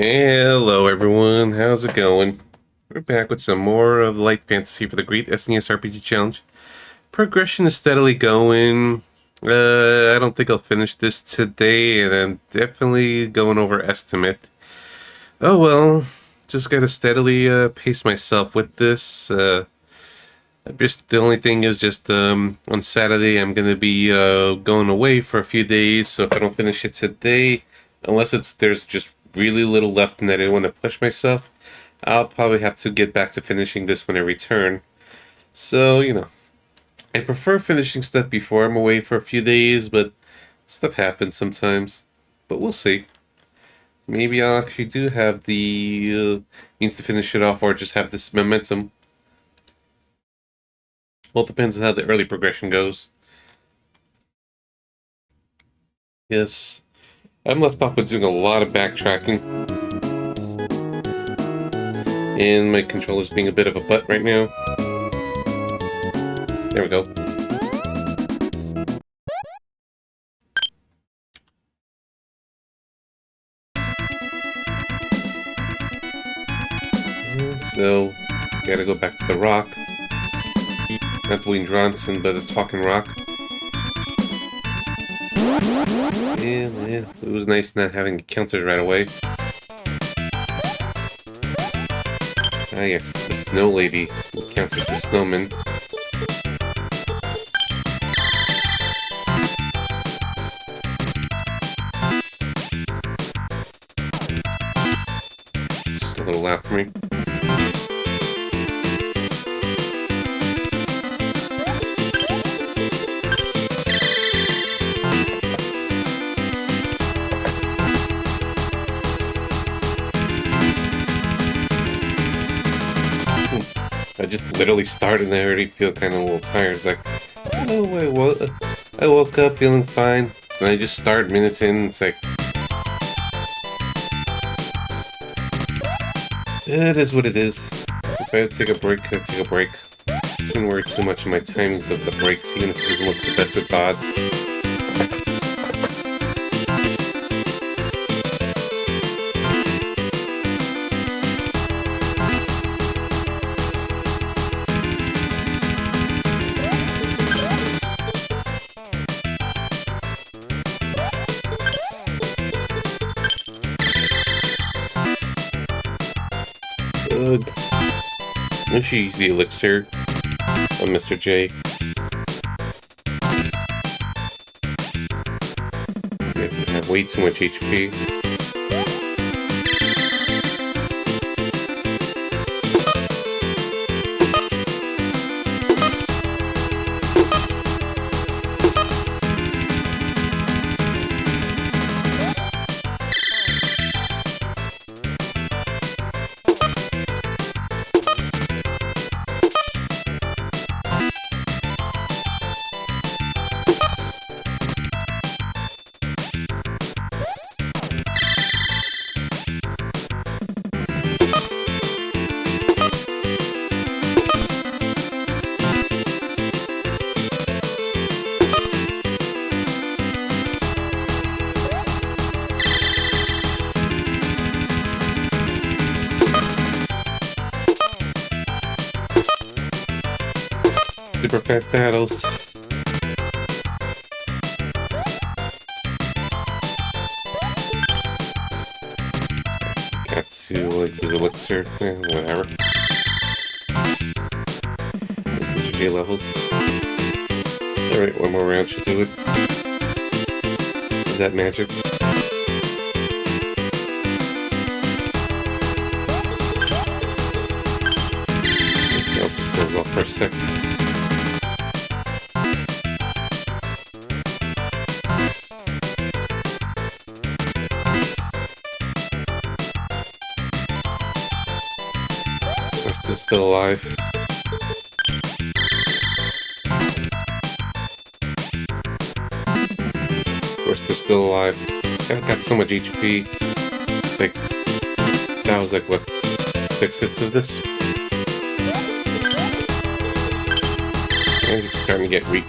Hello everyone, how's it going? We're back with some more of Light Fantasy for the Great SNES RPG Challenge. Progression is steadily going. I don't think I'll finish this today, and I'm definitely going over estimate. Oh well, just gotta steadily pace myself with this. Just the only thing is just on Saturday I'm gonna be going away for a few days, so if I don't finish it today, unless there's just really little left and I didn't want to push myself, I'll probably have to get back to finishing this when I return. So, I prefer finishing stuff before I'm away for a few days, but stuff happens sometimes. But we'll see. Maybe I'll actually do have the means to finish it off, or just have this momentum. Well, it depends on how the early progression goes. Yes, I'm left off with doing a lot of backtracking. And my controller's being a bit of a butt right now. There we go. And so, gotta go back to the rock. Not Dwayne Johnson, but a talking rock. Yeah, it was nice not having counters right away. Ah yes, the snow lady counters the snowman. Just a little loud for me. I just literally started and I already feel kind of a little tired. It's like, oh, I woke up feeling fine. And I just start minutes in. It's like, it is what it is. If I take a break, I take a break. I shouldn't worry too much on my timings of the breaks, even if it doesn't look the best with odds. I should use the elixir on Mr. J. I have way too much HP. Super fast battles. Got to like use elixir, whatever. Let's Mr. J levels. Alright, one more round should do it. Is that magic? Okay, I'll just close off for a sec. Still alive. Of course, they're still alive. I've got so much HP. It's like, that was like, what, 6 hits of this? It's starting to get weak.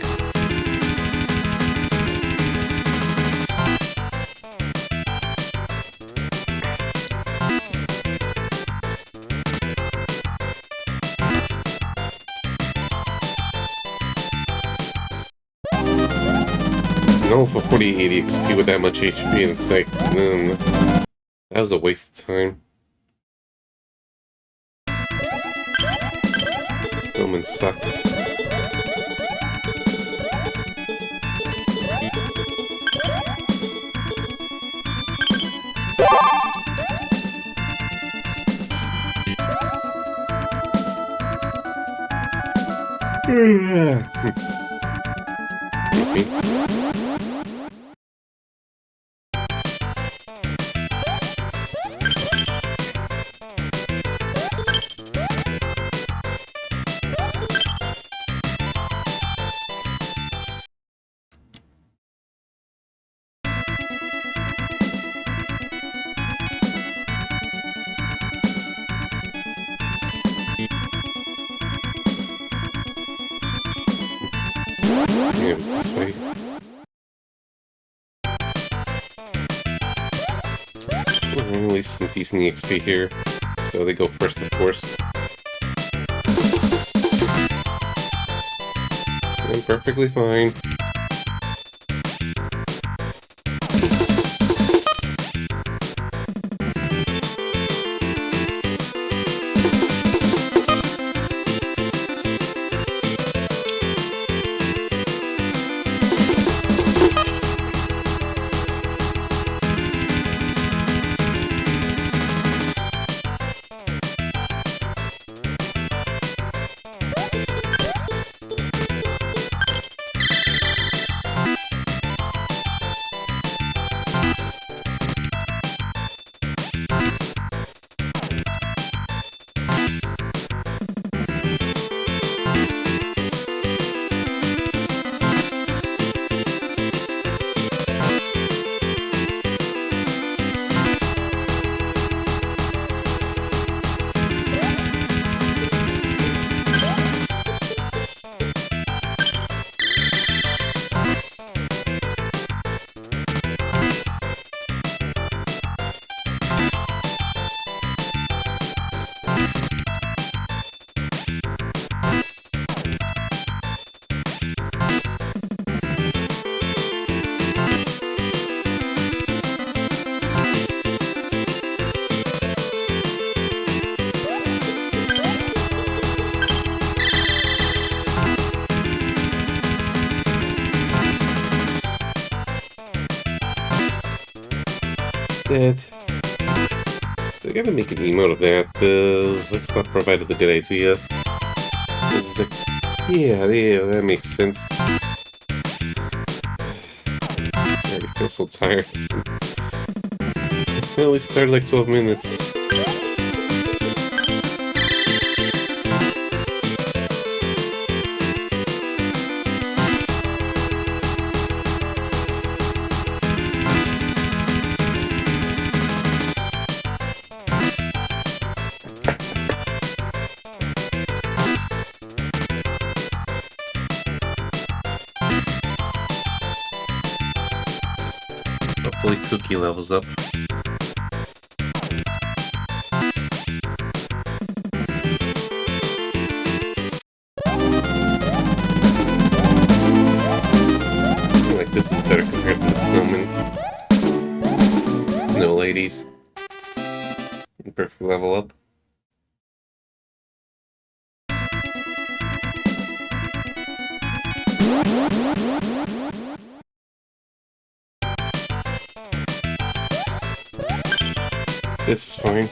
No, for 4080 XP with that much HP, and it's like, that was a waste of time. Snowmen suck. Excuse me. Yeah, it was this way. At least some decent EXP here. So they go first, of course. I'm perfectly fine. Dead. I gotta make an emote of that. That's not provided a good idea. Yeah, that makes sense. I already feel so tired. Well, we started like 12 minutes. Hopefully Cookie levels up. Like this is better compared to the Snowman. No ladies. Perfect level up. This is fine.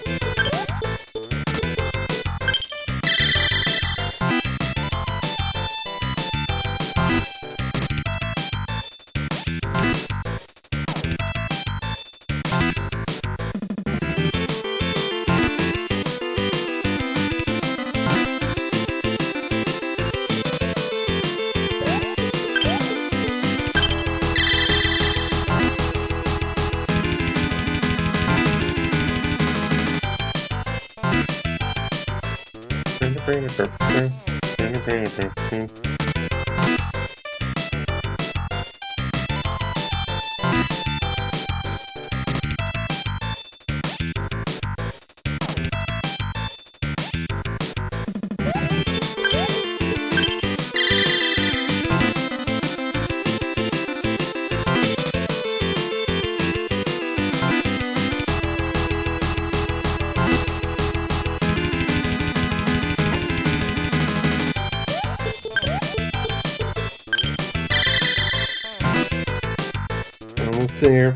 Almost there.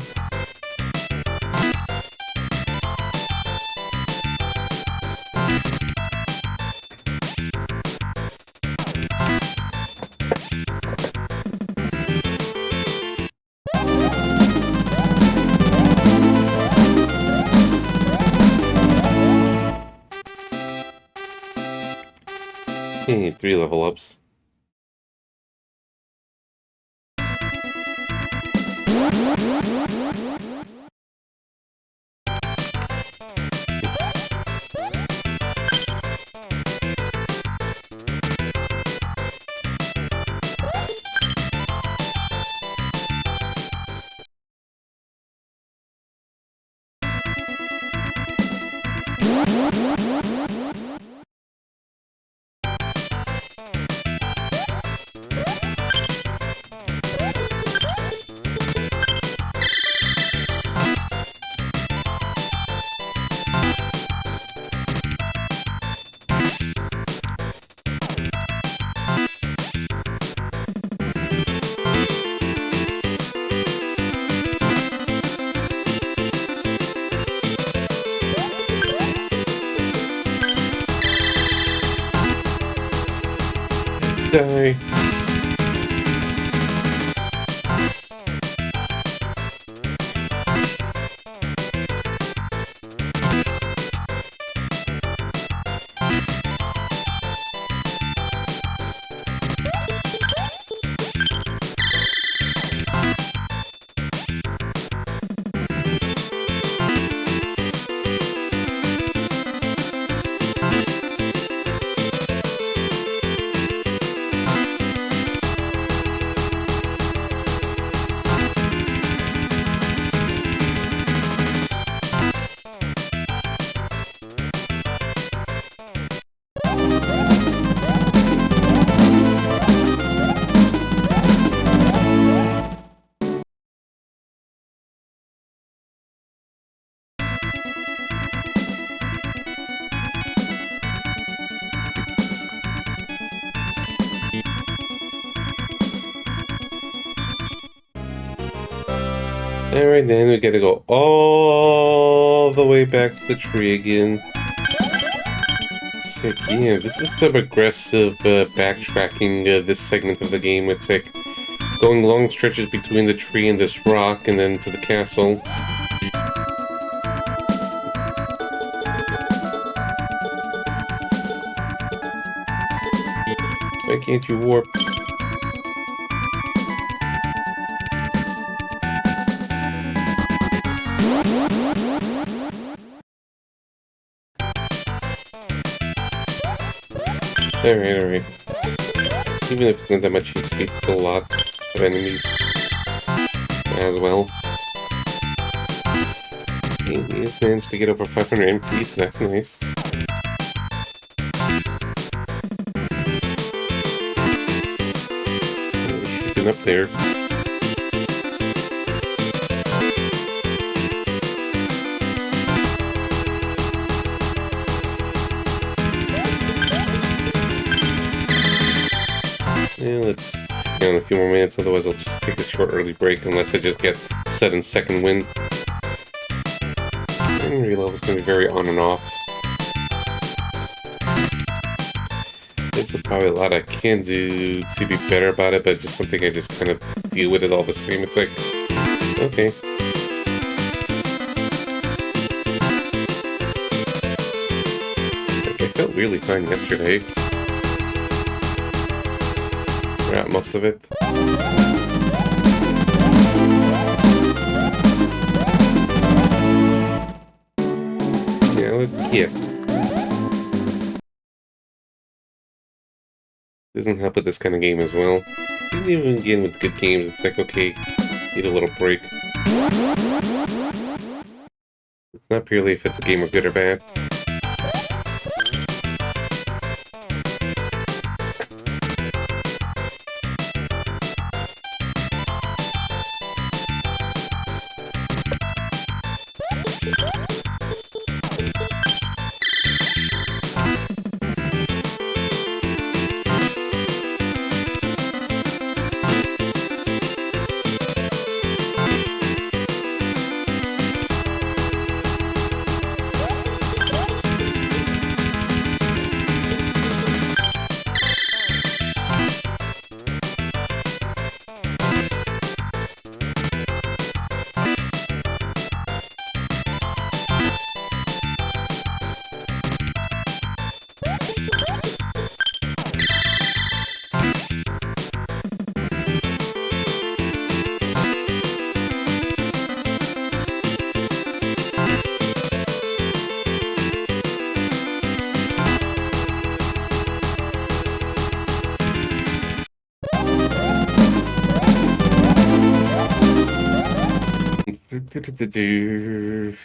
Okay, 3 level ups. Die. Alright then, we gotta go all the way back to the tree again. It's like, yeah, this is the progressive backtracking this segment of the game. It's like going long stretches between the tree and this rock and then to the castle. Why can't you warp? Alright. Even if it's not that much XP, it's still a lot of enemies as well. He has managed to get over 500 MP, so that's nice. Shooting up there. Yeah, let's hang on a few more minutes, otherwise I'll just take a short early break unless I just get 7-second wind. Memory level's gonna be very on and off. There's probably a lot I can do to be better about it, but just something I just kind of deal with it all the same. It's like, okay. Like, I felt really fine yesterday. Throughout most of it. Yeah, let's keep. Doesn't help with this kind of game as well. Didn't even begin with good games. It's like, okay, need a little break. It's not purely if it's a game of good or bad. Do-do-do-do.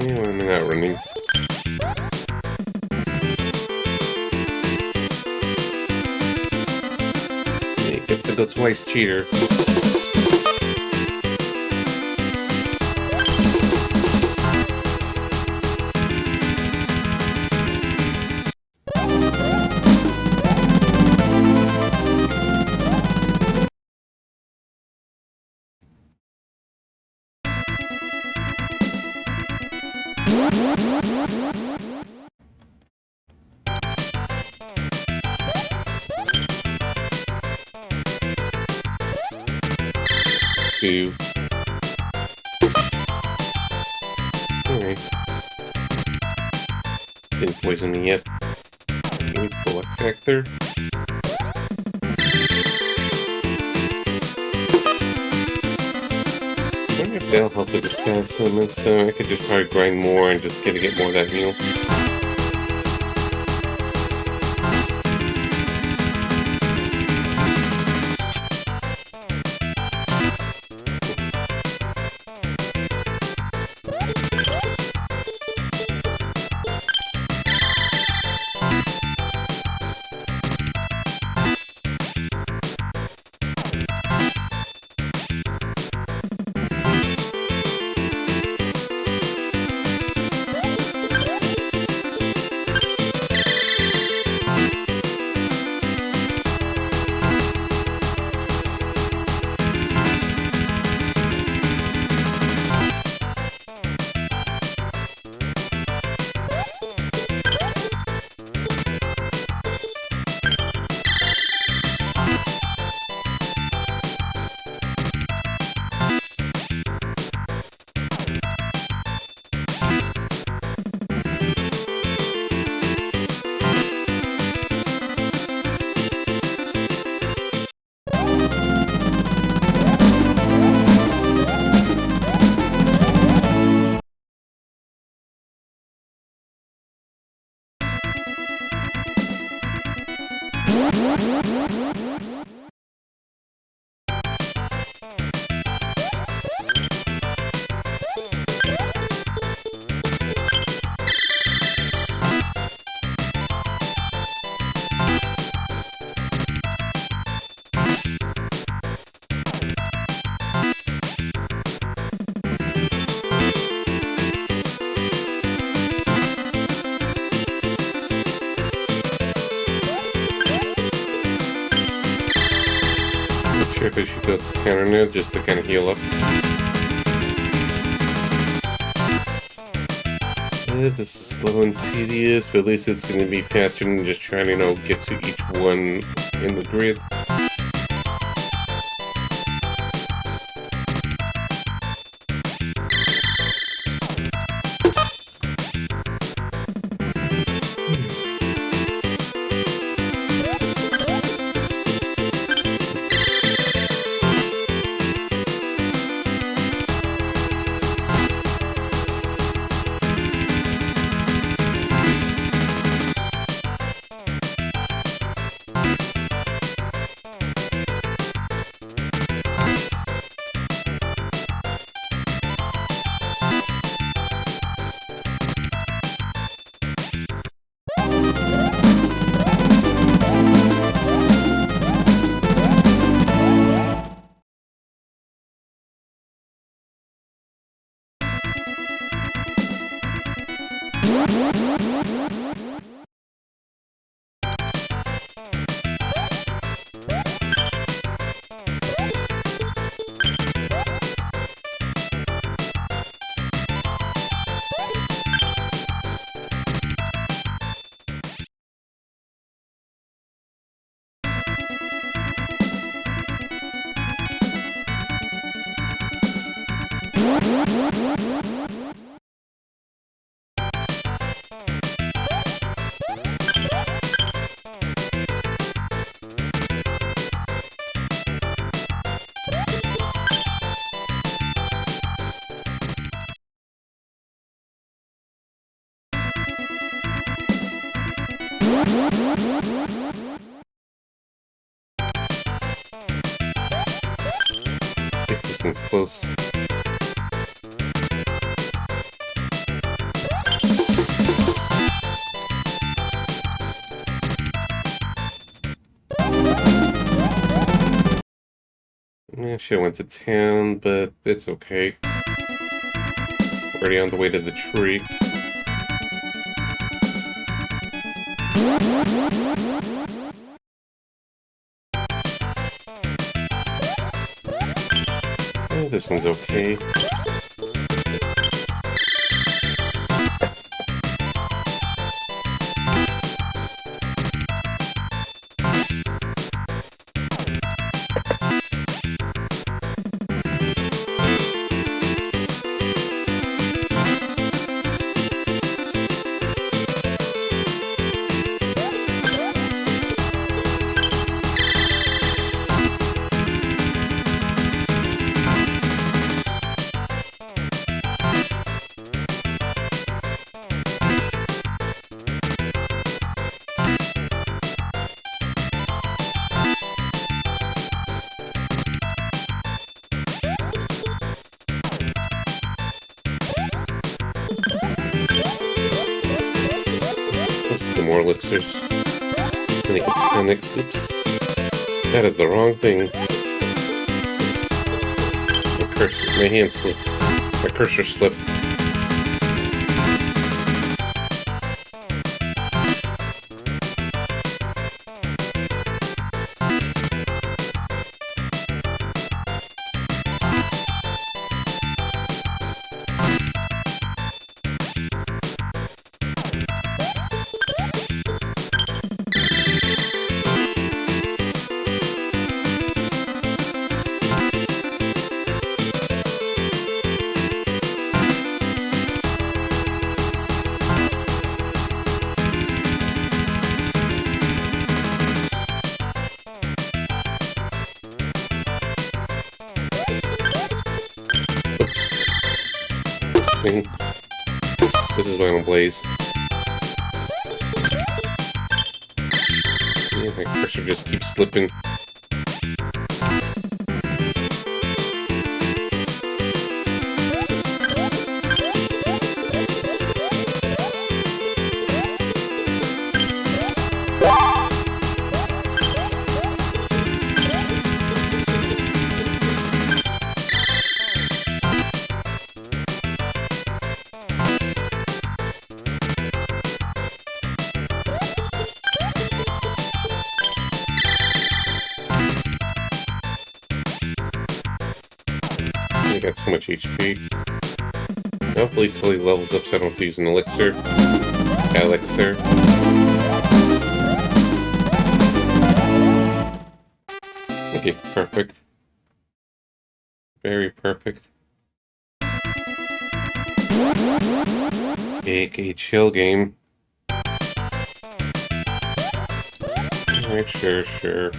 Yeah, why am I not running? Yeah, you get to go twice, cheater. Boo. Alright. Didn't poison me yet. It's the luck factor. I wonder if that'll help with the stats limit, so I could just probably grind more and just get more of that meal. Sure if I should go to counter now just to kind of heal up. This is slow and tedious, but at least it's going to be faster than just trying to, get to each one in the grid. Guess this one's close. Yeah, should've went to town, but it's okay. Already on the way to the tree. Oh, this one's okay. More elixirs. And I get the 10x. Oops. That is the wrong thing. My hand slipped. My cursor slipped. This is why I don't blaze. Yeah, my cursor just keeps slipping. I got so much HP. Hopefully it totally levels up so I don't have to use an elixir. Elixir. Okay, perfect. Very perfect. Make a chill game. Alright, sure.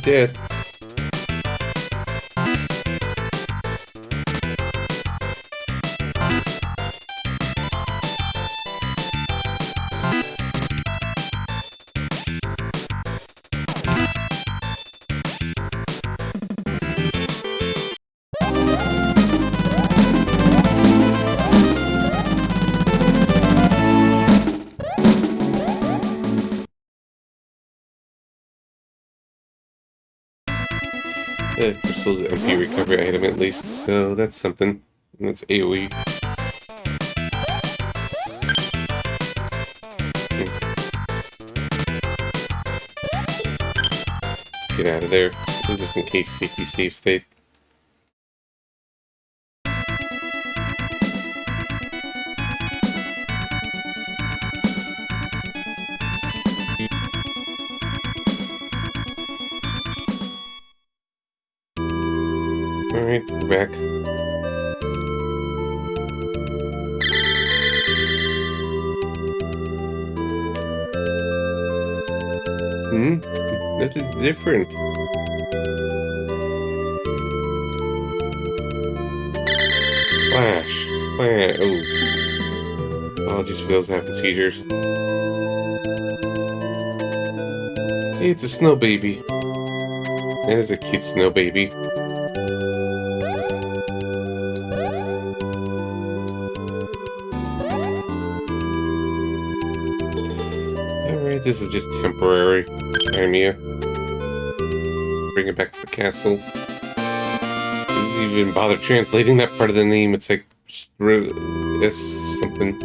Dead. Crystal's an MP recovery item at least, so that's something. And that's AoE. Get out of there, just in case safety save state. Alright, we're back. That is different. Flash. Flash. Oh. Apologies for those having seizures. Hey, it's a snow baby. That is a cute snow baby. Alright, this is just temporary. Amiya. Bring it back to the castle. Didn't even bother translating that part of the name. It's like S something.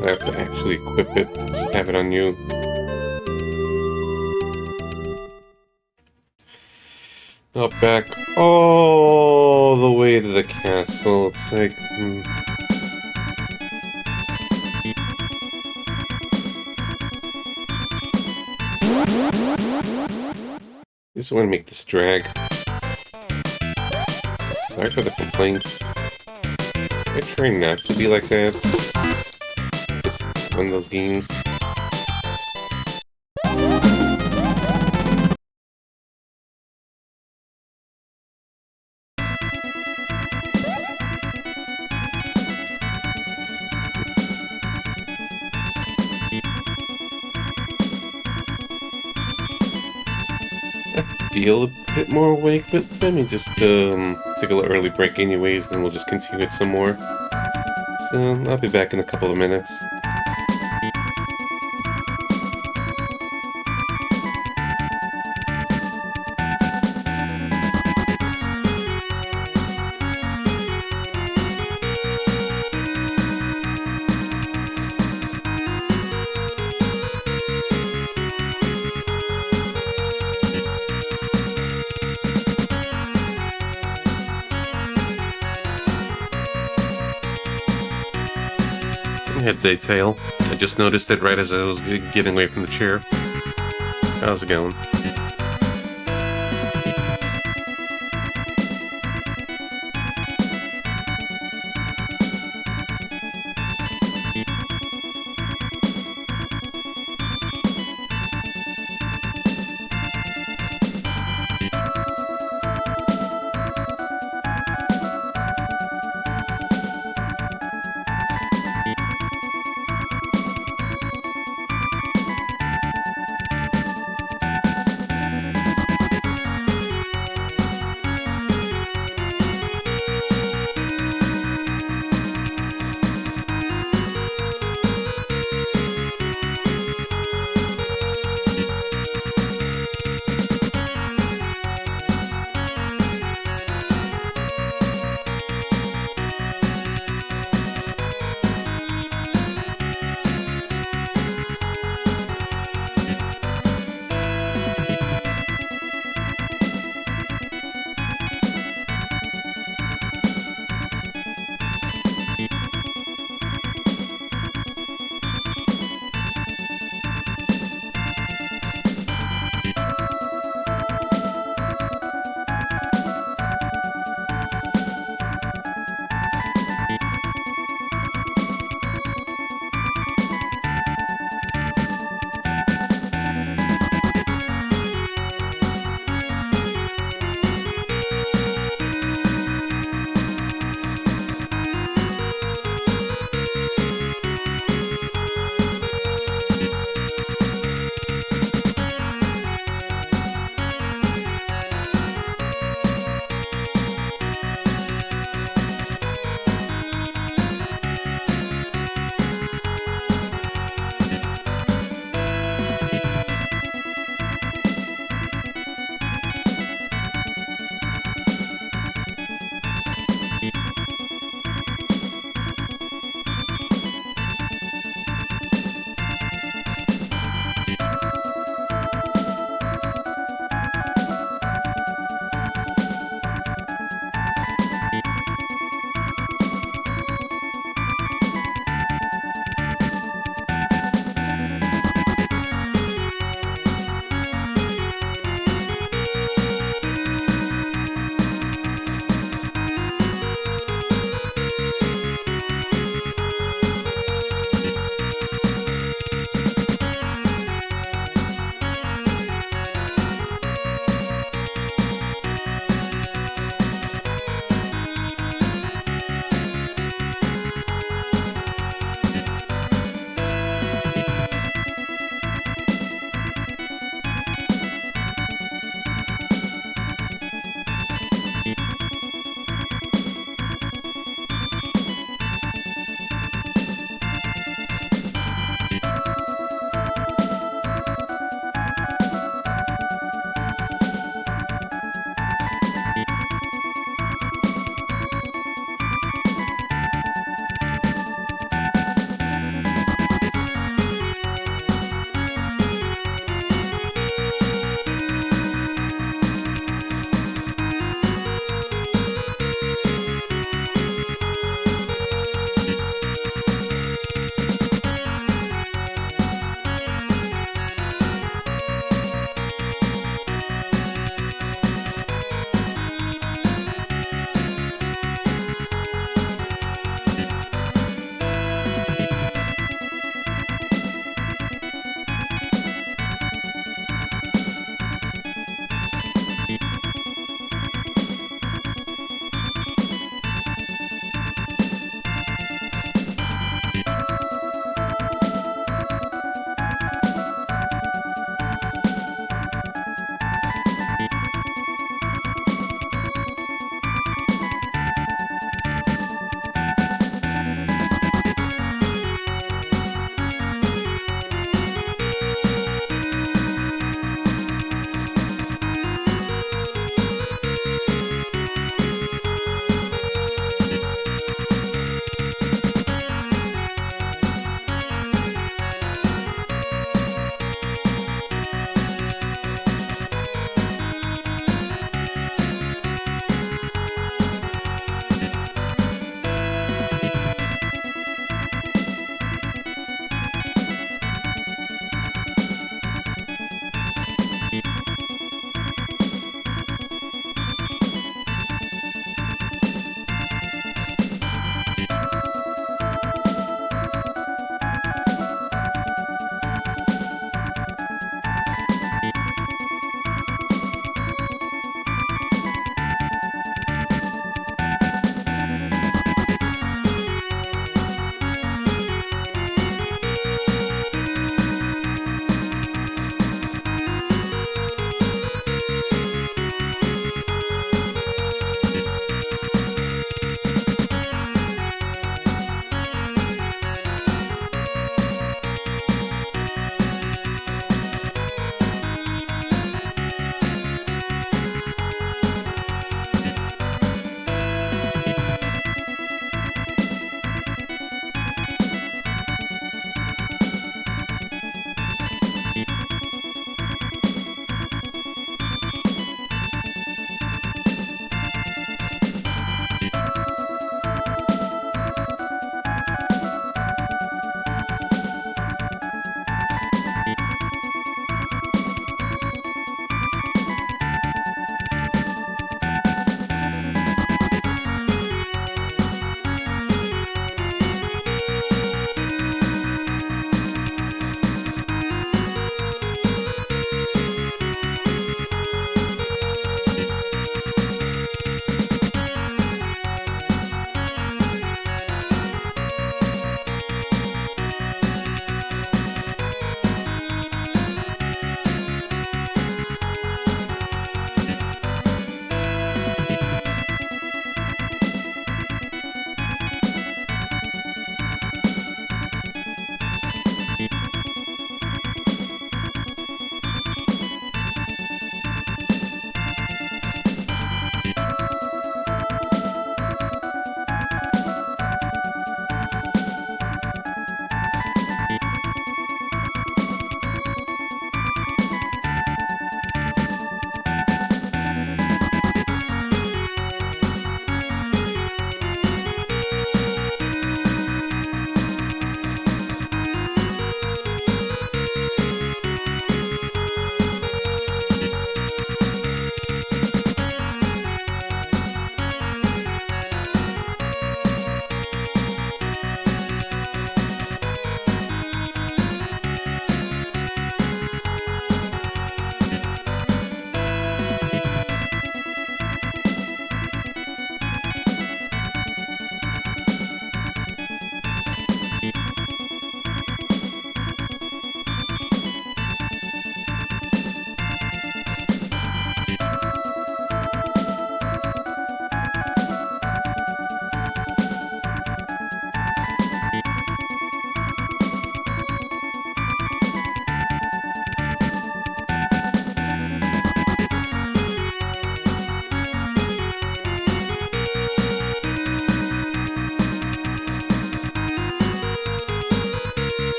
I have to actually equip it. Just have it on you. Not back all the way to the castle. It's like... Just want to make this drag. Sorry for the complaints. I try not to be like that. Just one of those games. Feel a bit more awake, but let me just take a little early break anyways, then we'll just continue it some more. So I'll be back in a couple of minutes. Head detail. I just noticed it right as I was getting away from the chair. How's it going?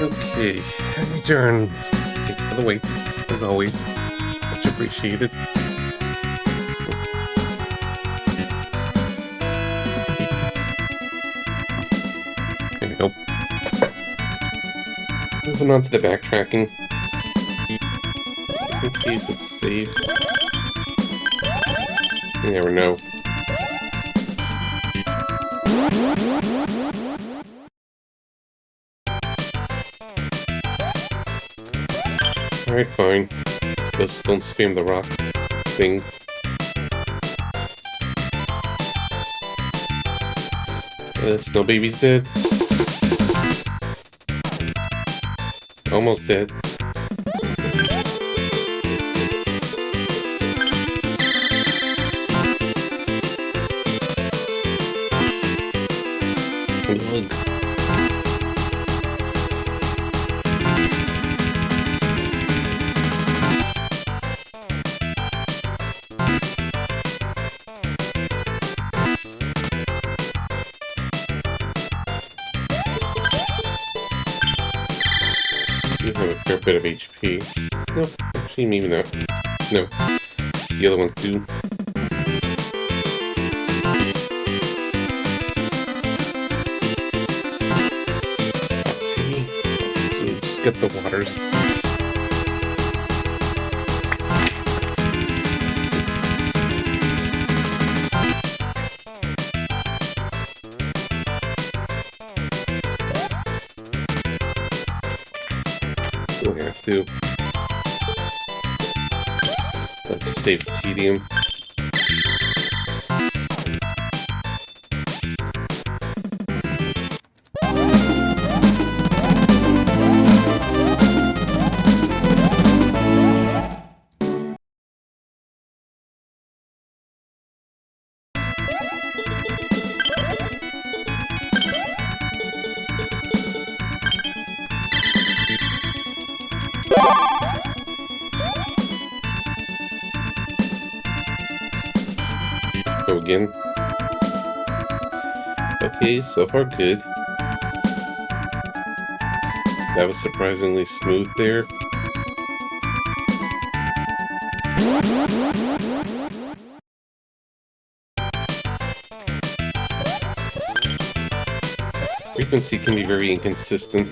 Okay, return. Thank you for the wait, as always. Much appreciated. There we go. Moving on to the backtracking. Just in case it's safe. You never know. Alright, fine. Just don't spam the rock thing. Snow Baby's dead. Almost dead. Look. You have a fair bit of HP. No, actually, maybe not. No, the other ones do. See? So just get the waters. Don't have to. Let's just save the tedium. Go again. Okay, so far good. That was surprisingly smooth there. Frequency can be very inconsistent.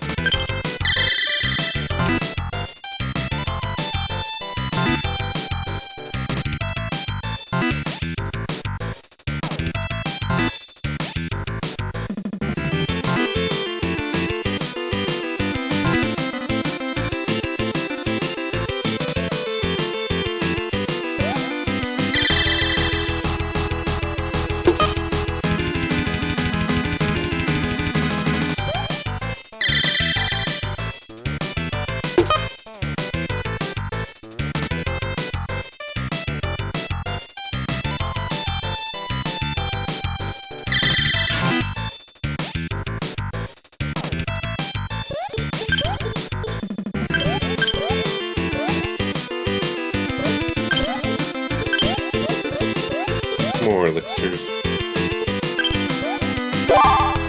More elixirs.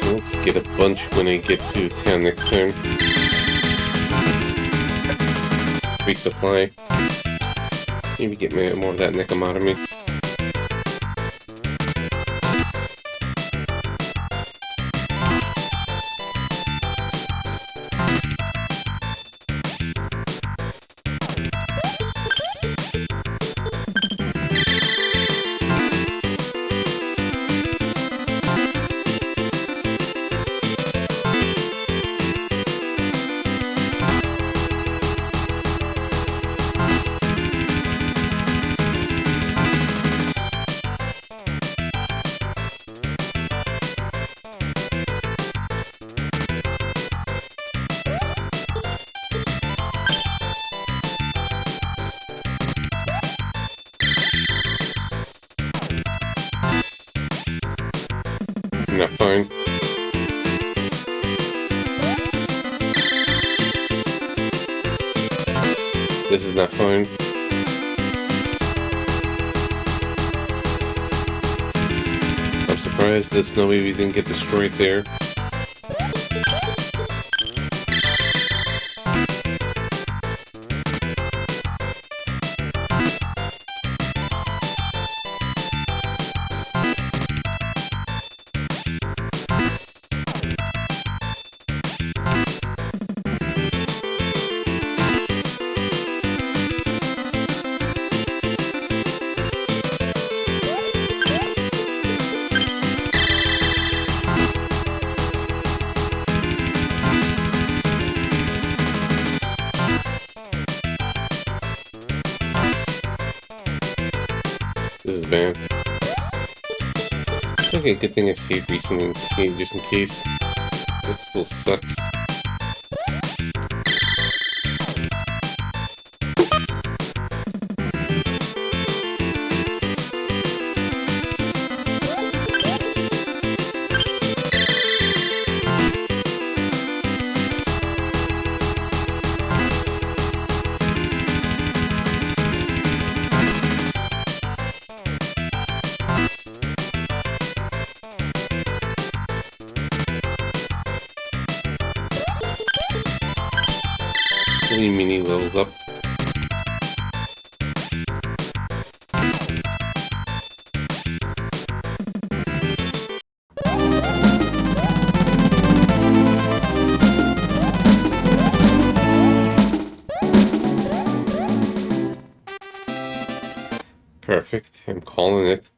Let's get a bunch when I get to town next time. Resupply. Maybe get more of that Nekomotomy. Not fine. This is not fine. I'm surprised that Snow Baby didn't get destroyed there. bad. Okay, good thing I saved recently, just in case. That still sucks. Mini levels up. Perfect. I'm calling it.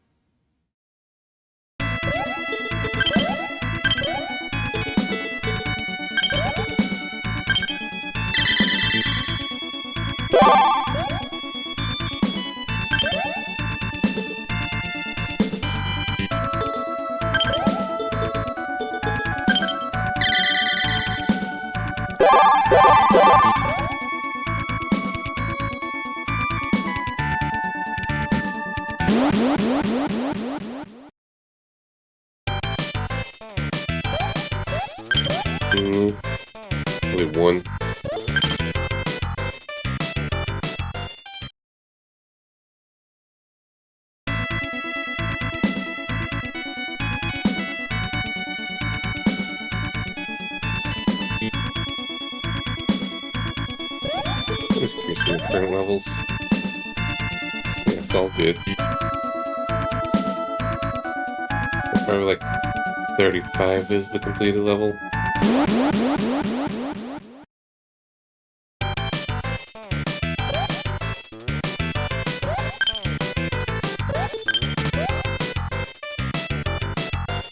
Only one. Just increasing the current levels. Yeah, it's all good. Probably like 35 is the completed level.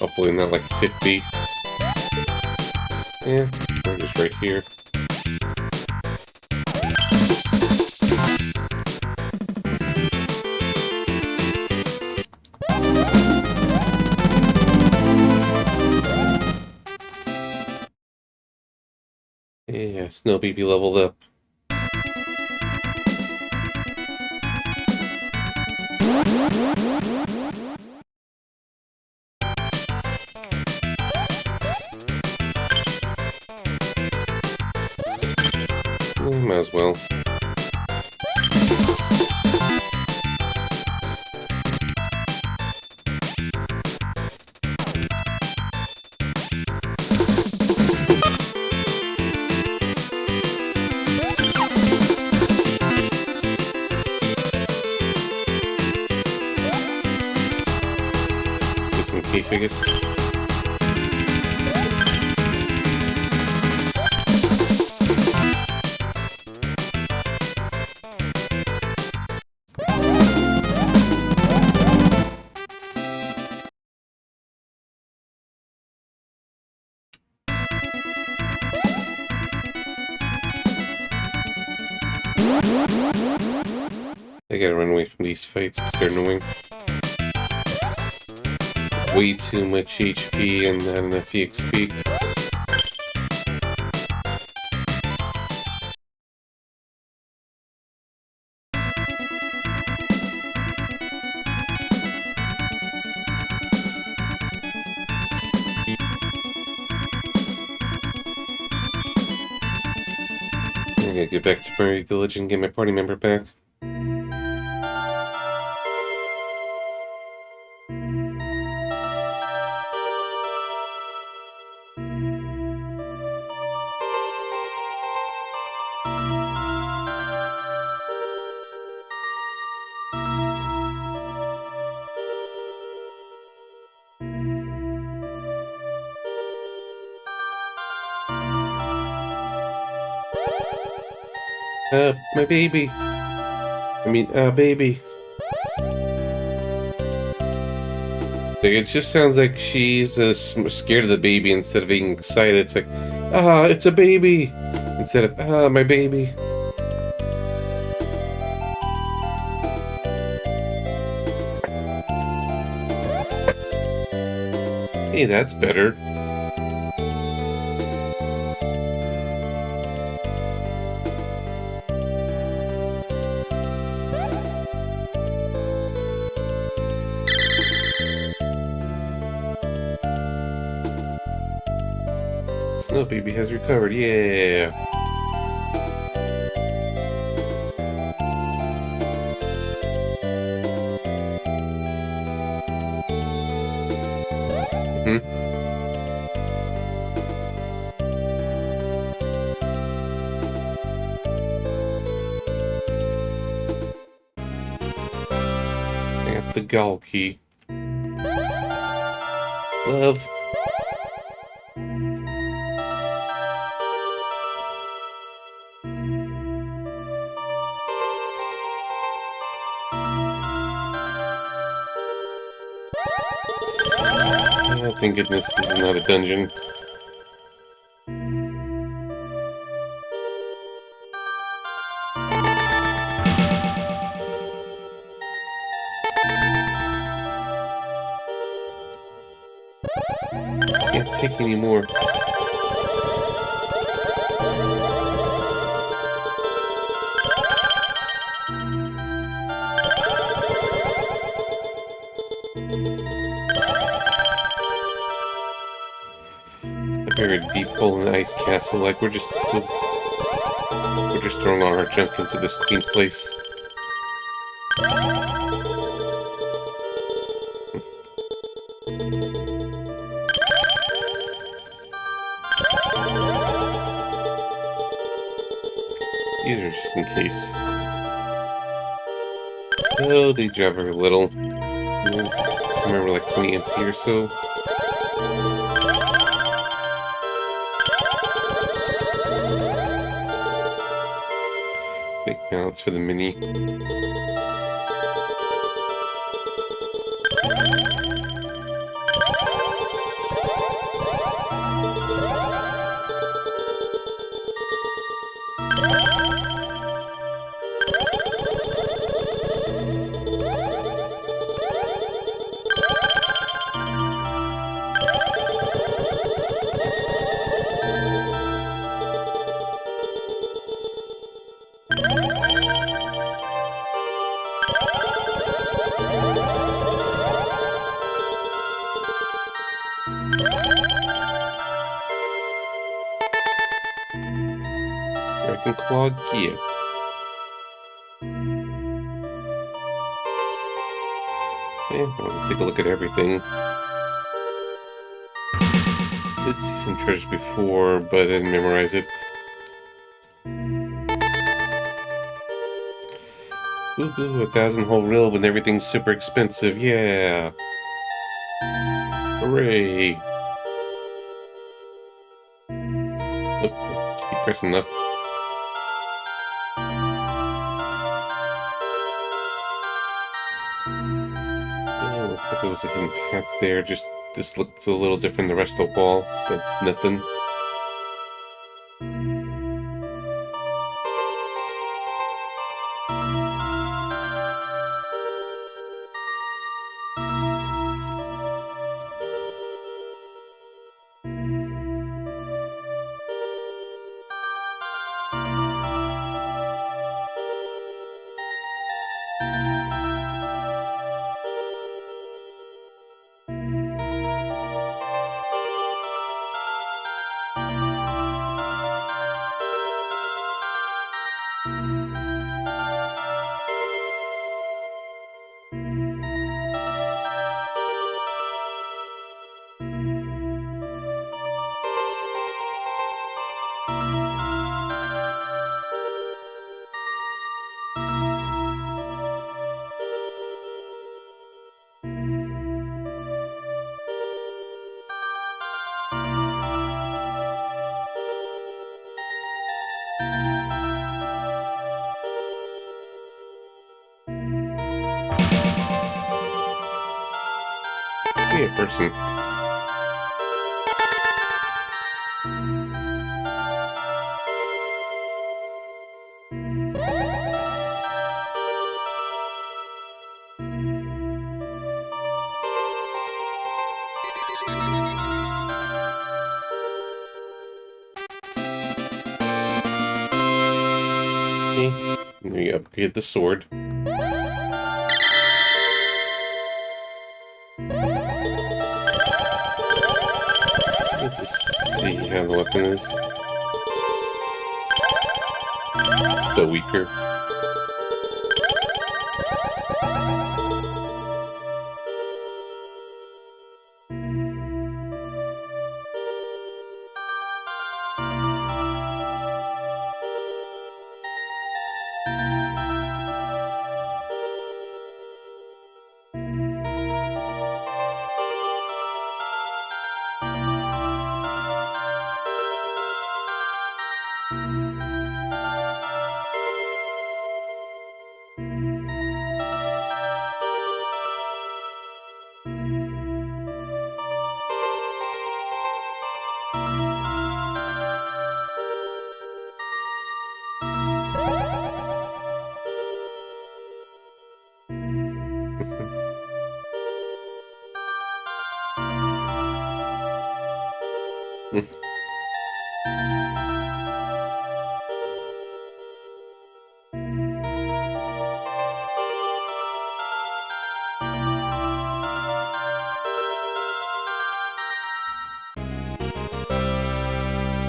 Hopefully not like 50. Yeah, we're just right here. Yeah, Snow Baby leveled up. Might as well. Just in case, I guess. I gotta run away from these fights because they're annoying. Way too much HP and not enough EXP. I gotta get back to Prairie Village and get my party member back. My baby. Baby. Like, it just sounds like she's scared of the baby instead of being excited. It's like, it's a baby! Instead of, my baby. Hey, that's better. Snow Baby has recovered, yeah! Hmm? I got the Gull key. Love. Oh, thank goodness this is not a dungeon. Can't take any more. A very deep hole in the ice castle, like we're just throwing all our junk into this queen's place. These are just in case. Oh, they drop very little. I remember like 20 MP or so. Make balance for the mini. Dragon Claw Gear. Let's take a look at everything. Did see some treasures before, but I didn't memorize it. Ooh, 1,000-hole reel when everything's super expensive, yeah! Hooray! Oh, keep pressing up. Oh, I thought there was a hidden path there, just this looked a little different than the rest of the wall. That's nothing. Hey, a person. Okay. And we upgrade the sword. Let's just see how the weapon is. Still weaker.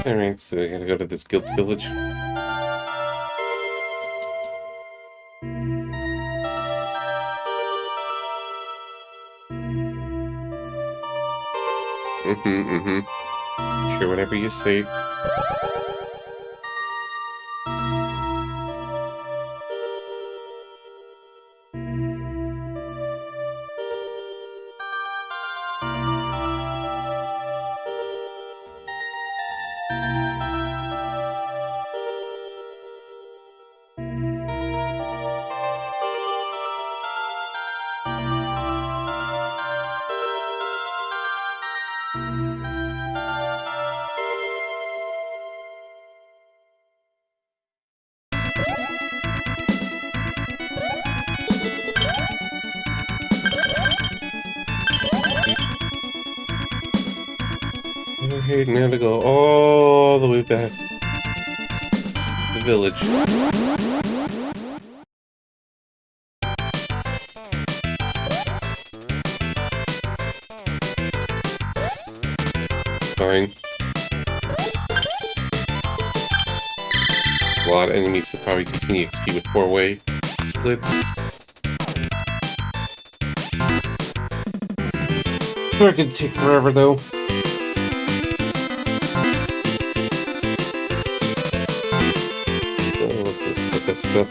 Alright, so we gotta go to this guild village. Sure, whatever you say. Alright, now to go all the way back to the village. Fine. A lot of enemies that probably using the XP with 4-way split. It's gonna take forever though. What's this? Look up stuff.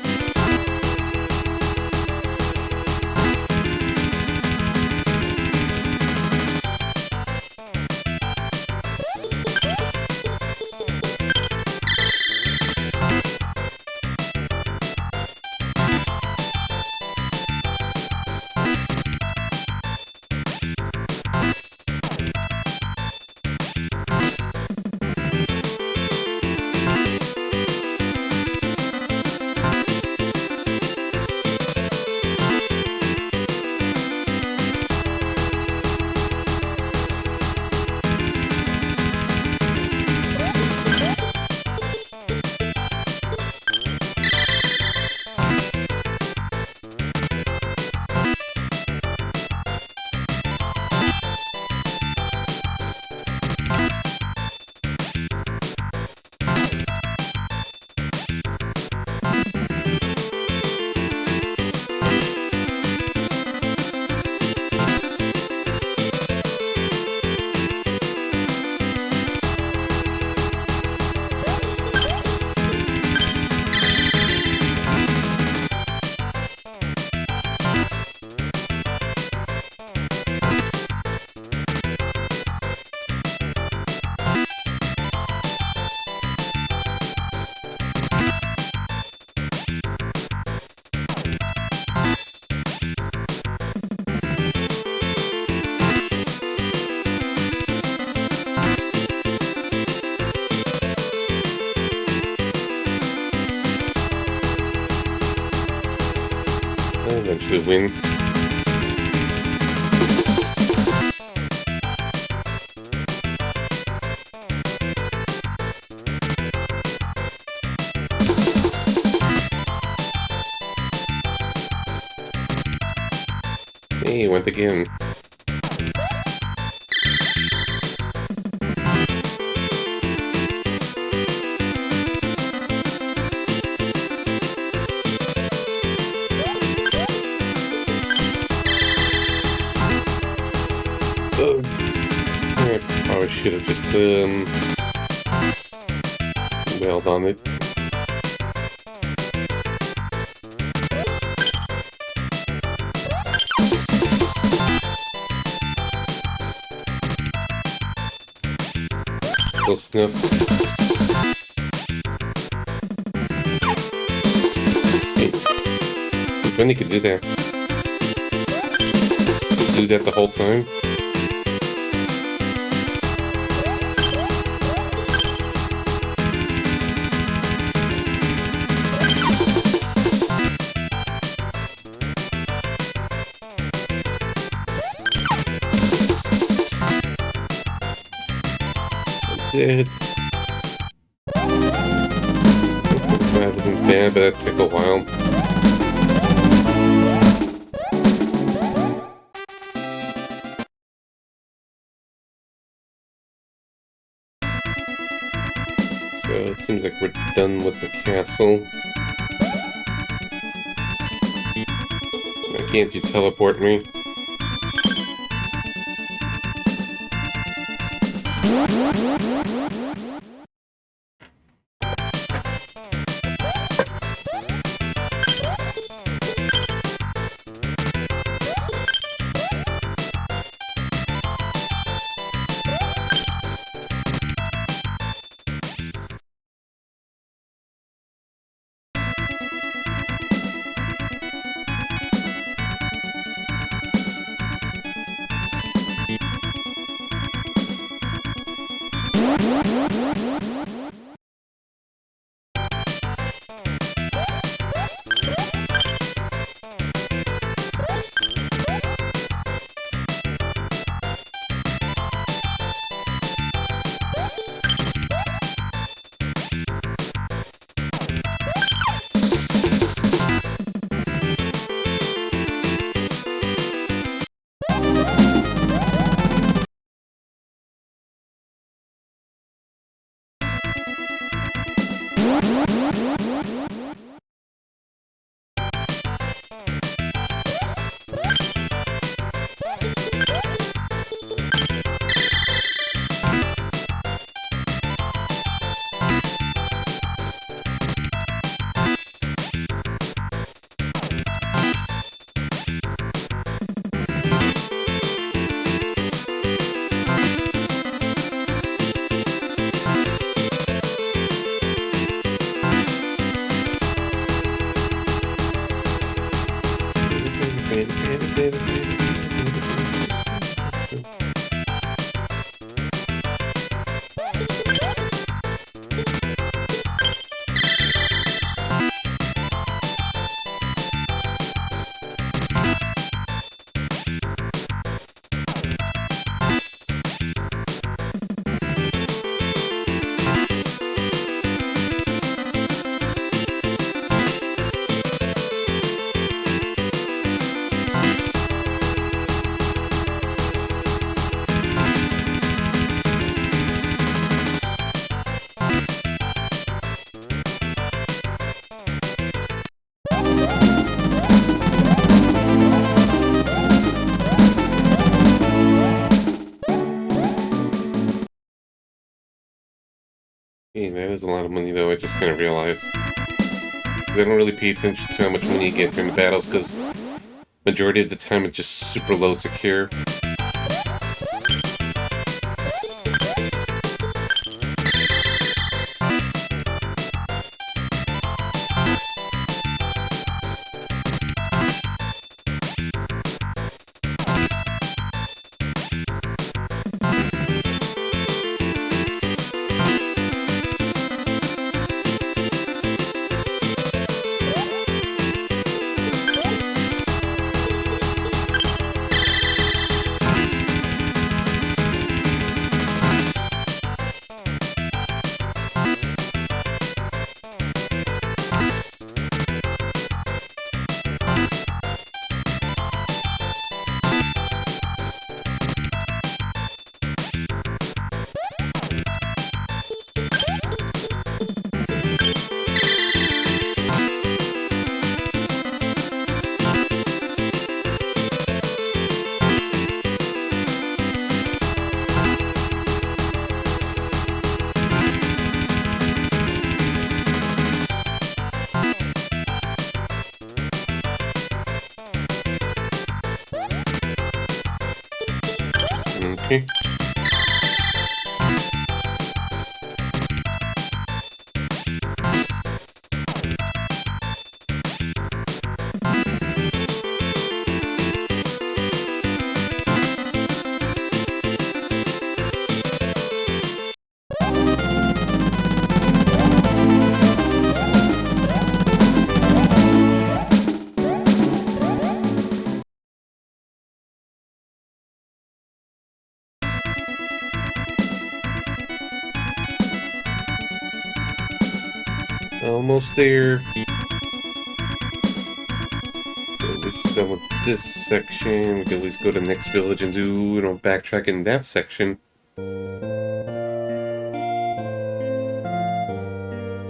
I'll eventually win. Hey, it went again. I probably should have just wailed on it. Close enough. Hey, since when you could do that? Do that the whole time? Did. 5 isn't bad, but that took a while. So it seems like we're done with the castle. Why can't you teleport me? Hey, that is a lot of money, though. I just kind of realized. 'Cause I don't really pay attention to how much money you get during the battles, because majority of the time it just super loads a cure. Okay. Almost there. So this is done with this section. We can at least go to the next village and do, backtrack in that section.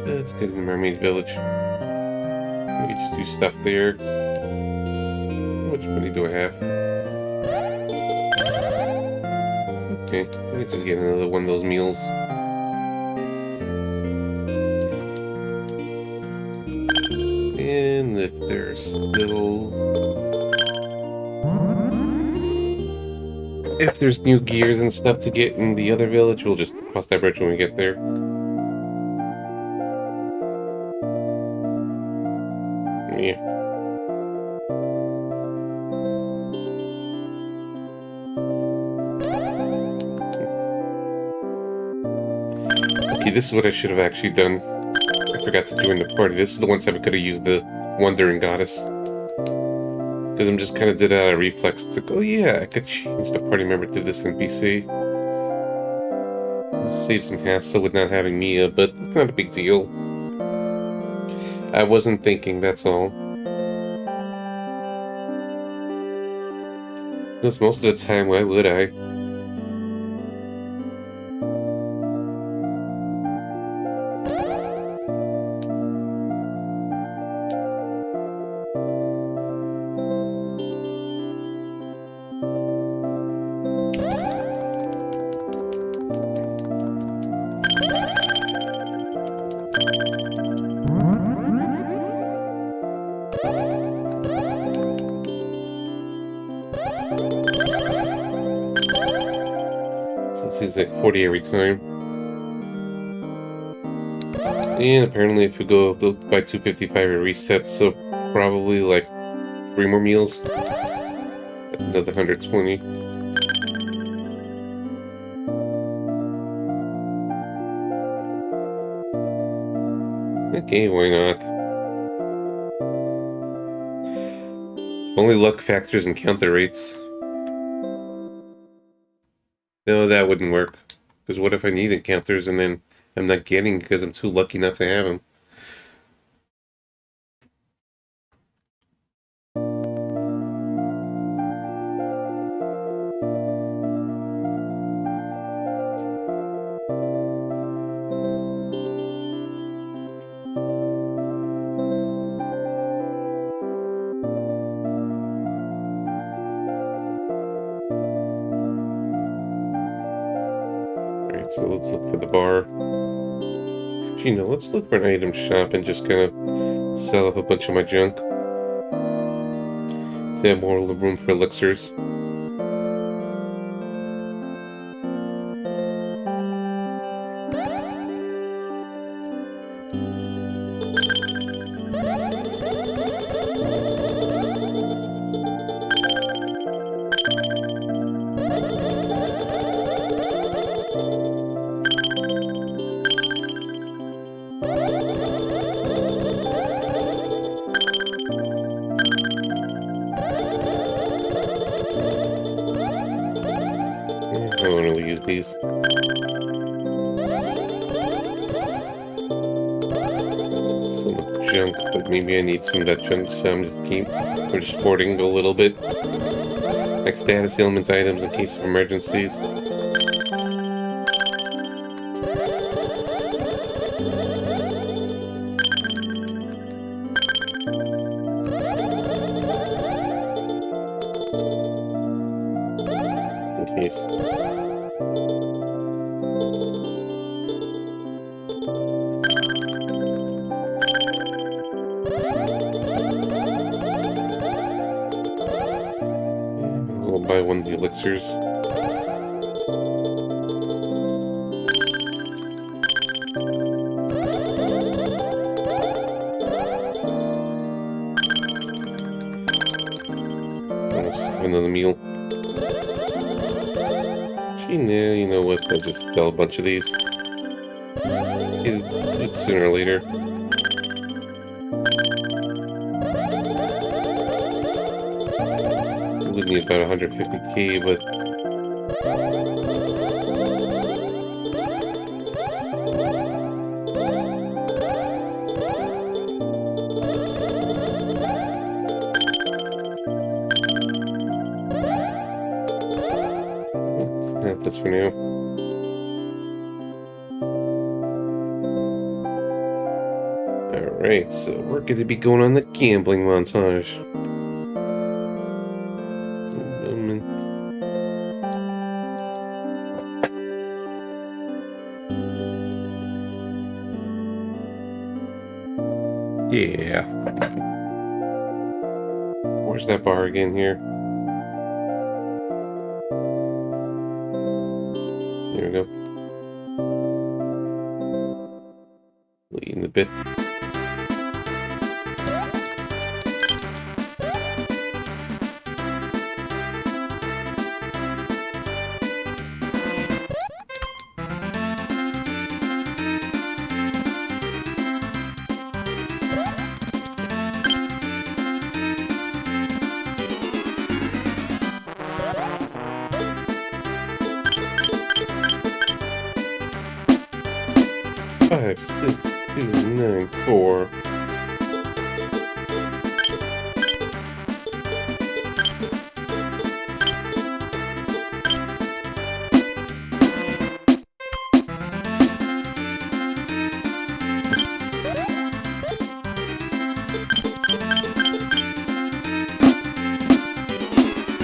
Let's get in the Mermaid Village. We just do stuff there. How much money do I have? Okay, let me just get another one of those meals. And if there's still... If there's new gears and stuff to get in the other village, we'll just cross that bridge when we get there. Yeah. Okay, this is what I should have actually done. I forgot to join the party. This is the one time I could have used the Wandering Goddess. Because I'm just kind of did it out of reflex. It's like, oh yeah, I could change the party member to this NPC. Save some hassle with not having Mia, but it's not a big deal. I wasn't thinking, that's all. Because most of the time, why would I? It's like 40 every time. And apparently if we go by 255 it resets, so probably like 3 more meals. That's another 120. Okay, why not? If only luck factors and counter rates. No, that wouldn't work. Because what if I need encounters and then I'm not getting because I'm too lucky not to have them? Alright, so let's look for the bar. Actually, no, let's look for an item shop and just kind of sell off a bunch of my junk. To have more room for elixirs. I don't really use these. Some junk, but maybe I need some of that junk, so I'm just hoarding a little bit. Like status ailment items in case of emergencies. In case. I'll buy one of the elixirs. another meal. Gee, nah, you know what? I'll just sell a bunch of these. It's sooner or later. Would need about 150k, but not this for now. Alright, so we're going to be going on the gambling montage. Yeah. Where's that bar again here? There we go. Leading the bit. Five, 6, 2, 9, 4.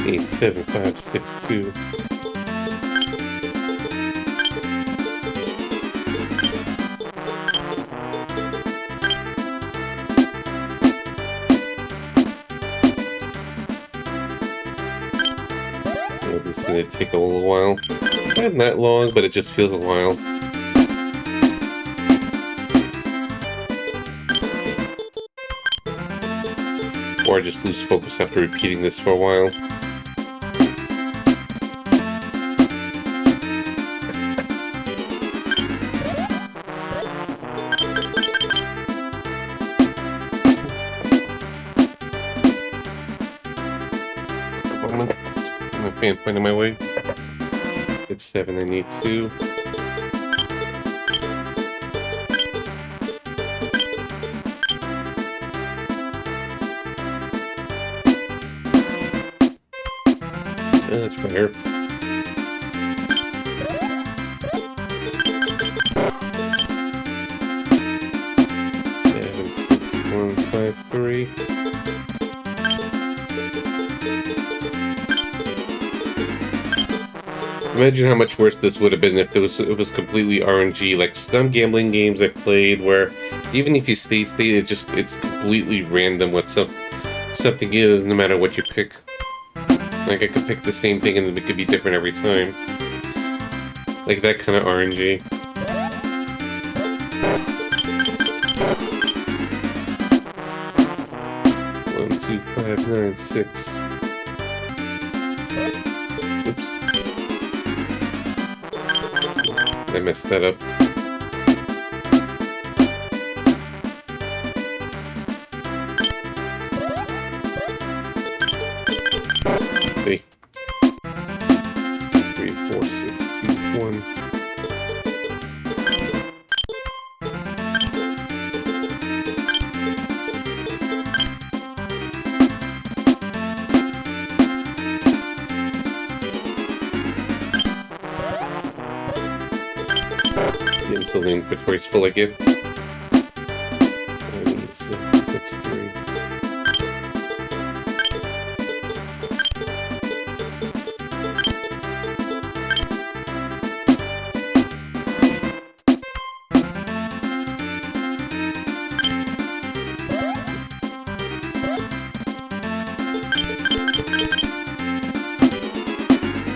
Eight, 7, 5, 6, 2. This is going to take a little while. Not that long, but it just feels a while. Or I just lose focus after repeating this for a while. My fan pointing my way. 6, 7, I need 2. That's better. 7, 6, 1, 5, 3. Imagine how much worse this would have been if it was completely RNG. Like some gambling games I played, where even if you state, it's completely random what something is, no matter what you pick. Like I could pick the same thing and it could be different every time. Like that kind of RNG. One, 2, 5, 9, 6. Oops. I messed that up. See? 3, 4, 6, 2, 1. Until the inventory's full, I guess. I need 6, 3.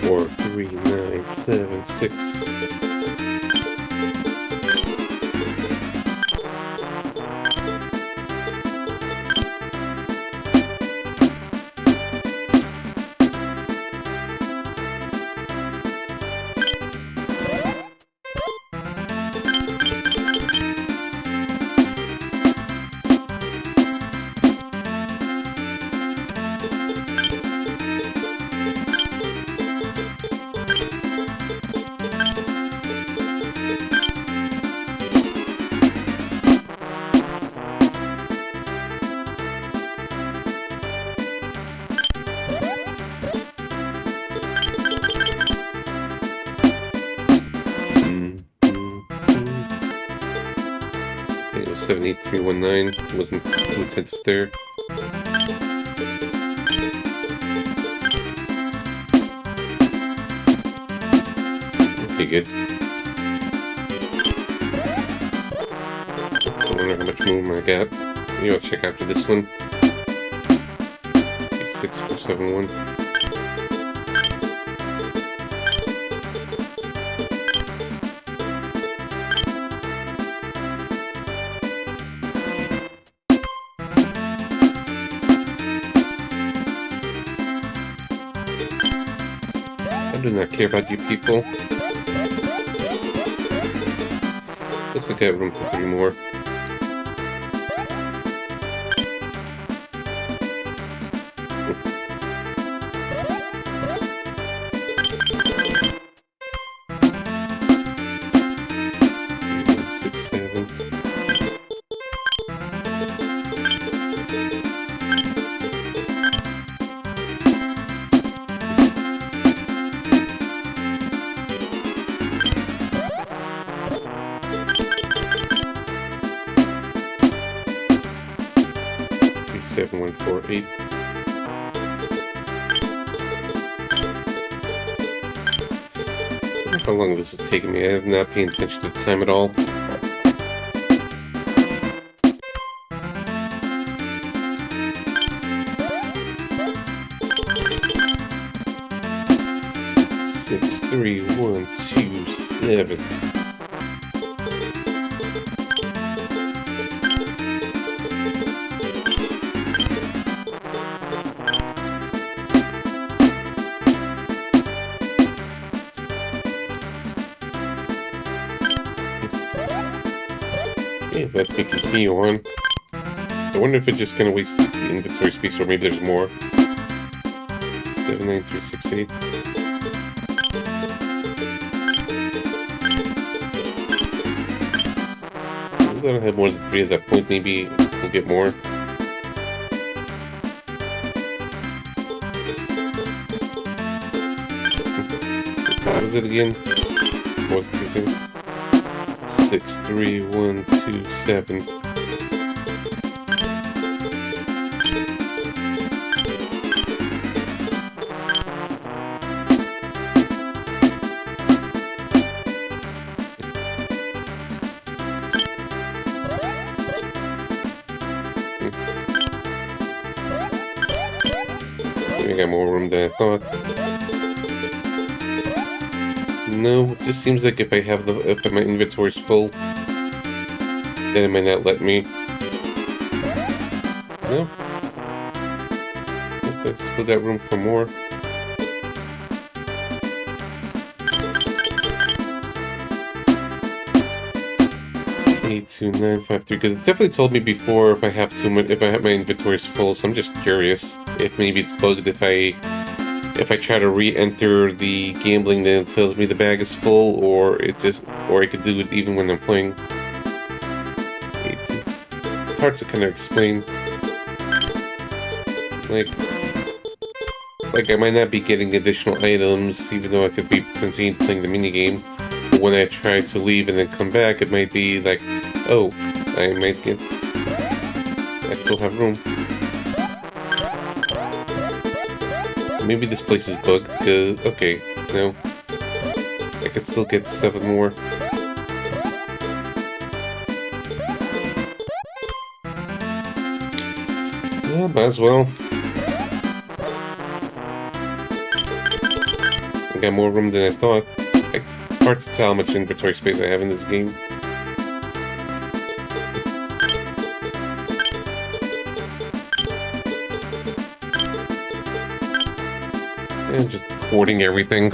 Four, 3, 9, 7, 6. was 78319. Wasn't attentive there. Okay, good. I wonder how much movement I got. Maybe I'll check after this one. 6471. I do not care about you people. Looks like I have room for 3 more. Seven, 1, 4, 8. I wonder how long this is taking me. I have not paid attention to the time at all. Six, 3, 1, 2, 7. Yeah, lets me continue on. I wonder if it just kind of wastes the inventory space, or maybe there's more. 79368. I don't have more than 3 at that point. Maybe we'll get more. What was it again? What was the thing? 6, 3, 1, 2, 7. I got more room than I thought. No, it just seems like if my inventory's full, then it might not let me. No. I've still got room for more. Eight, 2, 9, 5, 3. Because it definitely told me before if I have too much, if my inventory's full. So I'm just curious if maybe it's bugged if I try to re-enter the gambling, then it tells me the bag is full, or I could do it even when I'm playing. It's hard to kind of explain. Like I might not be getting additional items, even though I could be continuing playing the minigame. But when I try to leave and then come back, it might be like, oh, I still have room. Maybe this place is bugged, because, okay, no. I could still get 7 more. Yeah, might as well. I got more room than I thought. Hard to tell how much inventory space I have in this game. And just hoarding everything.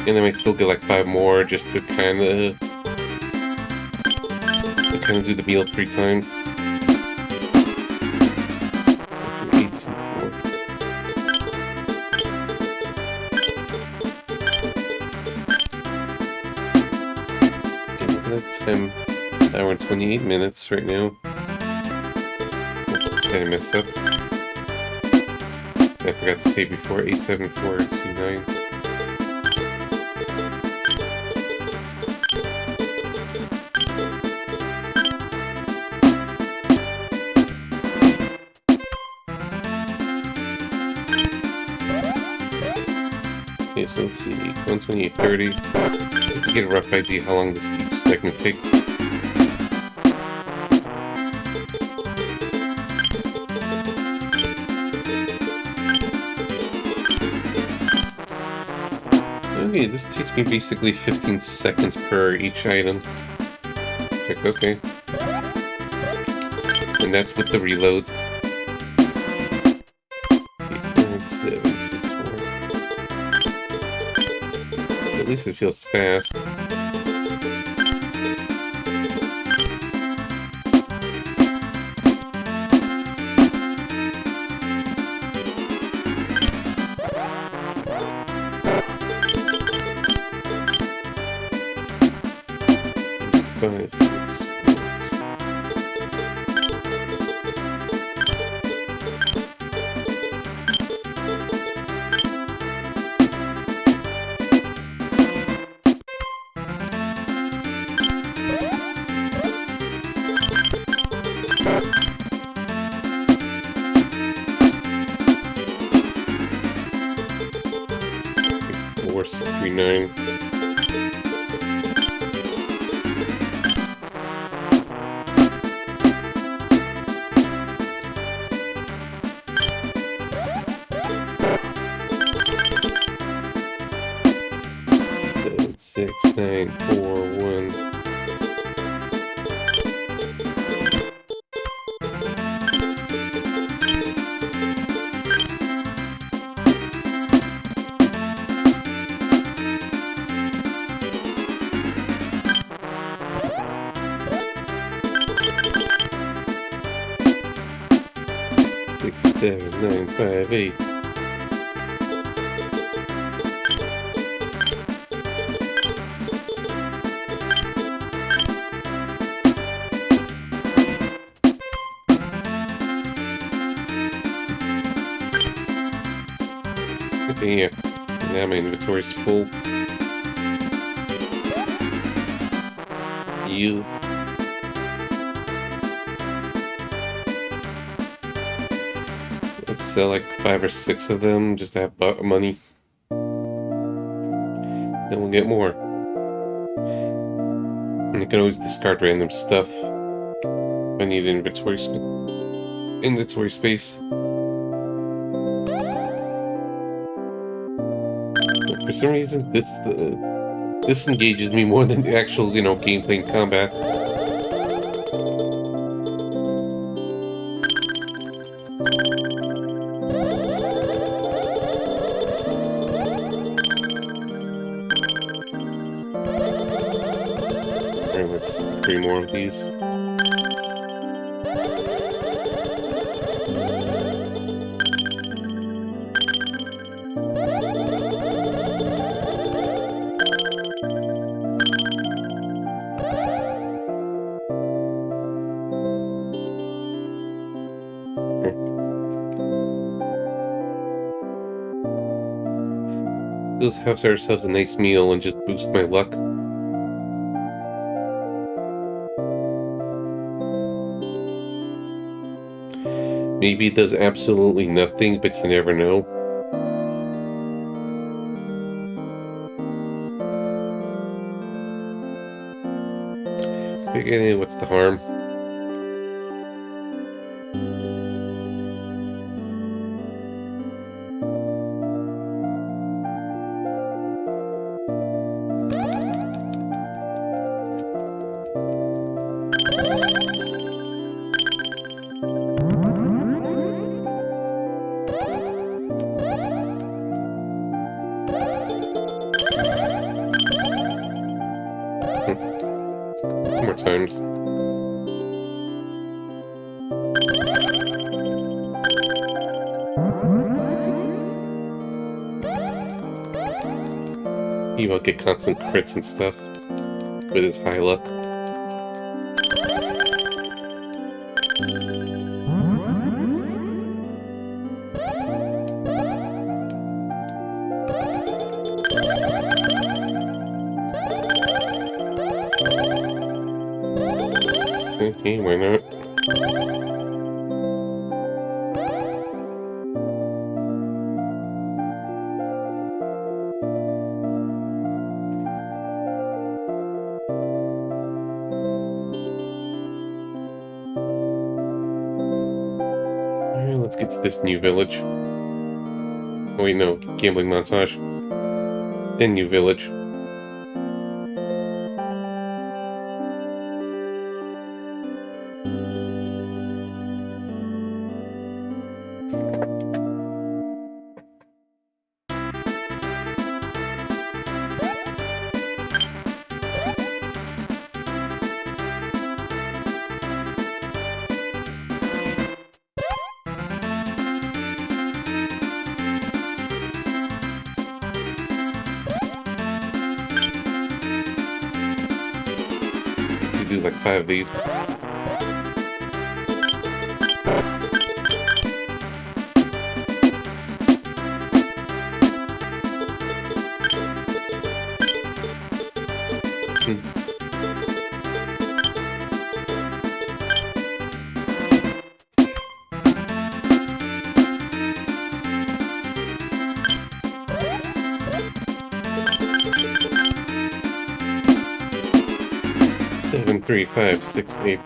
And then I still get like 5 more just to kind of do the meal 3 times. 8, 2, 4. Okay, look at that time. 1 hour and 28 minutes right now. Did I mess up? I forgot to say before, 87429. So let's see, 128, 30. Just to get a rough idea how long this each segment takes. Okay, this takes me basically 15 seconds per each item. Like, okay. And that's with the reload. 8, 7, 6, 4. At least it feels fast. Five, 6, 4. 4, 6, 3, 9. Seven, 6, 9, 4, 1. Six, 7, 9, 5, 8. Okay, yeah. Now my inventory's full. Use. Let's sell like 5 or 6 of them just to have money. Then we'll get more. And you can always discard random stuff if I need inventory space. But for some reason, this engages me more than the actual, gameplay and combat. Alright, let's 3 more of these. Let's have ourselves a nice meal and just boost my luck. Maybe it does absolutely nothing, but you never know. Again, what's the harm? More times. He won't get constant crits and stuff with his high luck. Okay, why not? to this new village. Oh wait, no. Gambling montage. Then new village. Do like 5 of these. Hmm. 7, 3, 5, 6, 8.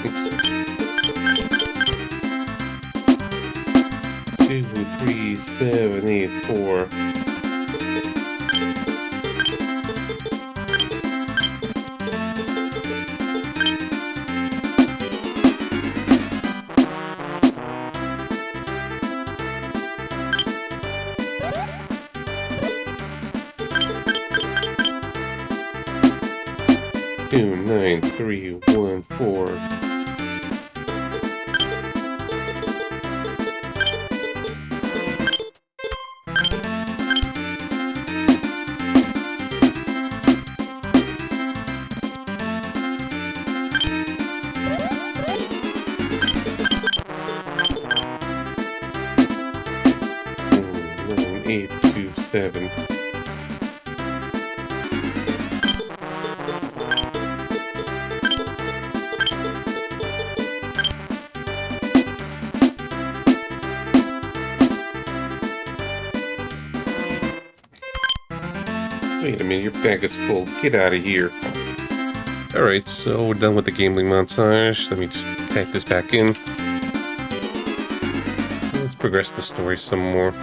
Oops. 2, 3, 7, 8, 4. 2, 9, 3, 1, 4. Nine, 8, 2, 7. Wait a minute, your bag is full. Get out of here. Alright, so we're done with the gambling montage. Let me just type this back in. Let's progress the story some more.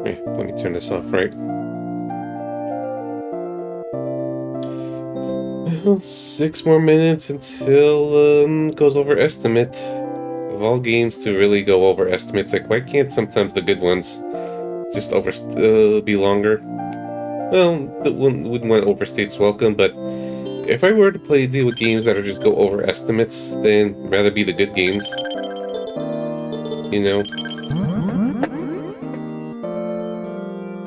Hey, let me turn this off, right? Well, 6 more minutes until goes over estimate. Of all games to really go over estimates, like why can't sometimes the good ones just be longer? Well, that wouldn't want to overstay its welcome, but if I were to deal with games that are just go over estimates, then rather be the good games. You know?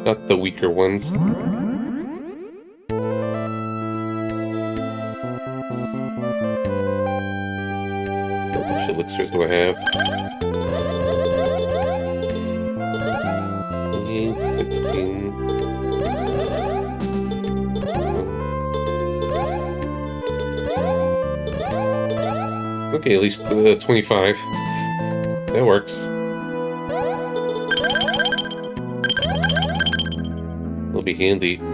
Not the weaker ones. So much elixirs do I have? 8, 16. Okay, at least 25. That works. It'll be handy. No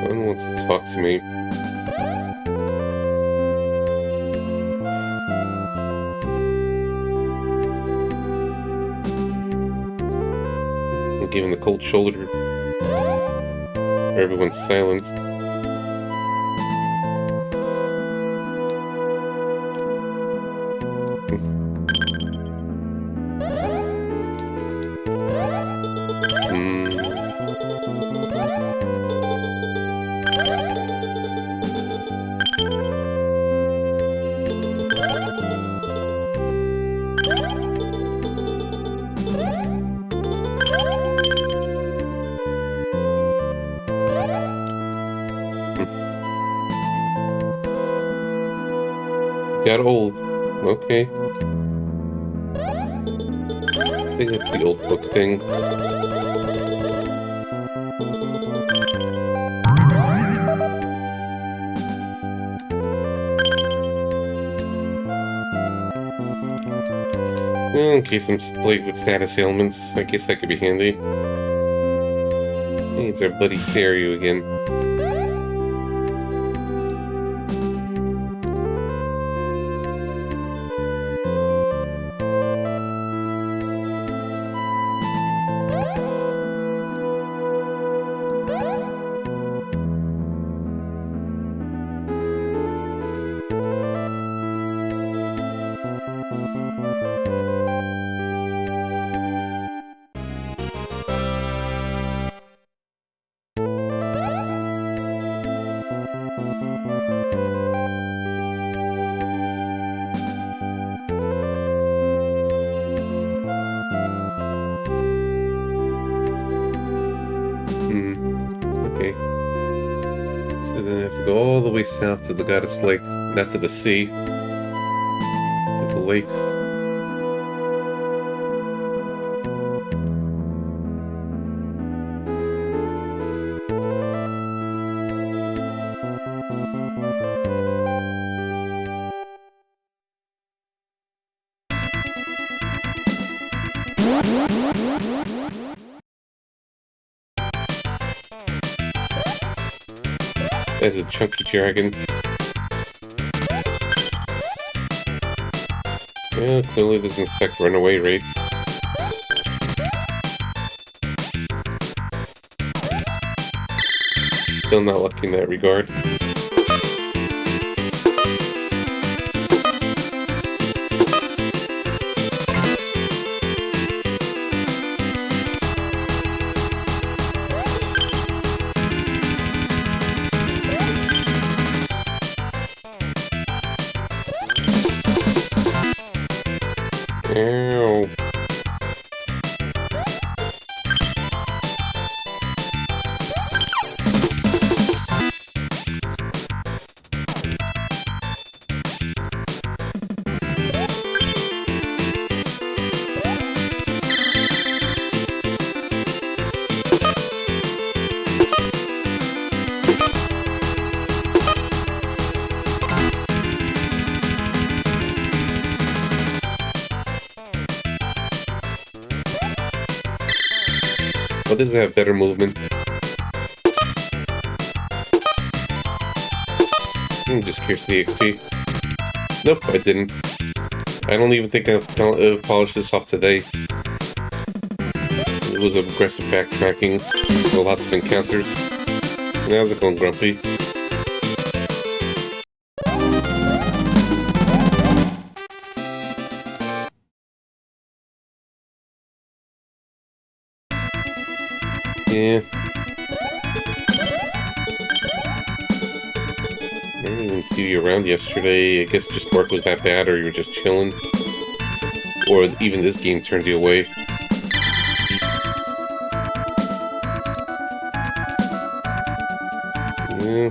one wants to talk to me. I'm giving the cold shoulder. Everyone's silenced. got old. Okay. I think it's the old book thing. Well, in case I'm plagued with status ailments, I guess that could be handy. Hey, it's our buddy Sario again. Okay. So then I have to go all the way south to the Goddess Lake, not to the sea, to the lake. There's a chunky dragon. Yeah, clearly doesn't affect runaway rates. Still not lucky in that regard. Ow. What does it have better movement? I'm just curious to the XP. Nope, I didn't. I don't even think I've polished this off today. It was aggressive backtracking, so lots of encounters. How's it going, Grumpy? Yeah. I didn't even see you around yesterday. I guess just work was that bad, or you were just chilling. Or even this game turned you away. Yeah.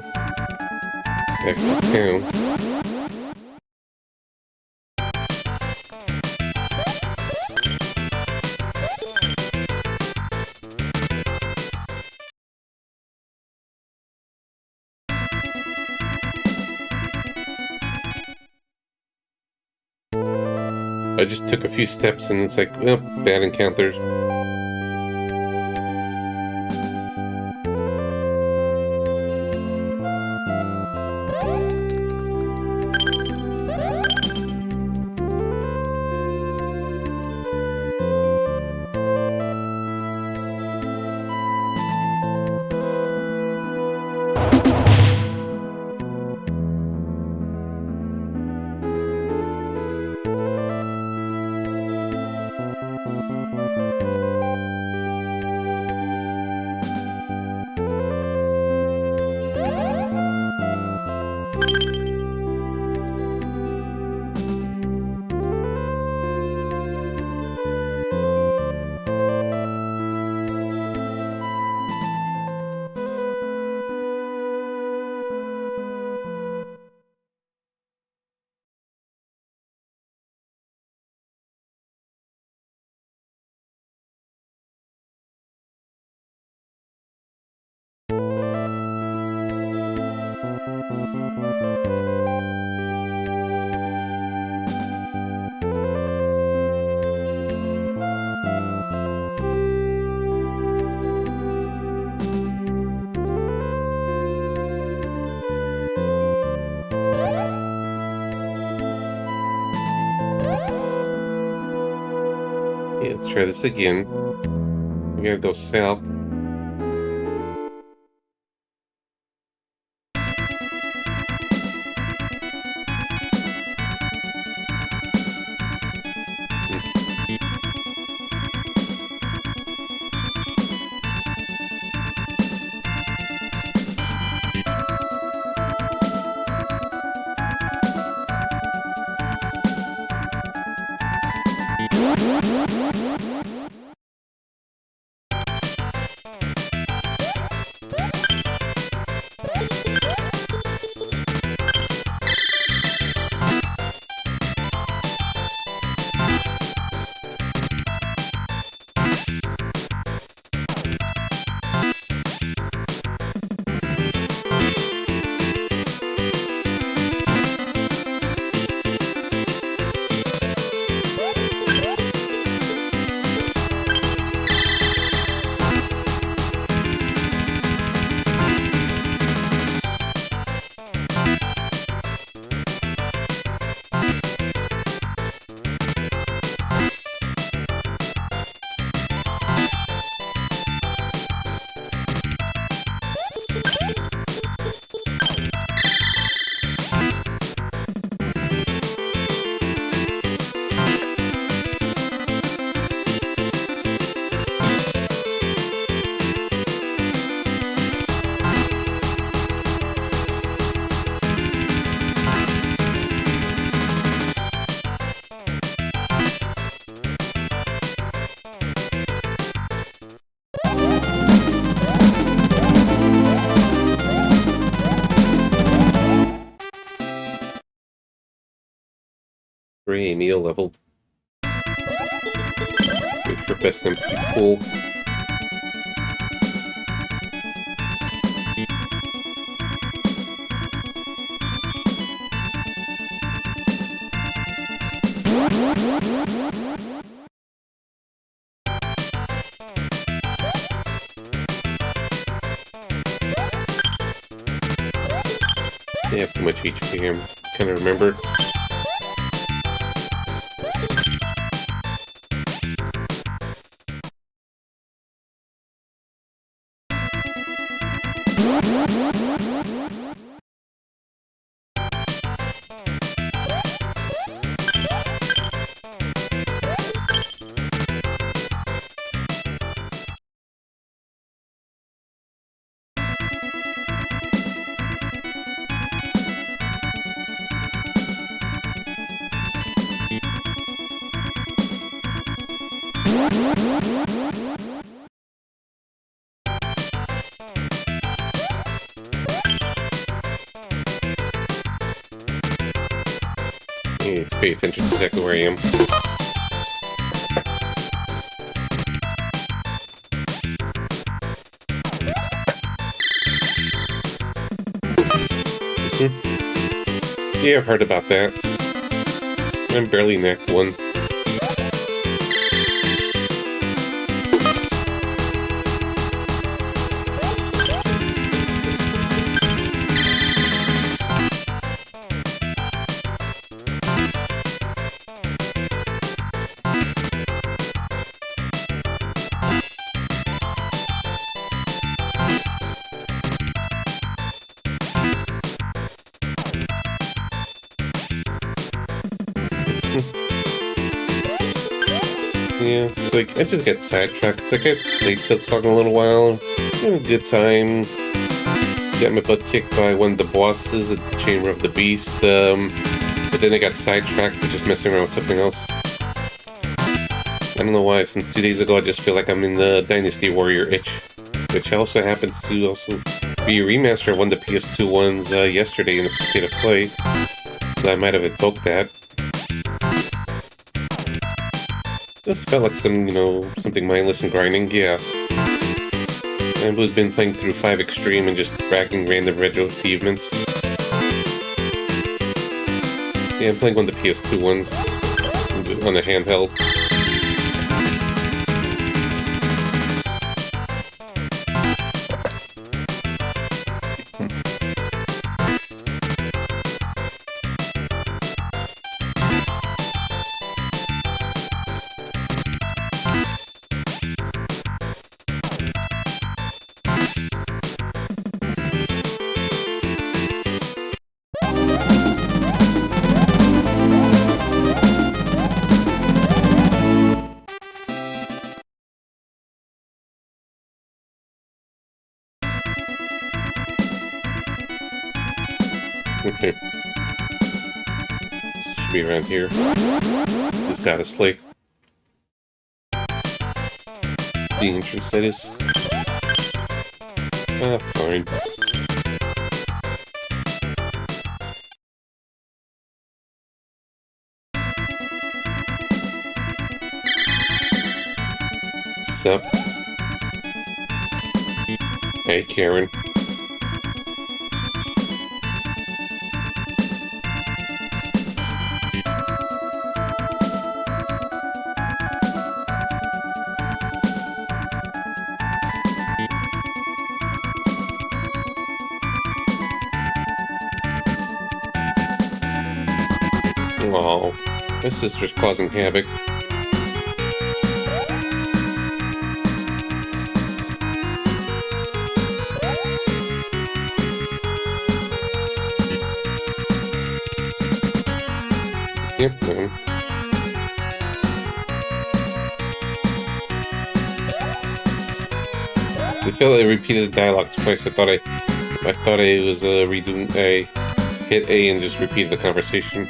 Back to town. I just took a few steps and it's like, well, bad encounters. Yeah, let's try this again. We gotta go south. Gray meal leveled. Wait for best MP pool. They have too much HP, I'm kind of remember. Yeah, let's pay attention to exactly where I am. Yeah, I've heard about that. I'm barely in Act 1. Yeah, it's like, I just get sidetracked. It's like I played Silksong a little while, had a good time, got my butt kicked by one of the bosses at the Chamber of the Beast, but then I got sidetracked with just messing around with something else. I don't know why, since 2 days ago I just feel like I'm in the Dynasty Warrior itch, which also happens to also be a remaster of one of the PS2 ones yesterday in the state of play, so I might have invoked that. This felt like some, something mindless and grinding, yeah. And we've been playing through 5 Extreme and just racking random retro achievements. Yeah, I'm playing one of the PS2 ones on a handheld. Okay. Should be around here. Just got a slate. The entrance, that is. Ah, fine. Sup? Hey, Karen. Oh, my sister's causing havoc. Yep, man. I felt I repeated the dialogue twice. I thought I was redoing. I hit A and just repeated the conversation.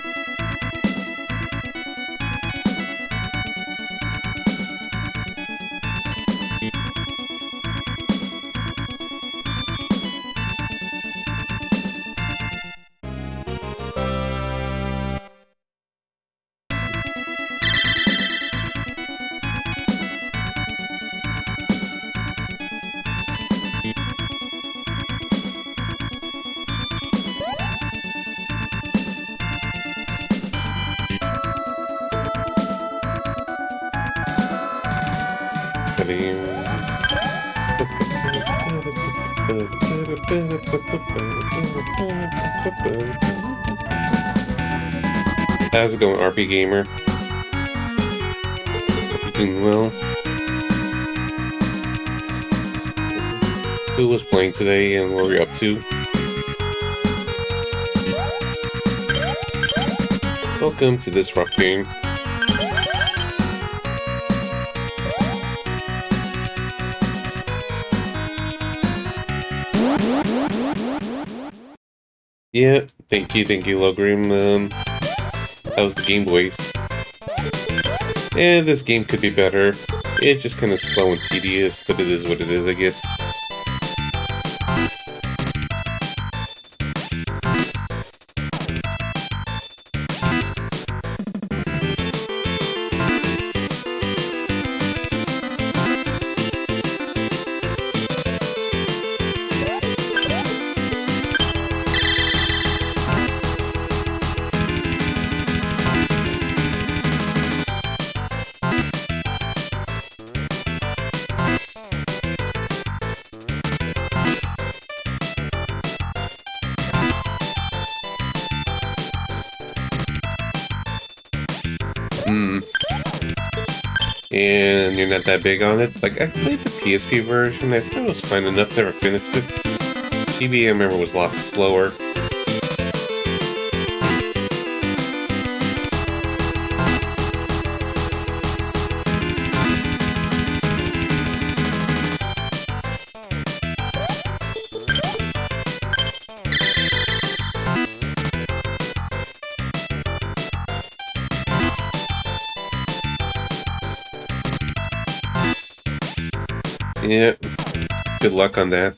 How's it going, RP Gamer? Hope you're doing well. Who was playing today and what were you up to? Welcome to this rough game. Yeah, thank you, Logrim. How's the Game Boys? Yeah, this game could be better. It's just kind of slow and tedious, but it is what it is, I guess. And you're not that big on it? Like, I played the PSP version, I thought it was fine enough, never finished it. TV, I remember, was a lot slower. Yeah, good luck on that.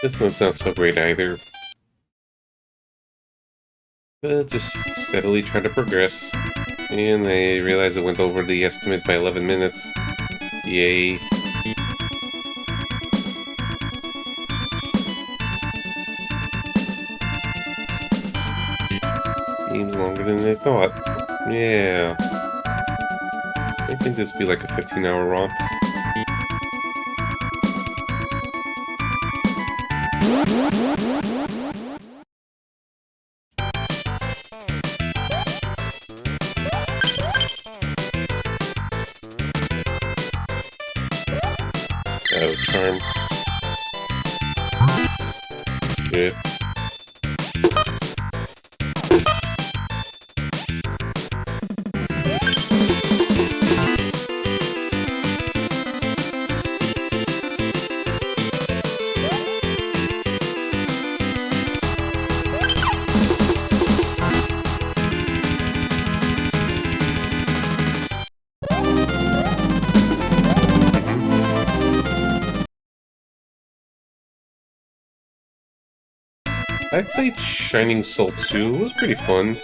This one's not so great either. But just steadily try to progress. And I realized I went over the estimate by 11 minutes. Yay. Seems longer than I thought. Yeah. I think this would be like a 15-hour romp. Darn. Shit. I played Shining Soul 2. It was pretty fun.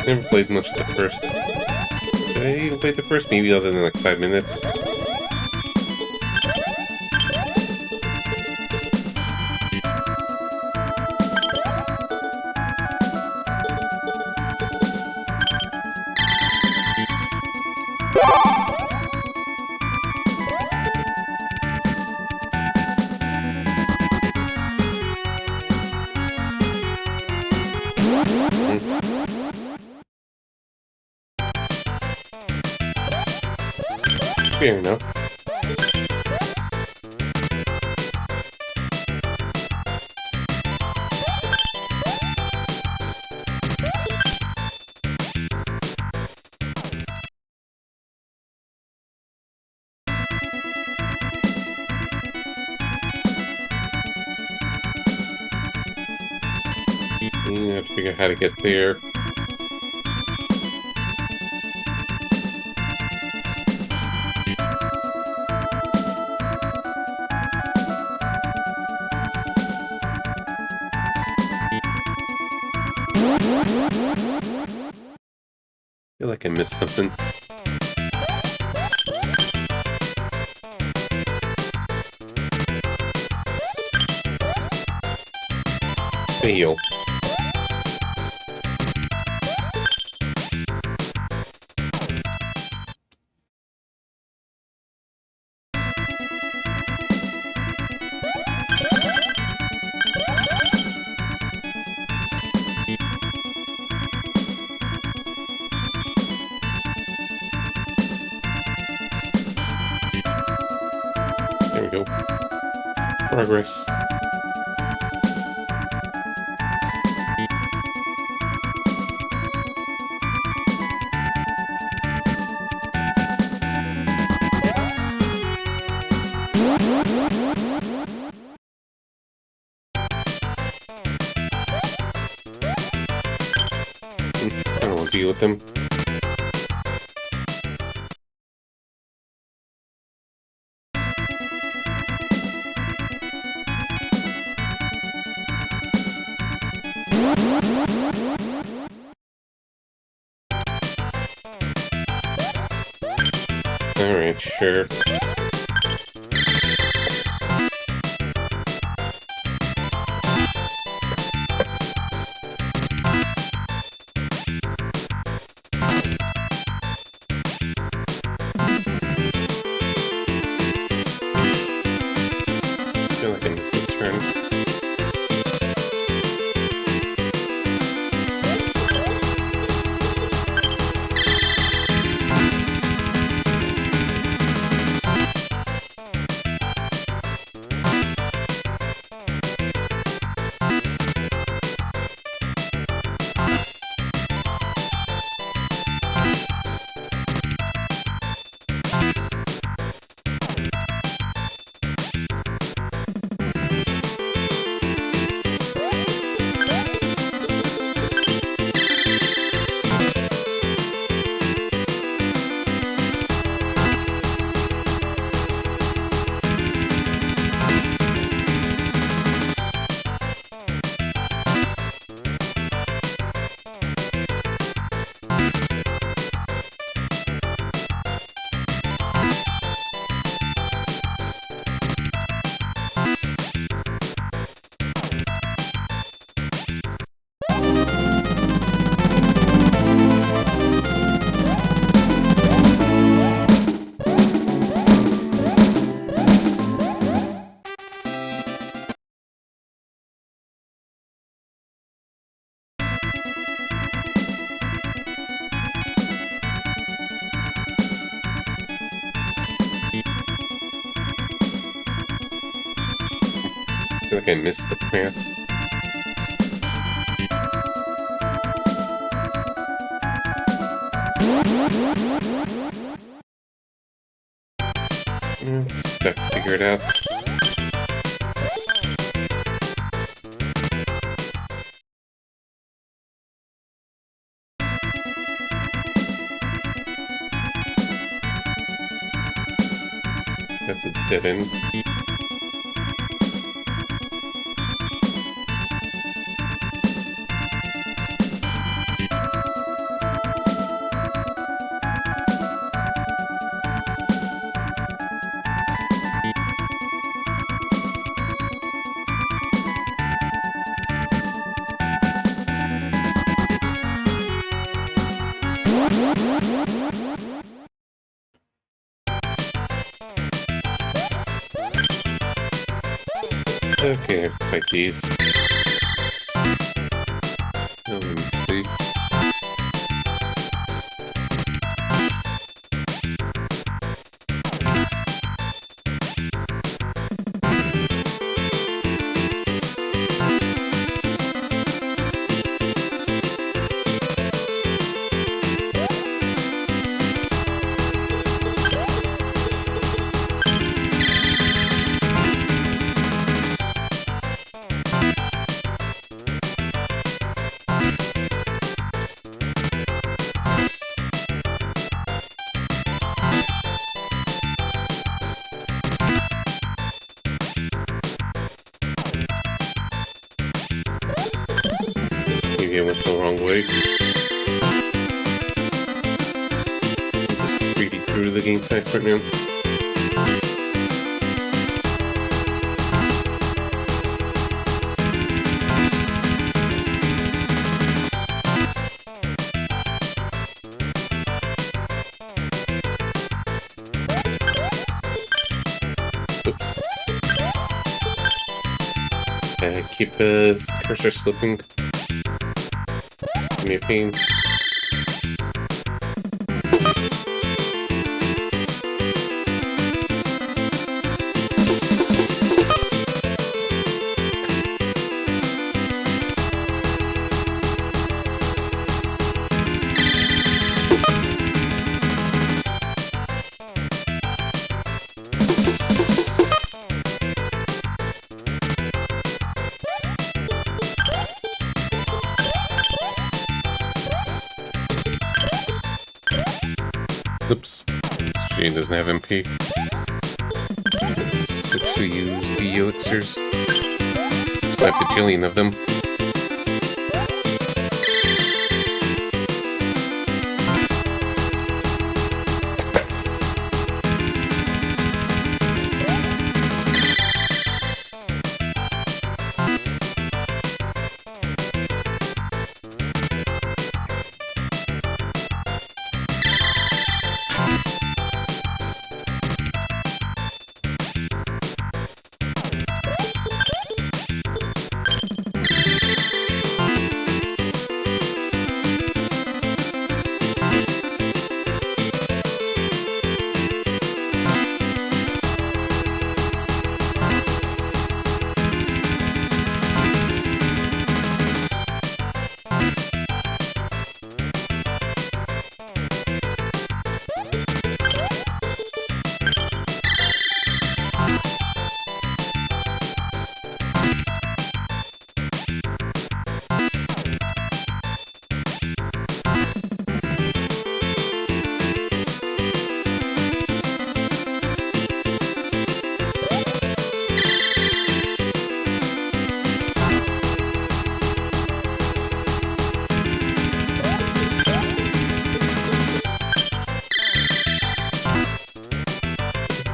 Never played much of the first. Did I even play the first? Maybe other than like 5 minutes. Fair enough. I have to figure out how to get there. I feel like I missed something. Fail. There we go. Progress. I don't want to deal with them. Alright, sure. I feel like I missed a turn. like I missed the path. Let's figure it out. That's a dead end. Okay, fight these. Let me see. Maybe I went the wrong way. Just reading through the game text right now. Oops. Keep cursor slipping. Give me a pain. Oops. Jane doesn't have MP. Let's actually use the elixirs. I have a bajillion of them.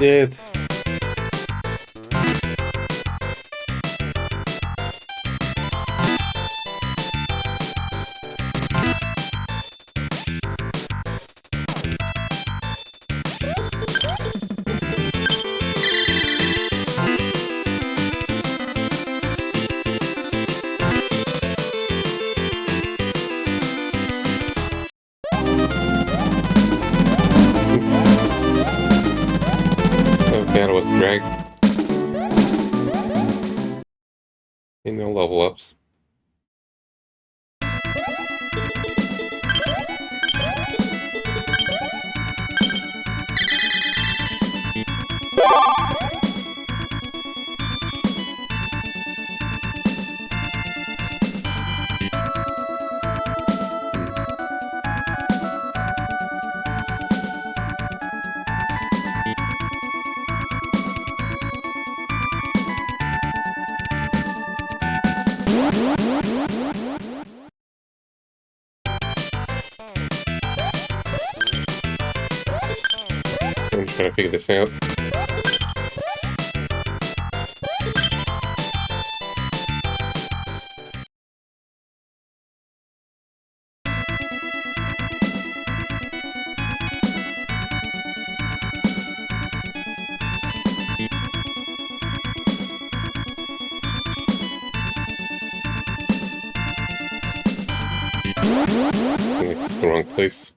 Did. no level ups. I'm trying to figure this out. I think it's the wrong place.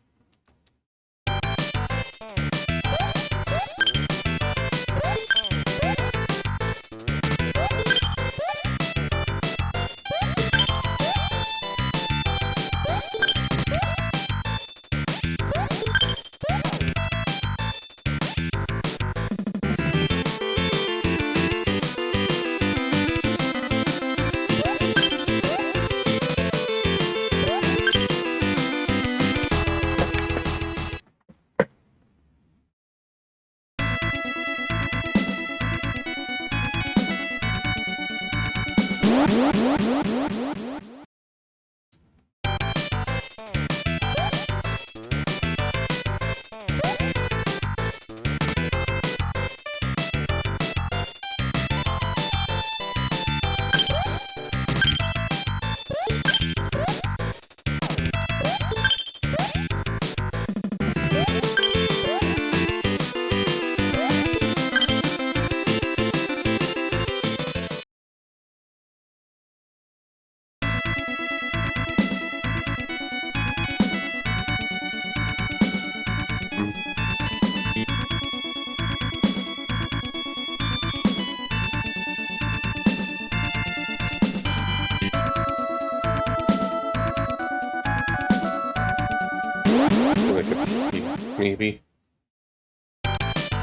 Like it's here, maybe.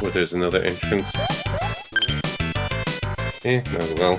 Or there's another entrance. Might as well.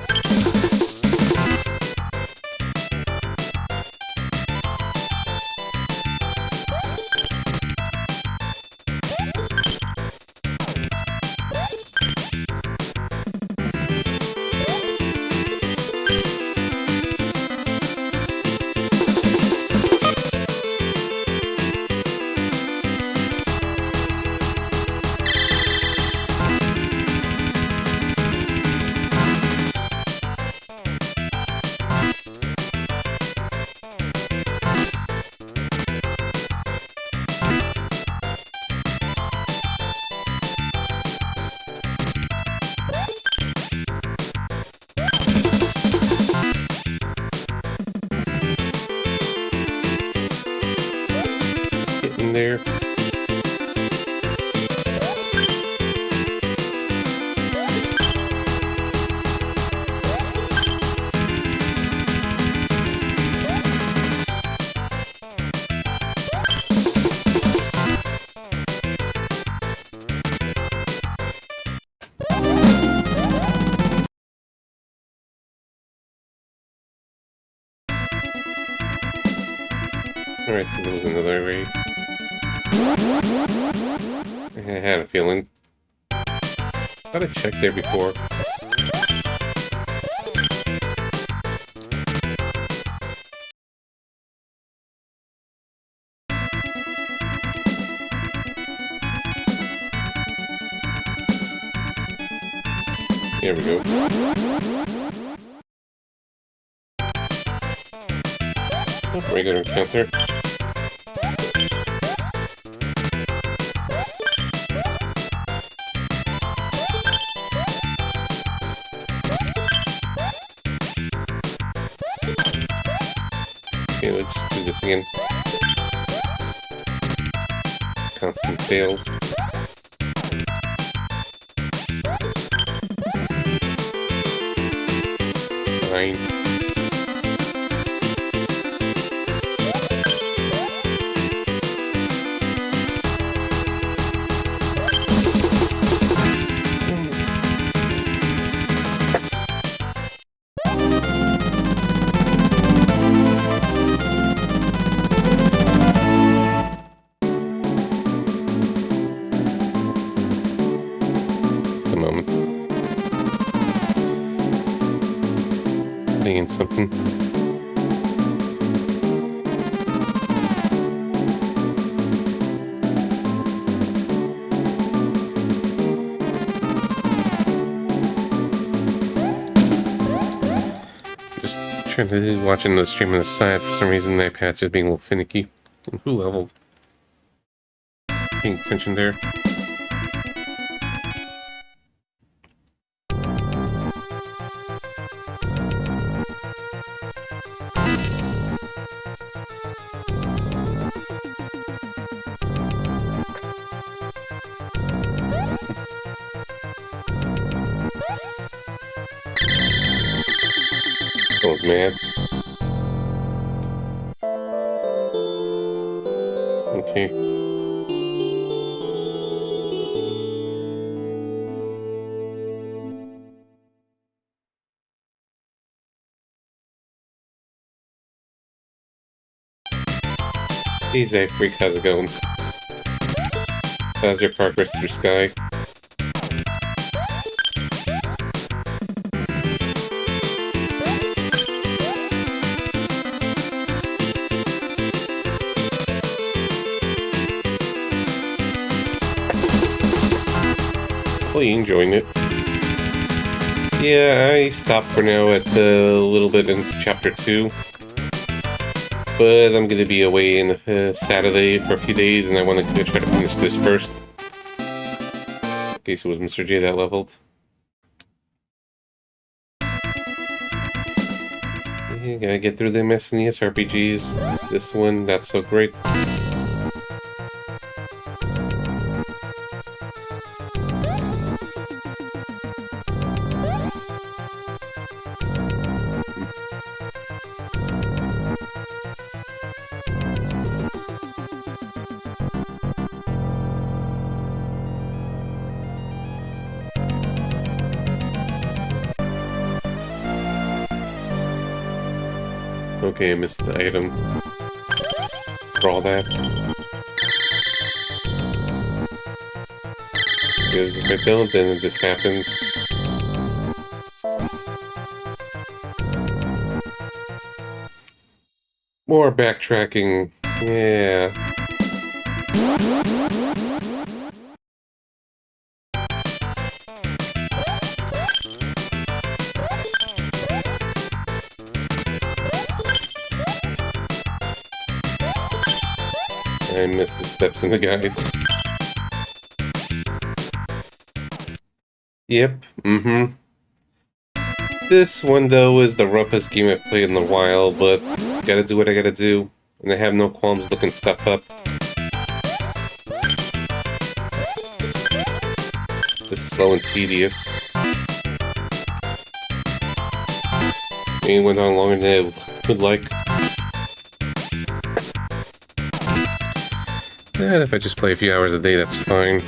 Getting there. Alright, so there was another raid. I had a feeling. Thought I checked there before. There we go. Oh, regular encounter. Okay, let's just do this again. Constant fails. Fine. something. Just trying to watching the stream on the side. For some reason, the iPad's just being a little finicky. Who leveled? Paying attention there. I was mad. Okay. Hey Zach Freak, how's it going? How's your progress through Sky? Hopefully enjoying it. Yeah, I stopped for now at a little bit into chapter 2. But I'm going to be away on Saturday for a few days, and I want to try to finish this first. Okay, so it was Mr. J that leveled. You gotta get through them SNES RPGs. This one, not so great. Okay, I missed the item. For all that. Because if I don't, then this happens. More backtracking. Yeah. I missed the steps in the guide. Yep, This one, though, is the roughest game I've played in a while, but gotta do what I gotta do. And I have no qualms looking stuff up. It's just slow and tedious. It went on longer than I would like. And if I just play a few hours a day, that's fine.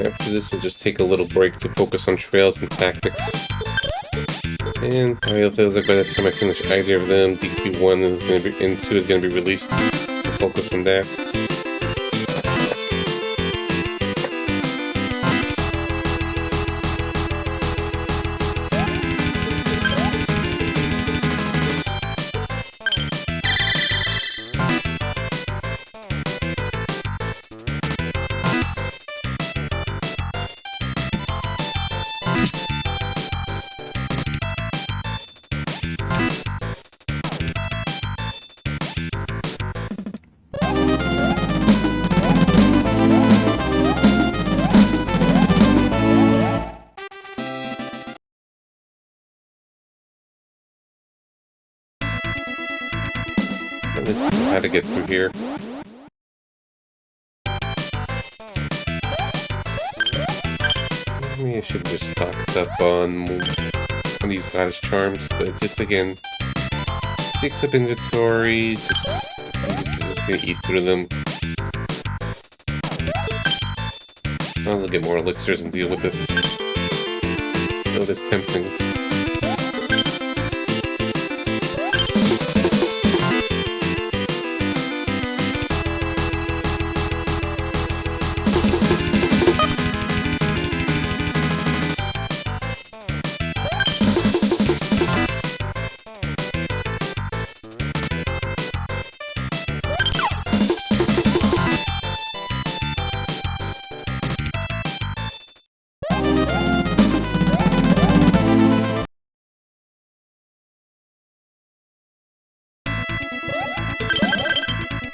After this, we'll just take a little break to focus on trails and tactics. And I hope that by the time I finish either of them, DQ1 is going to be into is going to be released. So focus on that. Let's see how to get through here. Maybe I should have just stocked up on these goddess charms, but just again, Takes up inventory, just gonna eat through them. I'll get more elixirs and deal with this. Oh, that's tempting.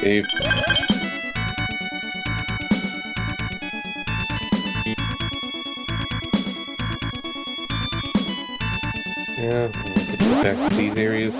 Save. Yeah, we'll get back to these areas.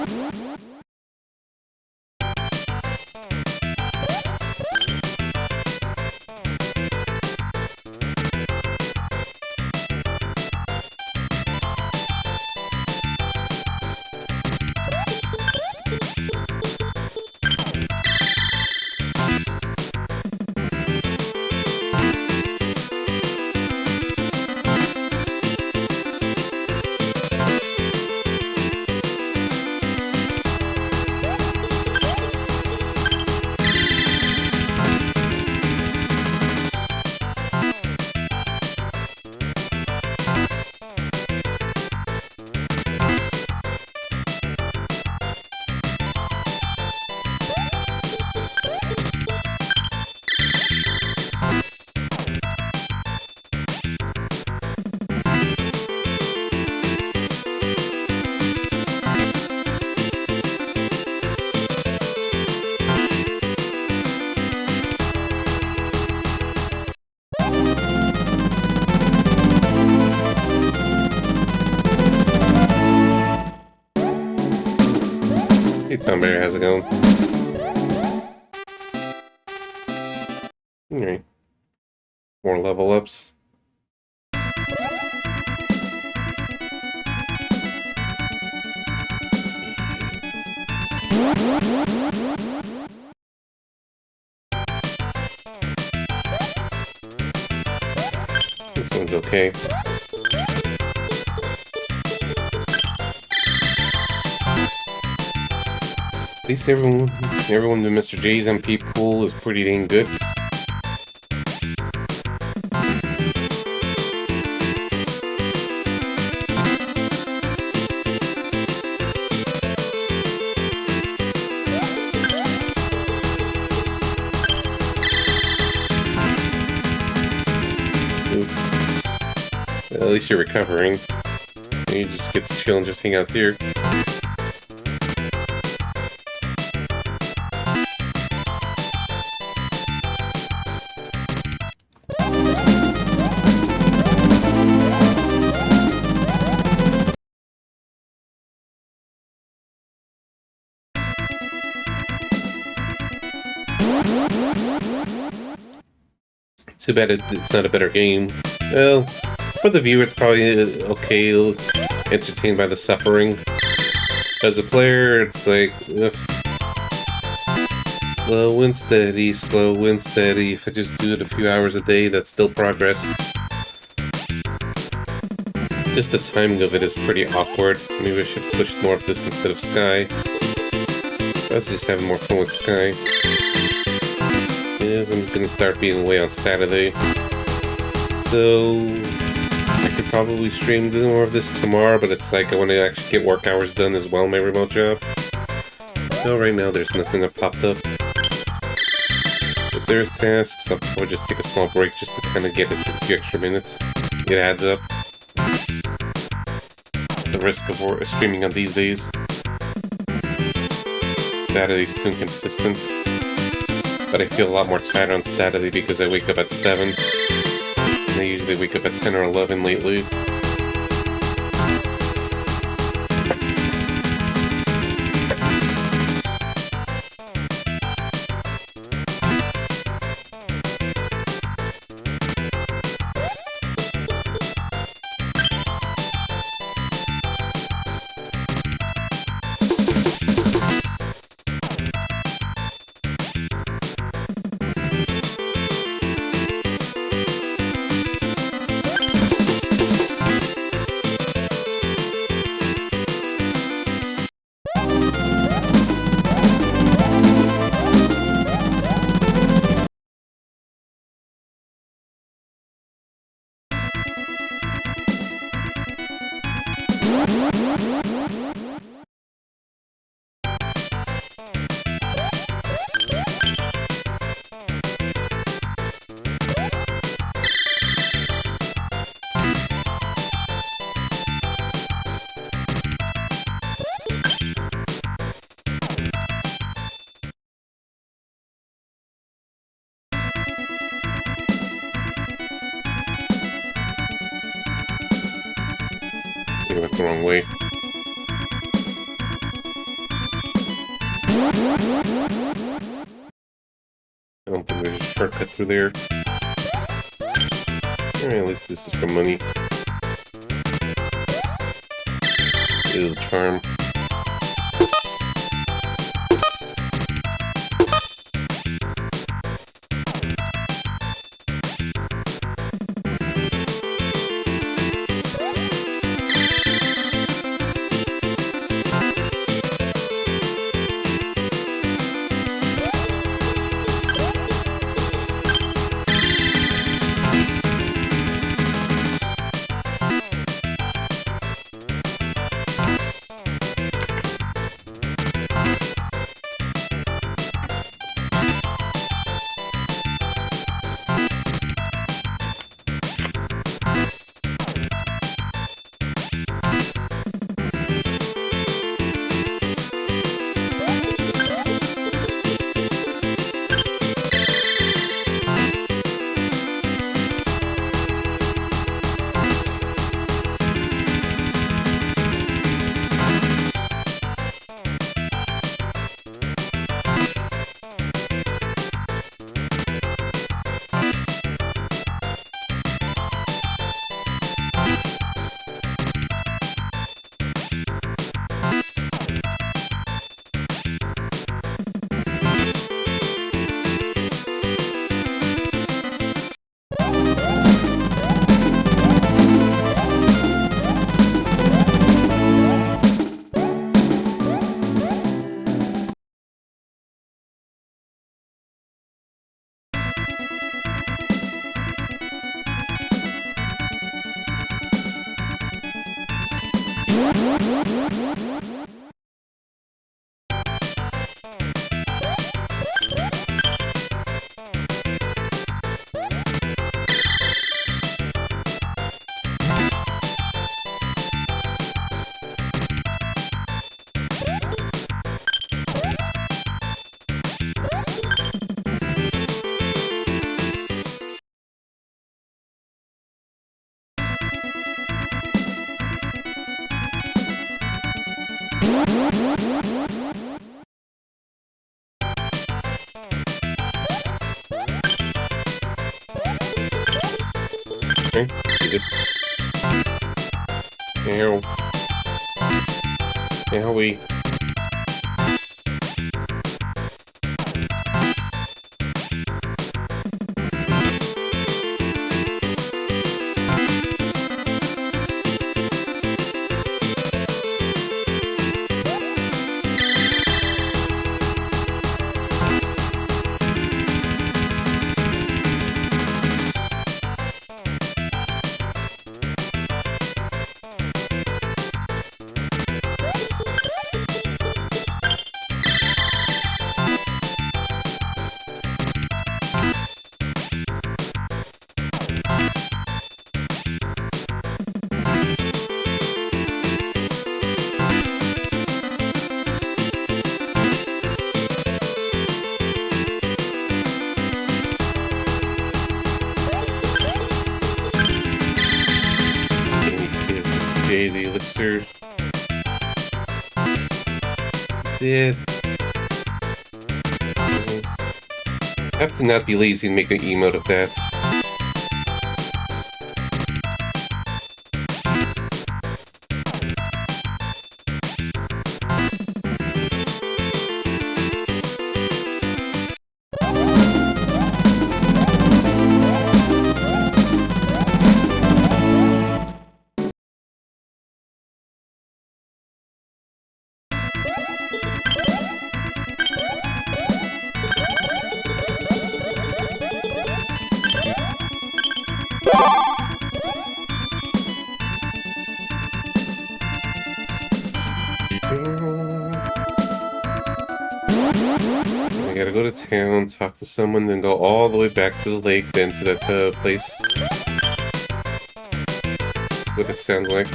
Hey Tom Bear, how's it going? Alright. More level ups. This one's okay. At least everyone in Mr. J's MP pool is pretty dang good. At least you're recovering. You just get to chill and just hang out here. Too bad it's not a better game. Well, for the viewer, it's probably okay, entertained by the suffering. As a player, it's like, ugh. Slow and steady, slow and steady. If I just do it a few hours a day, that's still progress. Just the timing of it is pretty awkward. Maybe I should push more of this instead of Sky. I was just having more fun with Sky. Yes, I'm gonna start being away on Saturday. So I could probably stream more of this tomorrow, but it's like I want to actually get work hours done as well, my remote job. So right now there's nothing that popped up. If there's tasks, I'll probably just take a small break just to kind of get a few extra minutes. It adds up. The risk of streaming on these days. Saturday's too inconsistent. But I feel a lot more tired on Saturday because I wake up at 7. And I usually wake up at 10 or 11 lately. You went the wrong way. I don't think there's a shortcut through there. Alright, at least this is for money. It'll charm. Okay, do this. Ow. Owie. Okay, the elixir. Did. I have to not be lazy and make an emote of that. go to town, talk to someone, then go all the way back to the lake, then to that place. That's what it sounds like.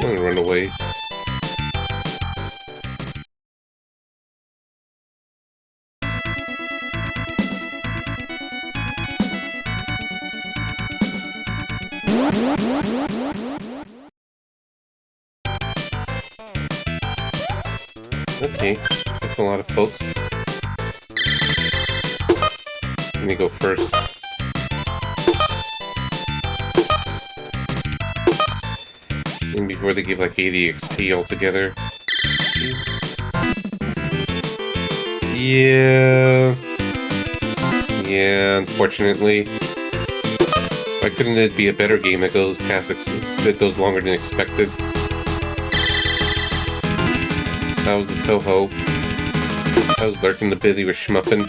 I'm gonna run away. Okay, that's a lot of folks. Let me go first. And before they give like 80 XP altogether. Yeah. Yeah, unfortunately. Why couldn't it be a better game that goes that goes longer than expected? That was the Toho. I was lurking the bit, he was schmupping.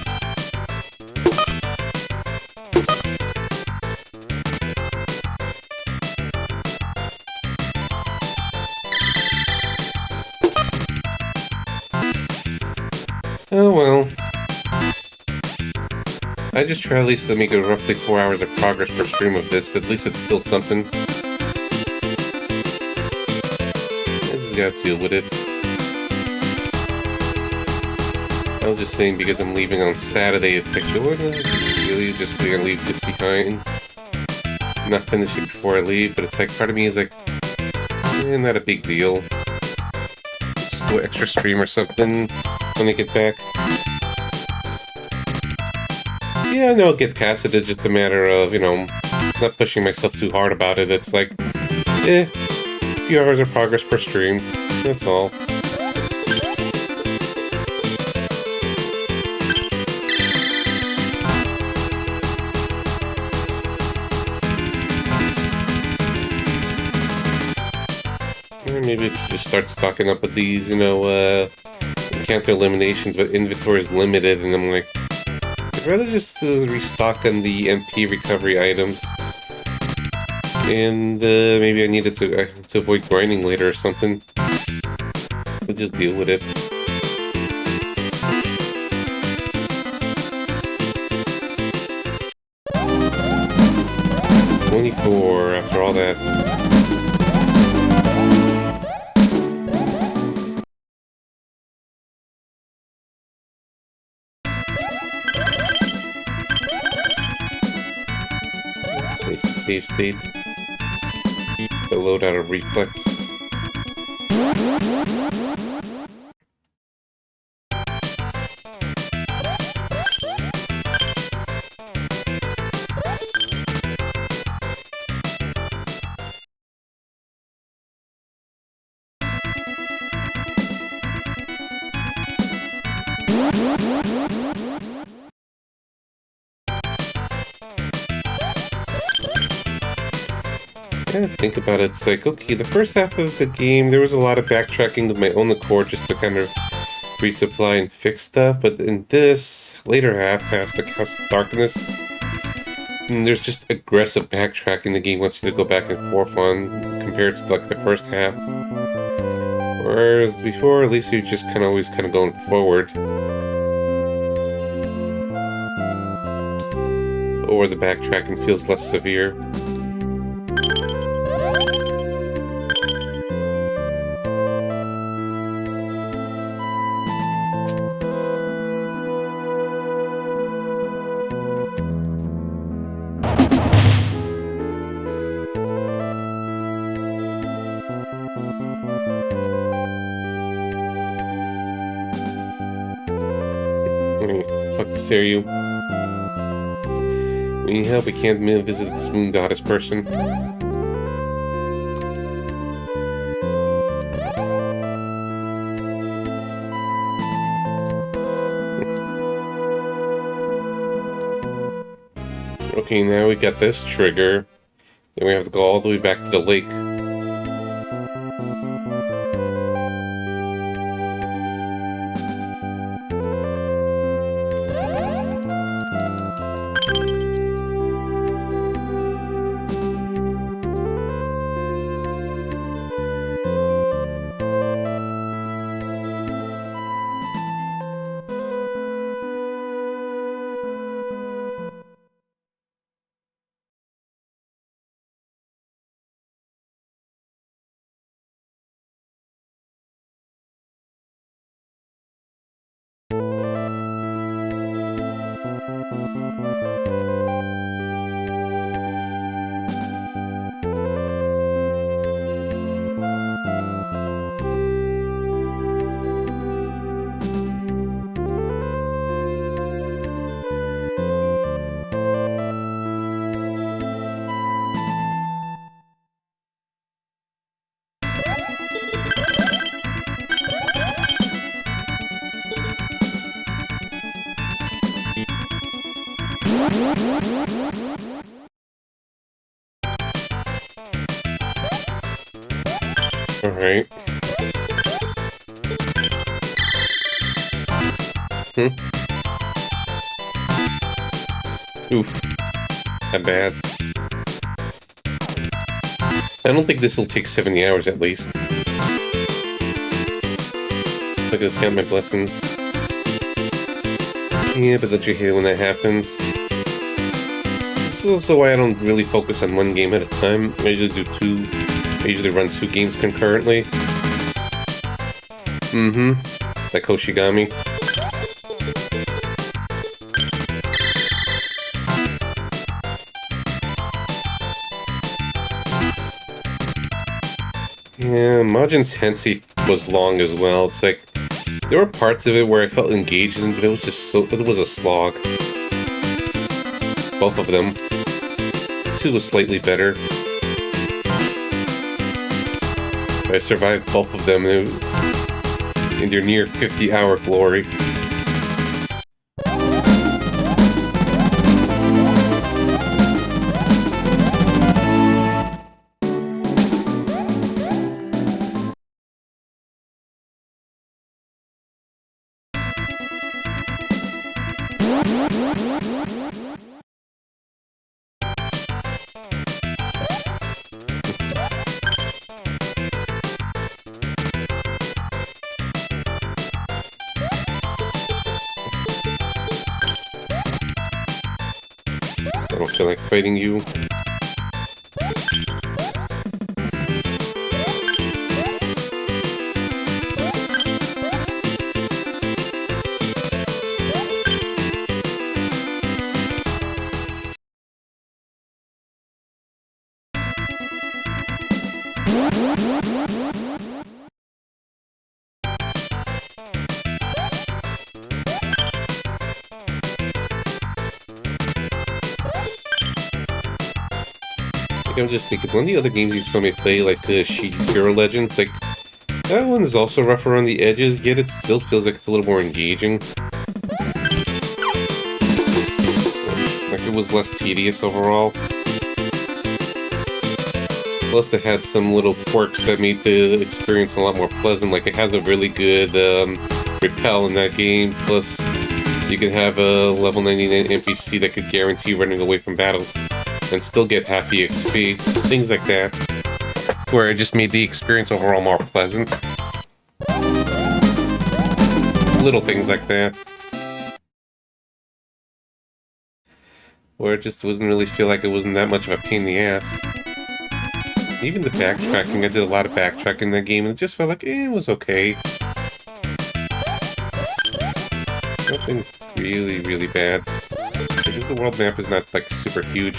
Oh well. I just try at least to make it roughly 4 hours of progress per stream of this. At least it's still something. I just gotta deal with it. I was just saying because I'm leaving on Saturday, it's like, do I really just gonna leave this behind? Not finish it before I leave, but it's like, part of me is like, not a big deal. Just go extra stream or something when I get back. Yeah, I know I'll get past it, it's just a matter of, not pushing myself too hard about it. It's like, a few hours of progress per stream, that's all. Maybe I should just start stocking up with these, encounter eliminations, but inventory is limited, and I'm like, I'd rather just restock on the MP recovery items. And maybe I needed to avoid grinding later or something. But just deal with it. $24 after all that. Save state. The loadout of reflex. Think about it, it's like, okay, the first half of the game, there was a lot of backtracking of my own accord just to kind of resupply and fix stuff, but in this later half, past the House of Darkness, there's just aggressive backtracking the game wants you to go back and forth on, compared to like the first half. Whereas before, at least you're just always going forward. Or the backtracking feels less severe. Fuck this area. We need help, we can't visit this moon goddess person. Okay, now we got this trigger. Then we have to go all the way back to the lake. Alright. Oof. Not bad. I don't think this will take 70 hours at least. I gotta count my blessings. Yeah, but don't you hate it when that happens? This is also why I don't really focus on one game at a time. I usually do two. I usually run 2 games concurrently. Like Hoshigami. Yeah, Majin Tensei was long as well. It's like, there were parts of it where I felt engaged in, but it was just it was a slog. Both of them. 2 was slightly better. I survived both of them in their near 50-hour glory. I don't feel like fighting you. I'm just thinking, one of the other games you saw me play, like Hero Legends, like, that one is also rough around the edges, yet it still feels like it's a little more engaging. Like, it was less tedious overall. Plus, it had some little quirks that made the experience a lot more pleasant, like it has a really good repel in that game, plus you could have a level 99 NPC that could guarantee running away from battles and still get half the XP, things like that, where it just made the experience overall more pleasant. Little things like that. Where it just doesn't really feel like it wasn't that much of a pain in the ass. Even the backtracking, I did a lot of backtracking in that game, and it just felt like, it was okay. Nothing really, really bad. Because the world map is not, like, super huge.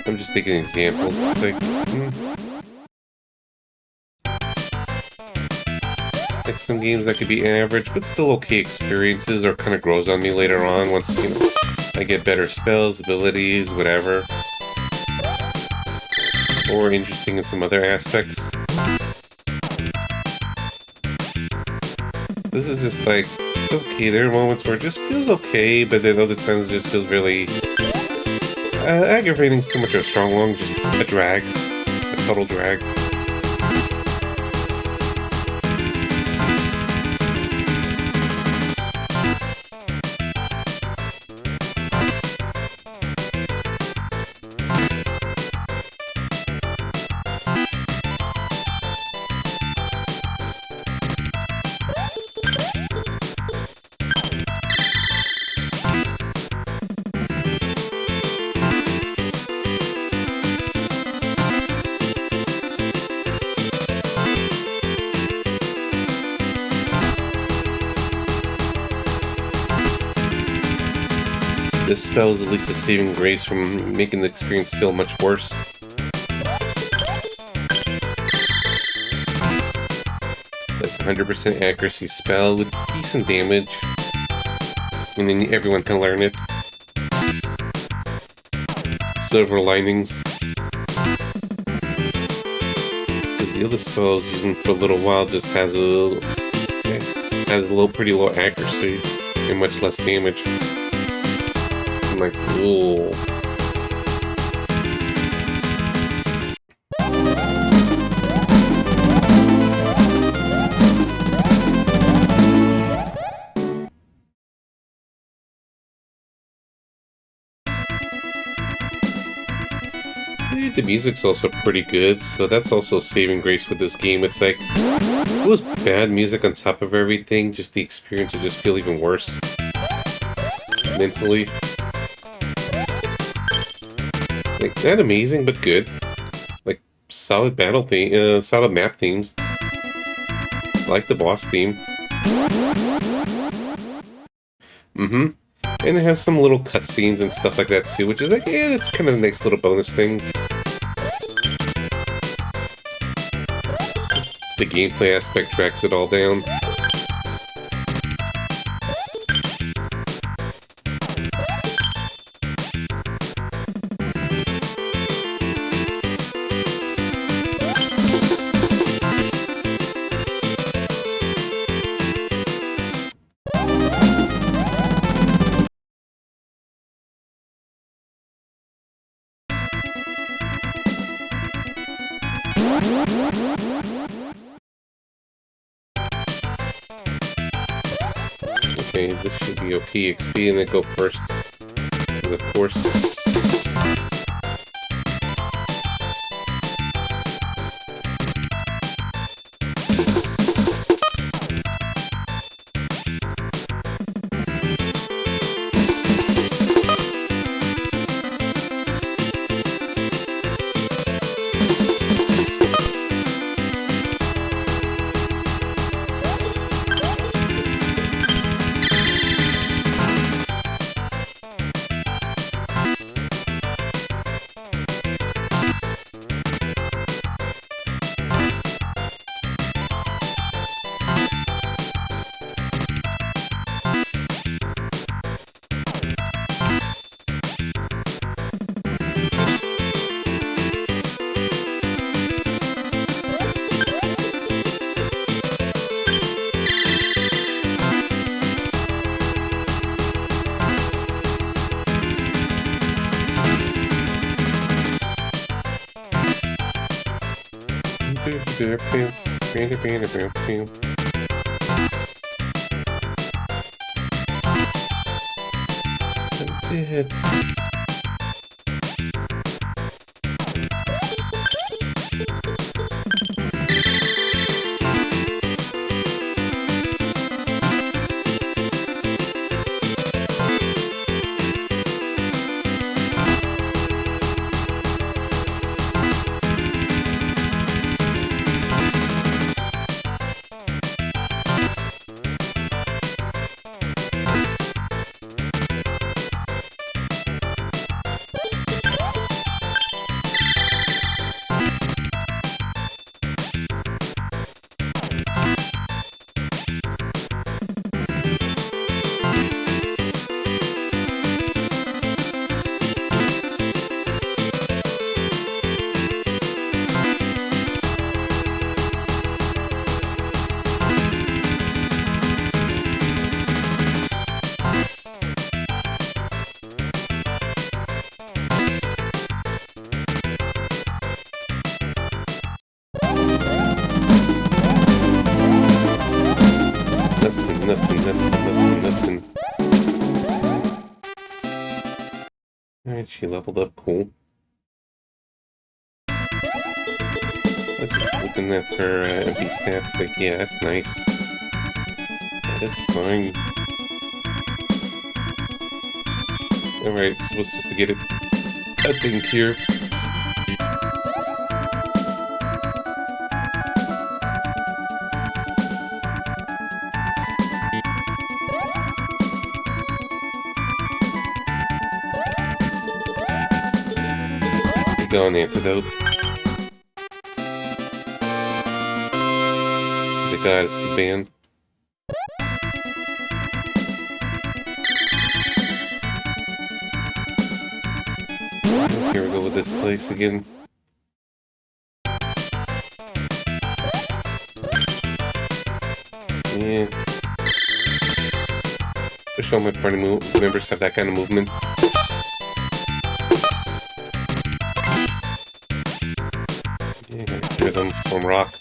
I'm just taking examples. It's like, like some games that could be average, but still okay experiences, or kind of grows on me later on once, you know, I get better spells, abilities, whatever. Or interesting in some other aspects. This is just like, okay, there are moments where it just feels okay, but then other times it just feels really... aggravating's too much of a strong one, just a drag. A total drag. This spell is at least a saving grace from making the experience feel much worse. Like 100% accuracy spell with decent damage. And then everyone can learn it. Silver linings. Because the other spells using for a little while just has a has pretty low accuracy and much less damage. I'm like, ooh. The music's also pretty good, so that's also a saving grace with this game. It's like, if it was bad music on top of everything, just the experience would just feel even worse. Mentally. Like, not amazing, but good. Like, solid battle theme, solid map themes. I like the boss theme. Mm-hmm. And it has some little cutscenes and stuff like that too, which is like, yeah, that's kind of a nice little bonus thing. The gameplay aspect tracks it all down. Okay, this should be okay. XP and then go first. Because of course. Nothing. Alright, she leveled up, cool. I was just looking at her MP stats, like, yeah, that's nice. That is fine. Alright, so we're supposed to get it, I think, here. Go on antidote. The goddess is banned. Here we go with this place again. Yeah. Wish all my party members have that kind of movement. Yeah, hear them from rock.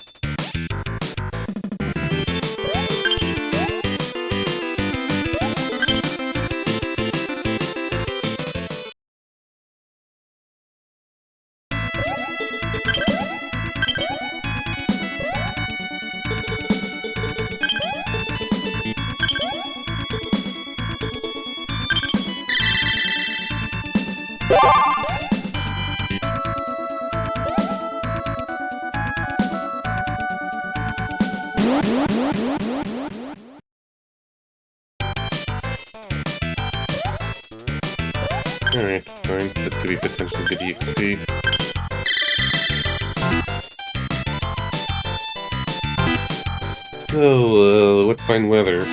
Alright, fine. This could be potentially good EXP. So, what fine weather?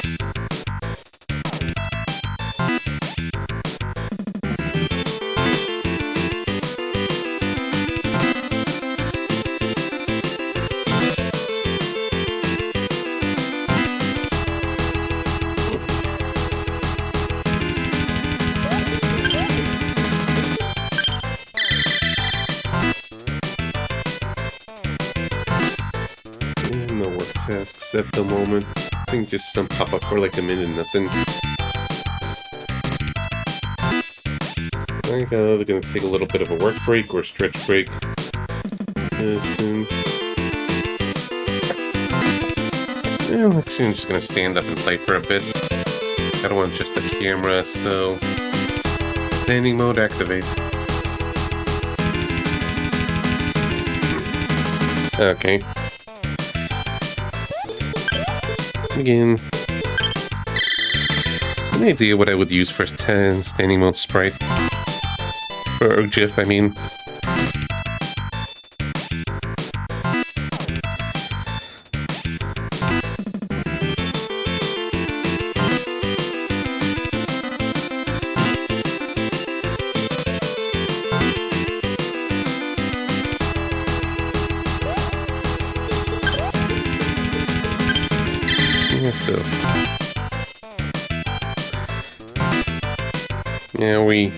No work tasks at the moment. I think just some pop up for like a minute, nothing. I think they're gonna take a little bit of a work break or stretch break soon. Yeah, actually, I'm just gonna stand up and play for a bit. I don't want just the camera, so standing mode activate. Okay. Again, any idea what I would use for 10 standing mode sprite? Or GIF, I mean. So, yeah, we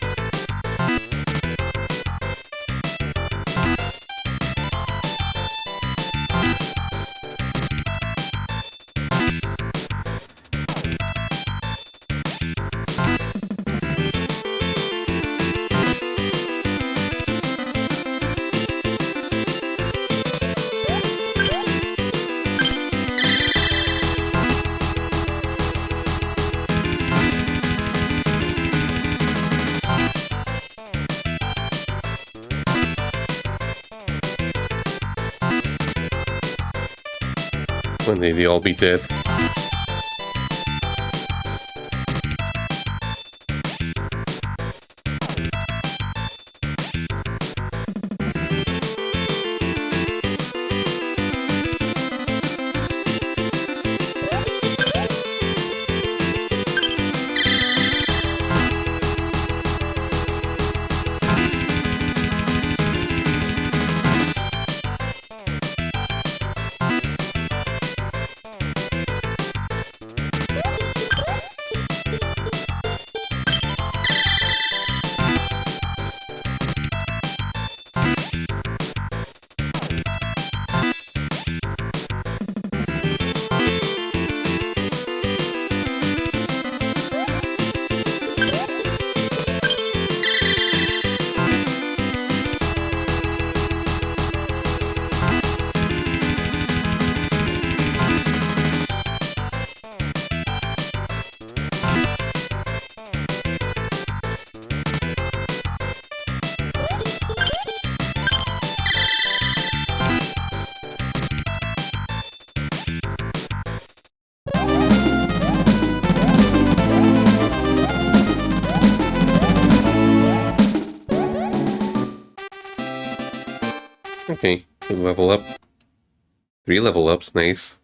one day they'll all be dead. Okay, good level up. 3 level ups, nice.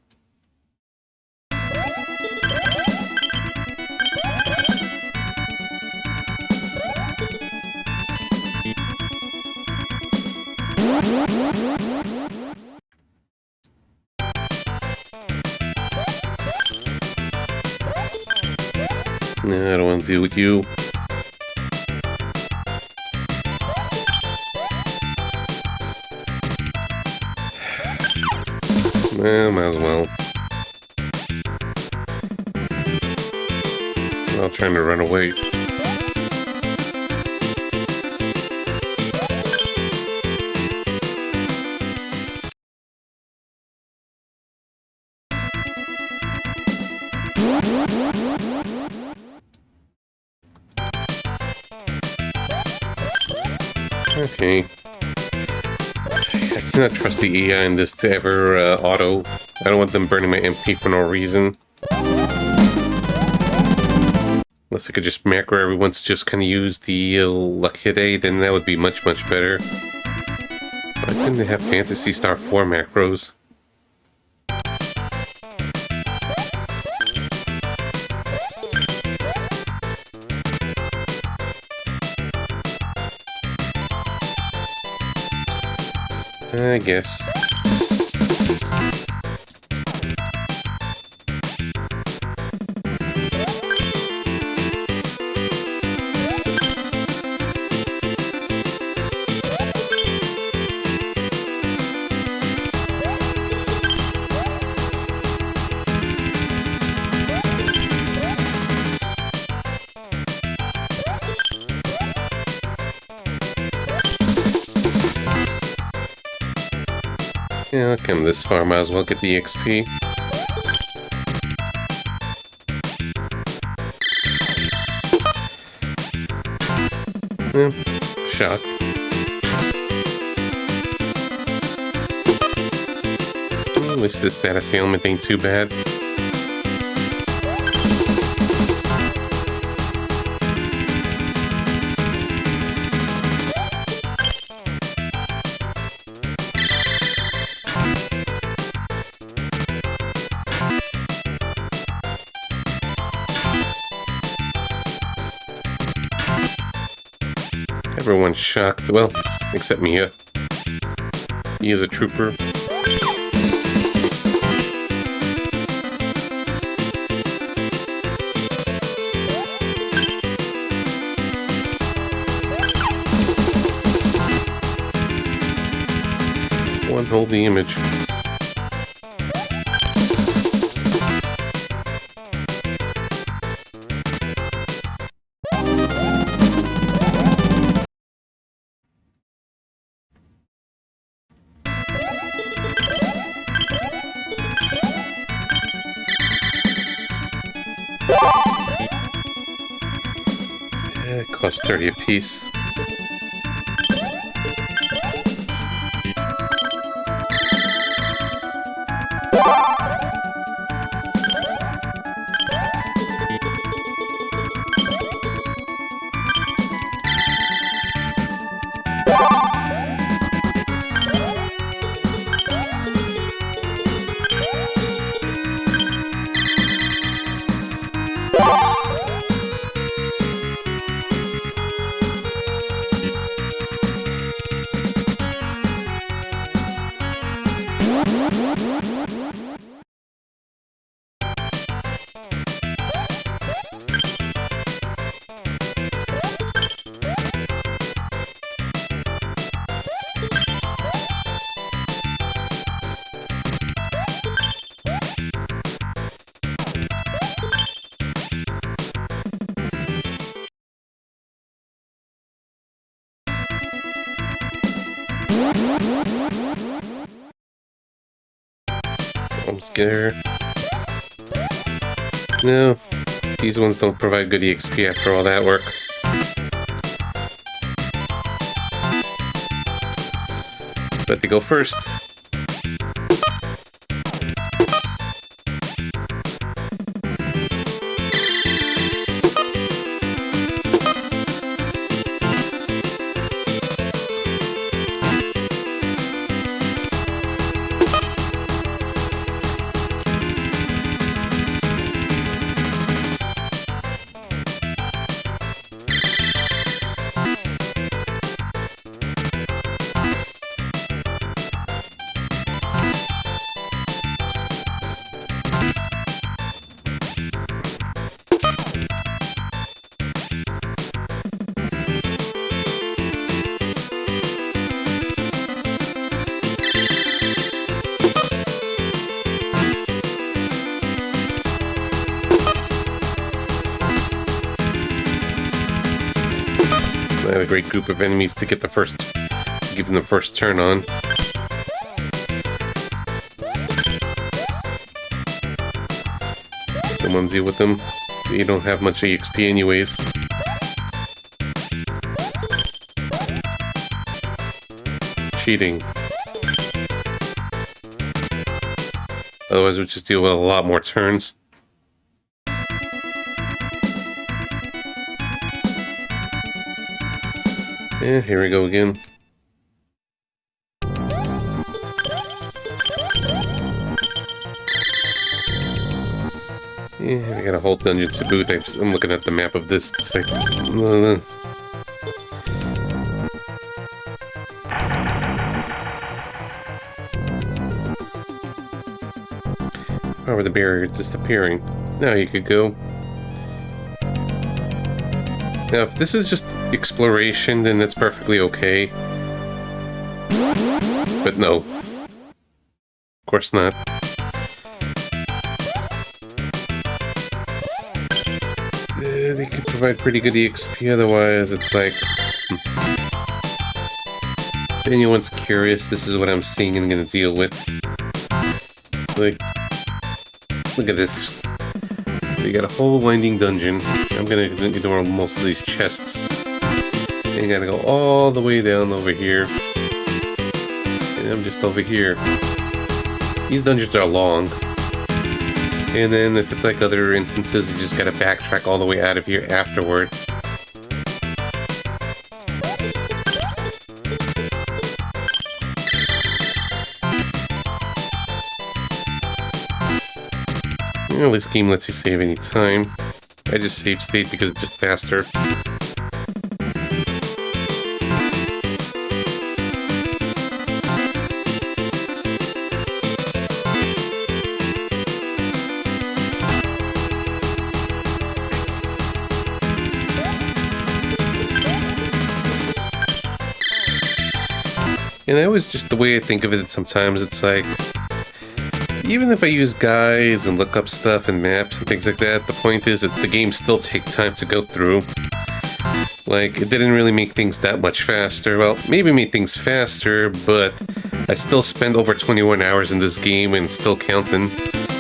No, I don't want to deal with you. Well, might as well. Well, trying to run away. Okay. I cannot trust the AI in this to ever auto. I don't want them burning my MP for no reason. Unless I could just macro everyone to just kind of use the luck hit aid, then that would be much better. Why couldn't they have Fantasy Star 4 macros? I guess. Yeah, I'll come this far, might as well get the XP. Shock. At least this status ailment ain't too bad. Everyone's shocked. Well, except Mia. He is a trooper. One, hold the image. It costs 30 apiece. I'm scared. No, these ones don't provide good EXP after all that work. But they go first. Not a great group of enemies to get the first, give them the first turn on. Someone deal with them. You don't have much EXP anyways. Cheating. Otherwise, we'd just deal with a lot more turns. Yeah, here we go again. Yeah, I got a whole dungeon to boot. I'm looking at the map of this. It's like... Why were the barriers disappearing? Now you could go. Now, if this is just exploration, then that's perfectly okay. But no. Of course not. They could provide pretty good EXP, otherwise it's like... If anyone's curious, this is what I'm seeing and gonna deal with. It's like... Look at this. You got a whole winding dungeon. I'm gonna ignore most of these chests. And you gotta go all the way down over here. And I'm just over here. These dungeons are long. And then if it's like other instances, you just gotta backtrack all the way out of here afterwards. Well, this game lets you save any time. I just save state because it's just faster. And that was just the way I think of it sometimes. It's like, even if I use guides and look up stuff and maps and things like that, the point is that the game still takes time to go through. Like, it didn't really make things that much faster. Well, maybe made things faster, but I still spent over 21 hours in this game and still counting.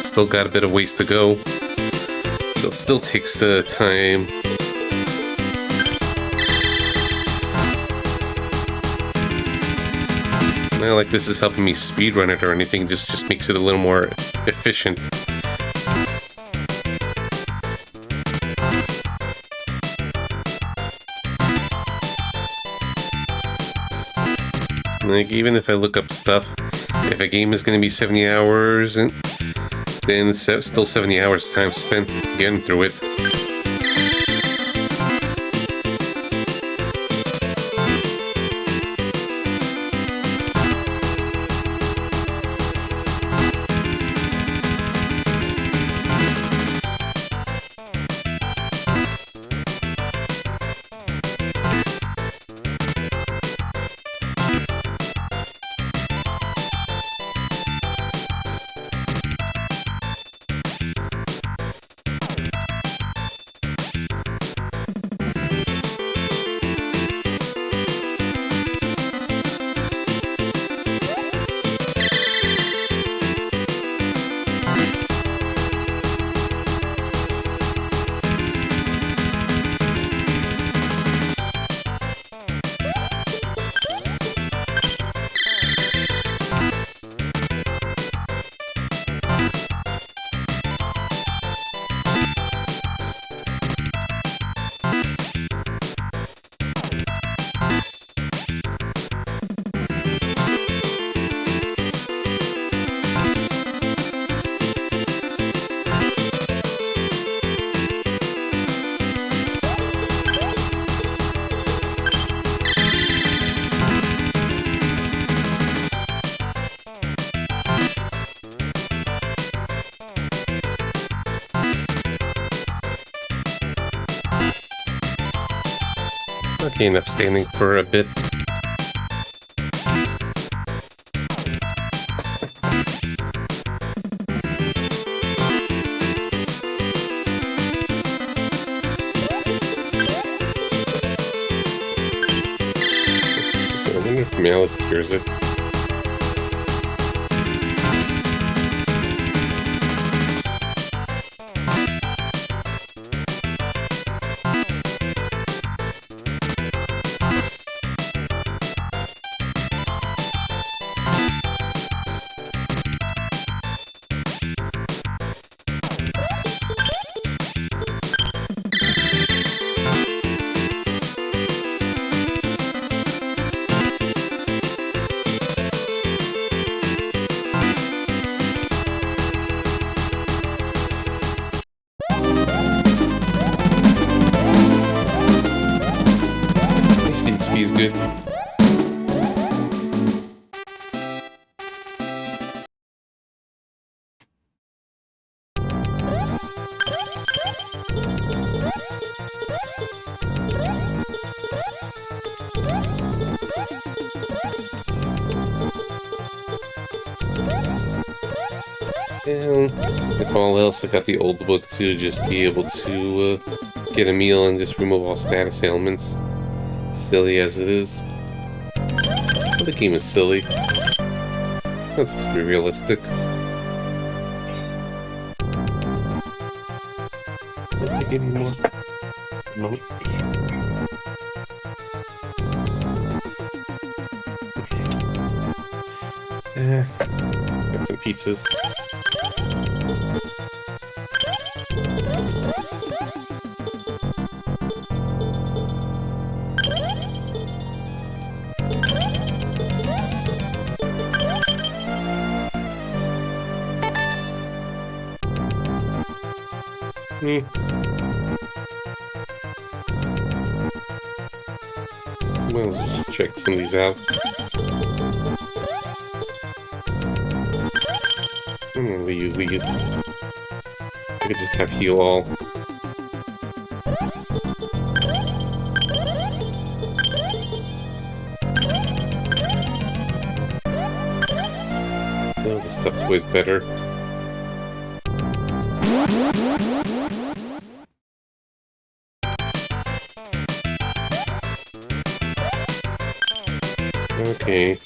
Still got a bit of ways to go. So it still takes time. Not like this is helping me speedrun it or anything, just makes it a little more efficient. Like, even if I look up stuff, if a game is going to be 70 hours, then it's still 70 hours time spent getting through it. Okay, enough standing for a bit. formality cures it. XP is good. And if all else, I got the old book to just be able to get a meal and just remove all status ailments. Silly as it is. So the game is silly. Not supposed to be realistic. Let's take any more. No. Got some pizzas. Well, let's just check some of these out. I'm gonna use these. I could just have heal all. Oh, this stuff's always better. Okay.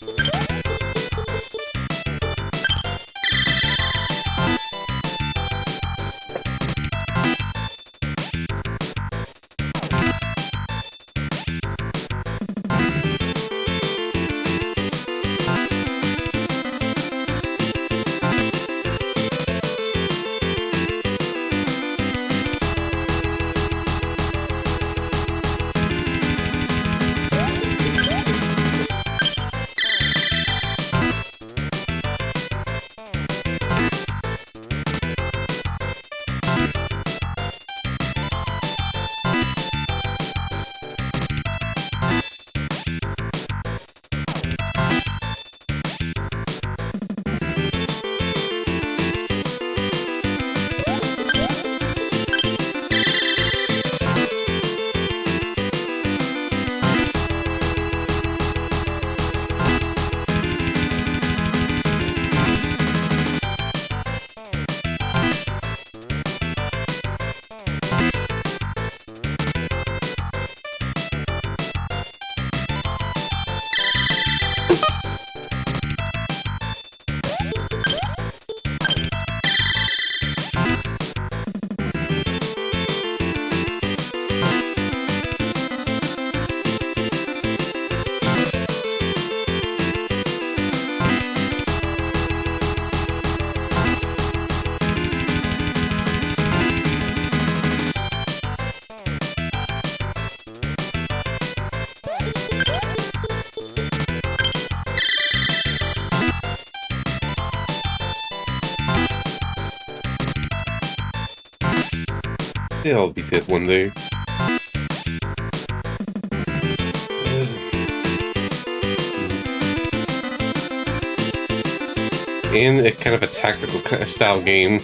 Yeah, I'll beat it one day. And a kind of a tactical style game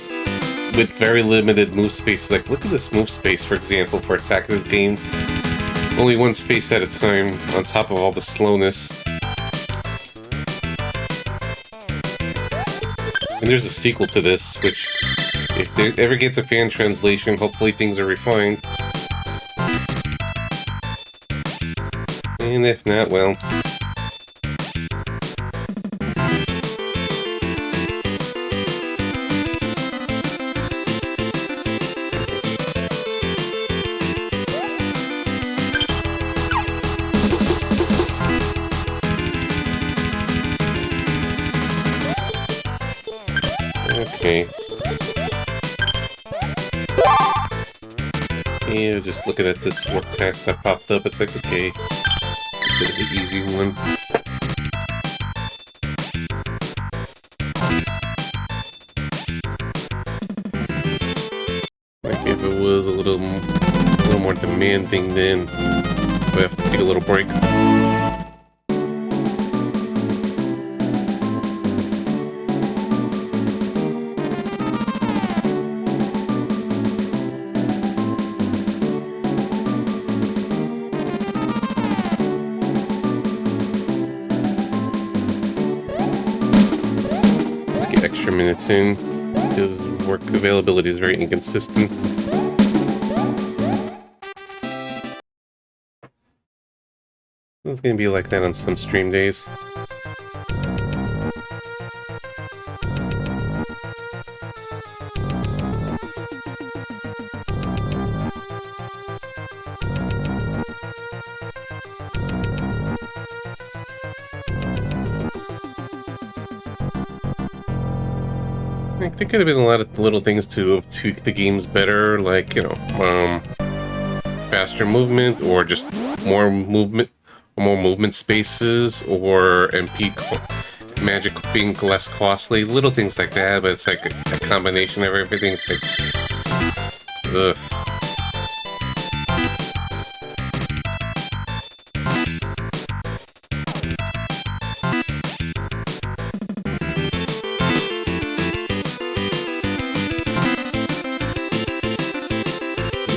with very limited move spaces. Like, look at this move space, for example, for attack this game. Only one space at a time, on top of all the slowness. And there's a sequel to this, which, if there ever gets a fan translation, hopefully things are refined. And if not, well, Yeah, just looking at this little task that popped up, it's like, okay, it's a bit of an easy one. Like if it was a little more demanding, then we have to take a little break. Let's get extra minutes in because work availability is very inconsistent. It's gonna be like that on some stream days. Like, there could have been a lot of little things to have tweaked the games better, like, you know, faster movement, or just more movement spaces, or magic being less costly, little things like that. But it's like a combination of everything. It's like, ugh.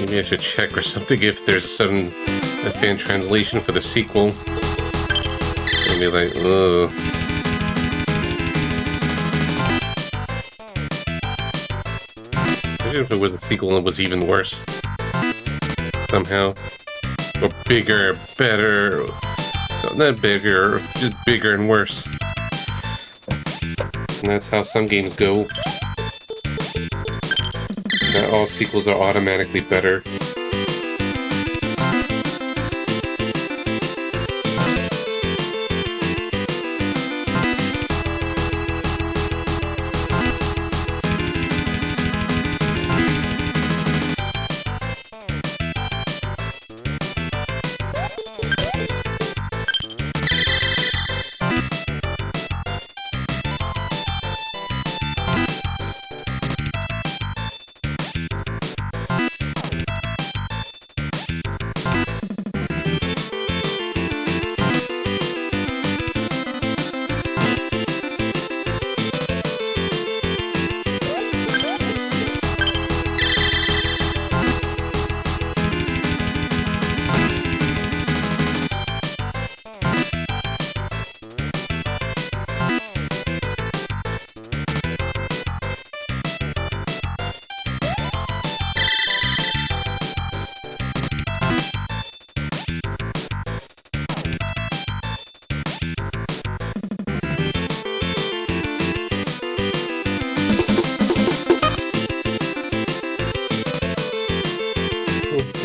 Maybe I should check or something if there's a fan translation for the sequel. Maybe like, ugh. Imagine if it was a sequel and it was even worse. Somehow. Or bigger, better. No, not bigger, just bigger and worse. And that's how some games go. Not all sequels are automatically better.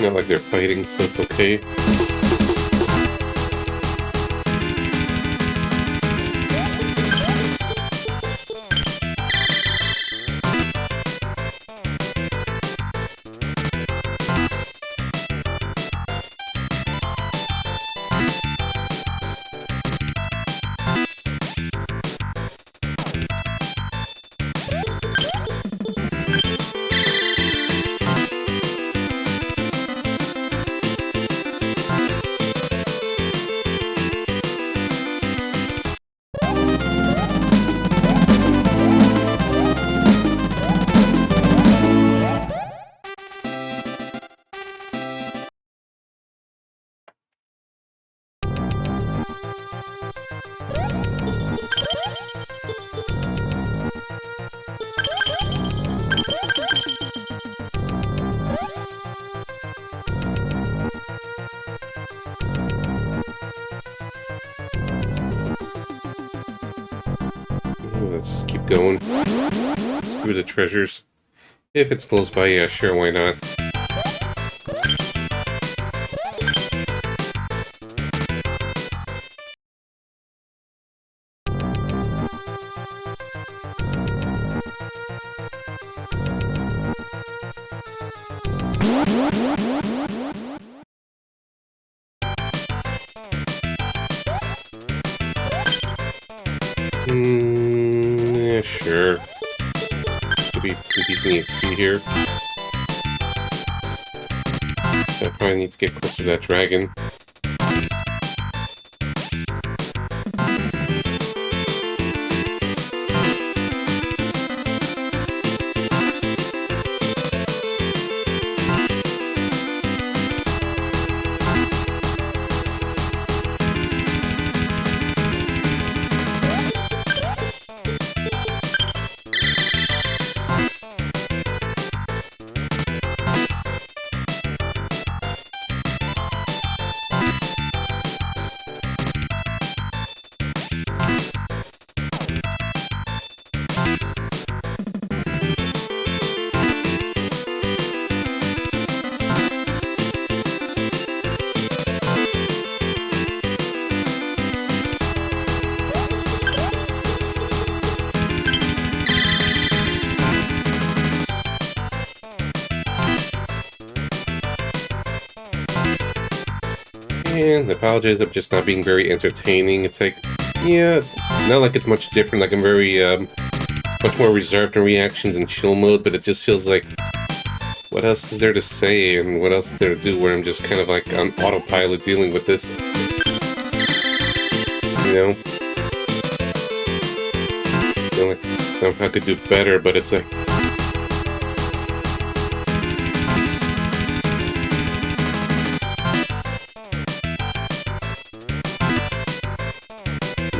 Not like they're fighting, so it's okay. Let's just keep going. Screw the treasures. If it's close by, yeah, sure, why not? some decent XP here. So I probably need to get closer to that dragon. And I apologize, I'm just not being very entertaining. It's like, yeah, not like it's much different. Like I'm very, much more reserved in reactions and chill mode, but it just feels like, what else is there to say and what else is there to do where I'm just kind of like on autopilot dealing with this? You know? I feel like somehow I could do better, but it's like,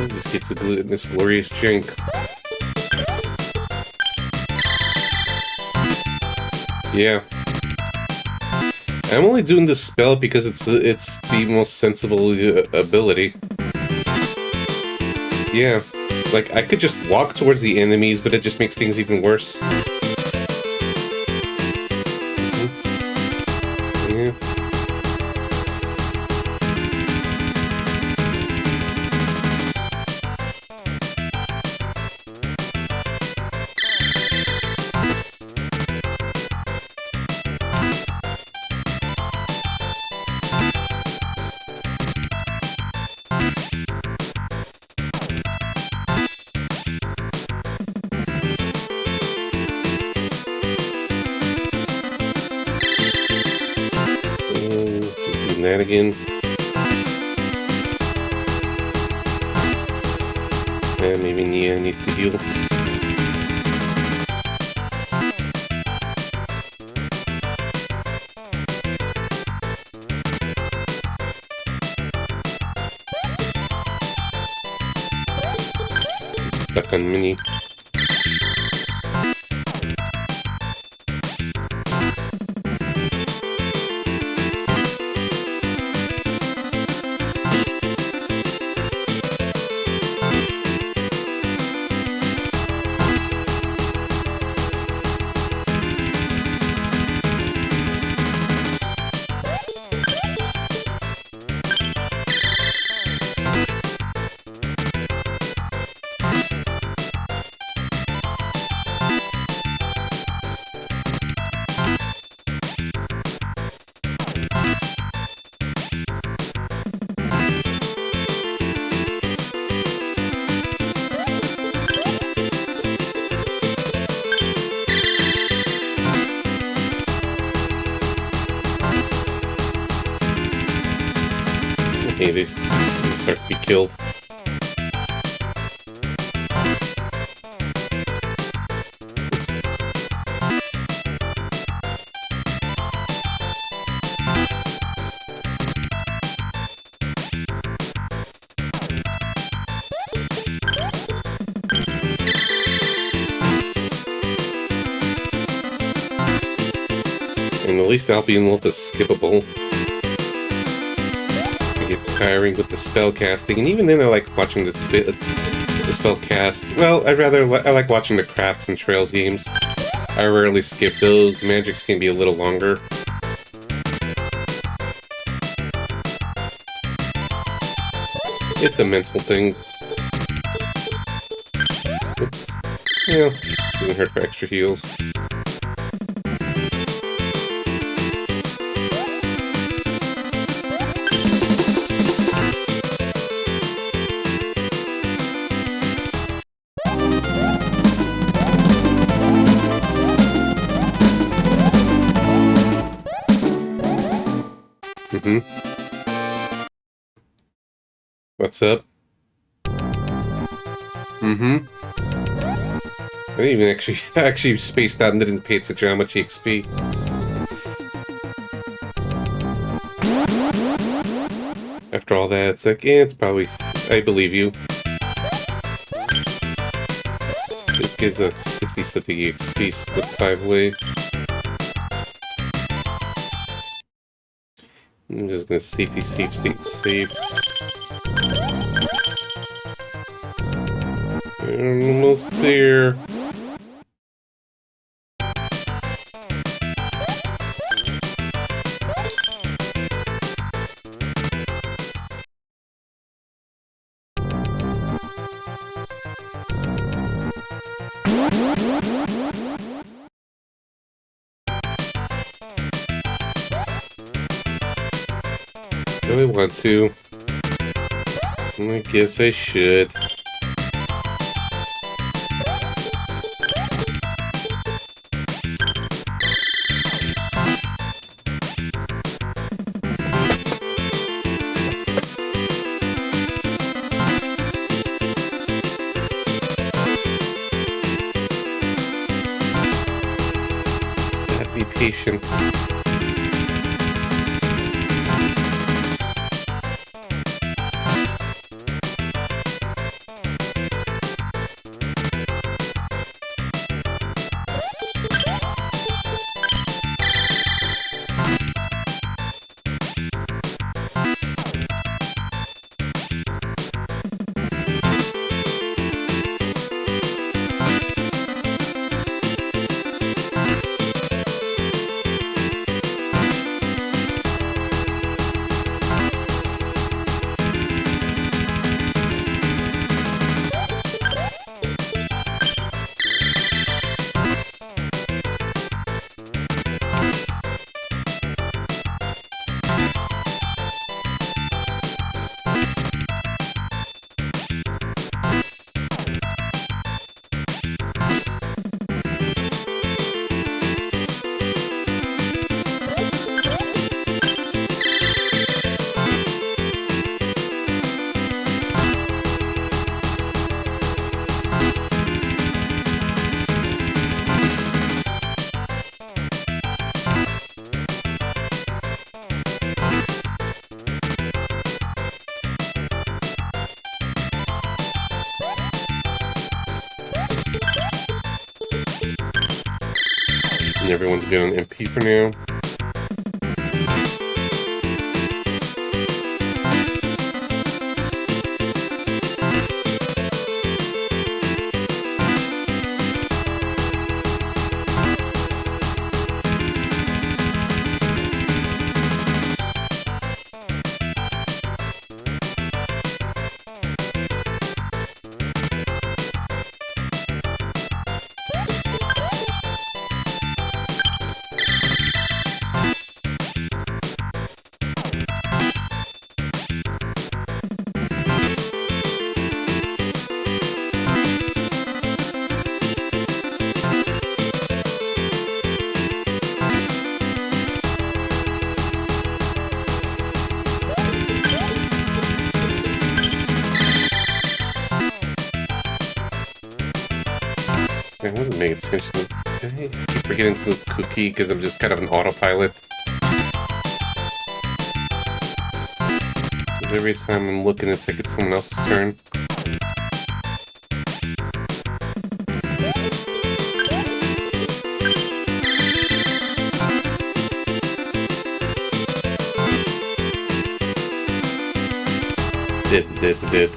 just get to this glorious jank. Yeah. I'm only doing this spell because it's the most sensible ability. Yeah. Like, I could just walk towards the enemies, but it just makes things even worse. Yeah. Doing that again. And maybe Nia needs to heal. Stuck on Mini. Okay, they start to be killed. And at least Albion Wolf is skippable. It gets tiring with the spell casting, and even then I like watching the spell cast. Well, I like watching the crafts and trails games. I rarely skip those. Magics can be a little longer. It's a mental thing. Oops. Yeah, doesn't hurt for extra heals. What's up? I didn't even actually spaced out and didn't pay attention how much EXP. After all that, it's like, it's probably... I believe you. This gives a 60-something EXP split 5-way. I'm just gonna safety, safe, state, safe. Almost there. Do I want to? I guess I should. Be patient. And everyone's good on MP for now. I wasn't making attention. I keep forgetting to move Cookie because I'm just kind of an autopilot. Because every time I'm looking, it's like it's someone else's turn. Did.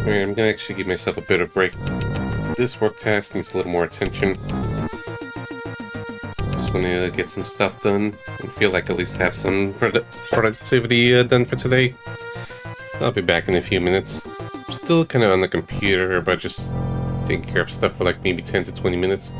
Alright, I'm gonna actually give myself a bit of a break. This work task needs a little more attention. Just want to get some stuff done and feel like at least have some productivity done for today. I'll be back in a few minutes. I'm still kind of on the computer, but just taking care of stuff for like maybe 10 to 20 minutes.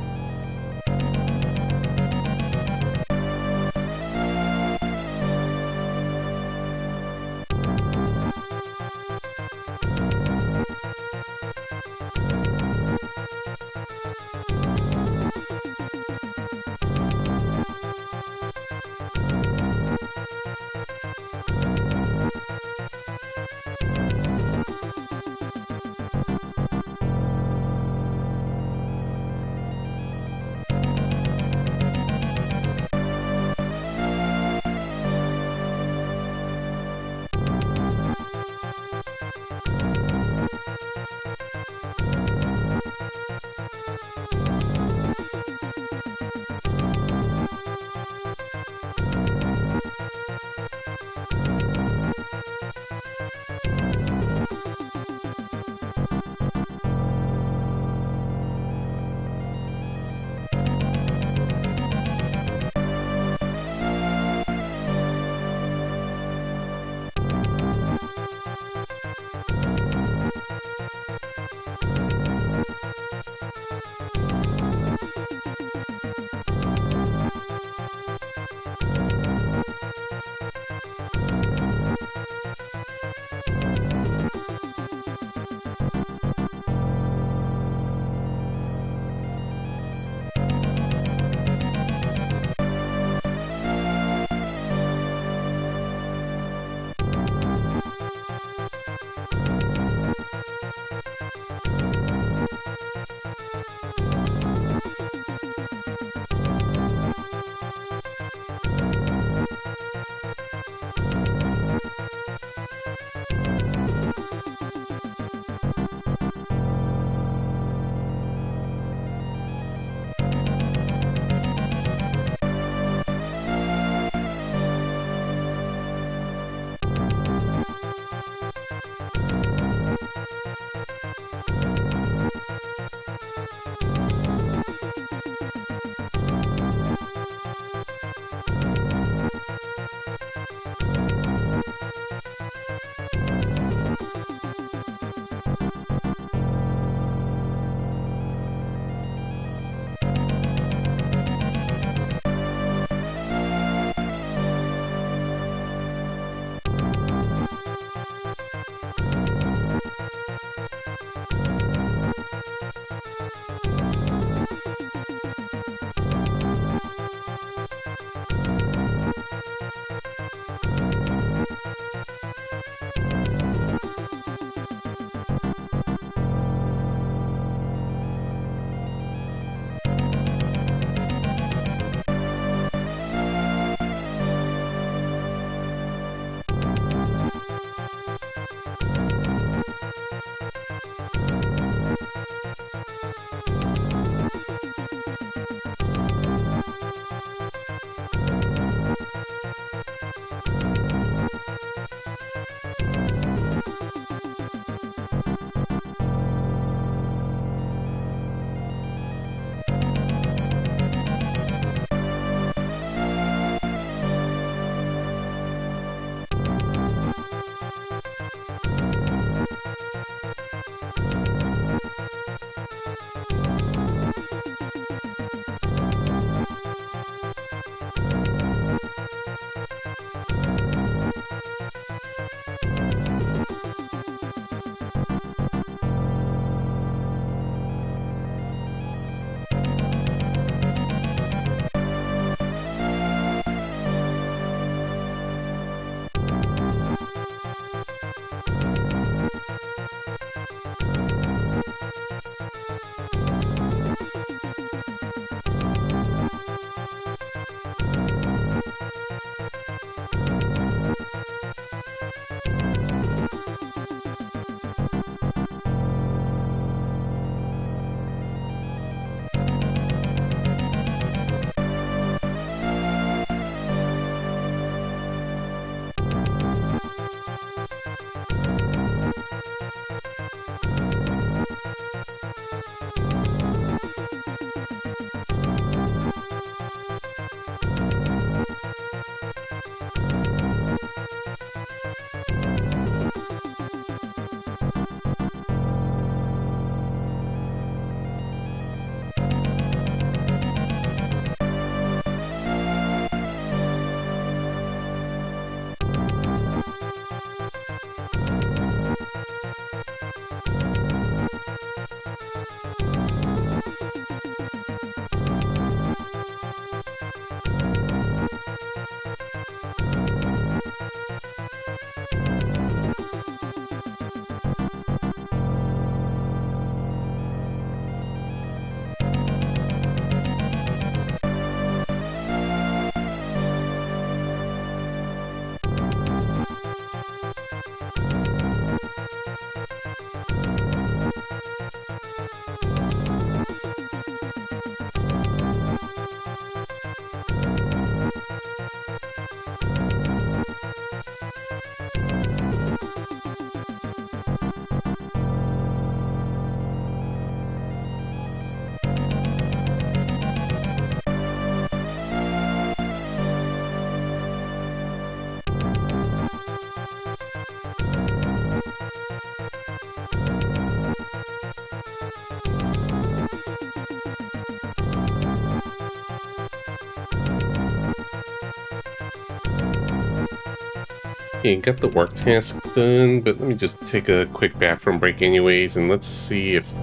Okay, got the work task done, but let me just take a quick bathroom break anyways, and let's see if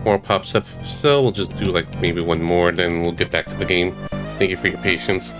more pops up. If so, we'll just do like maybe one more, then we'll get back to the game. Thank you for your patience.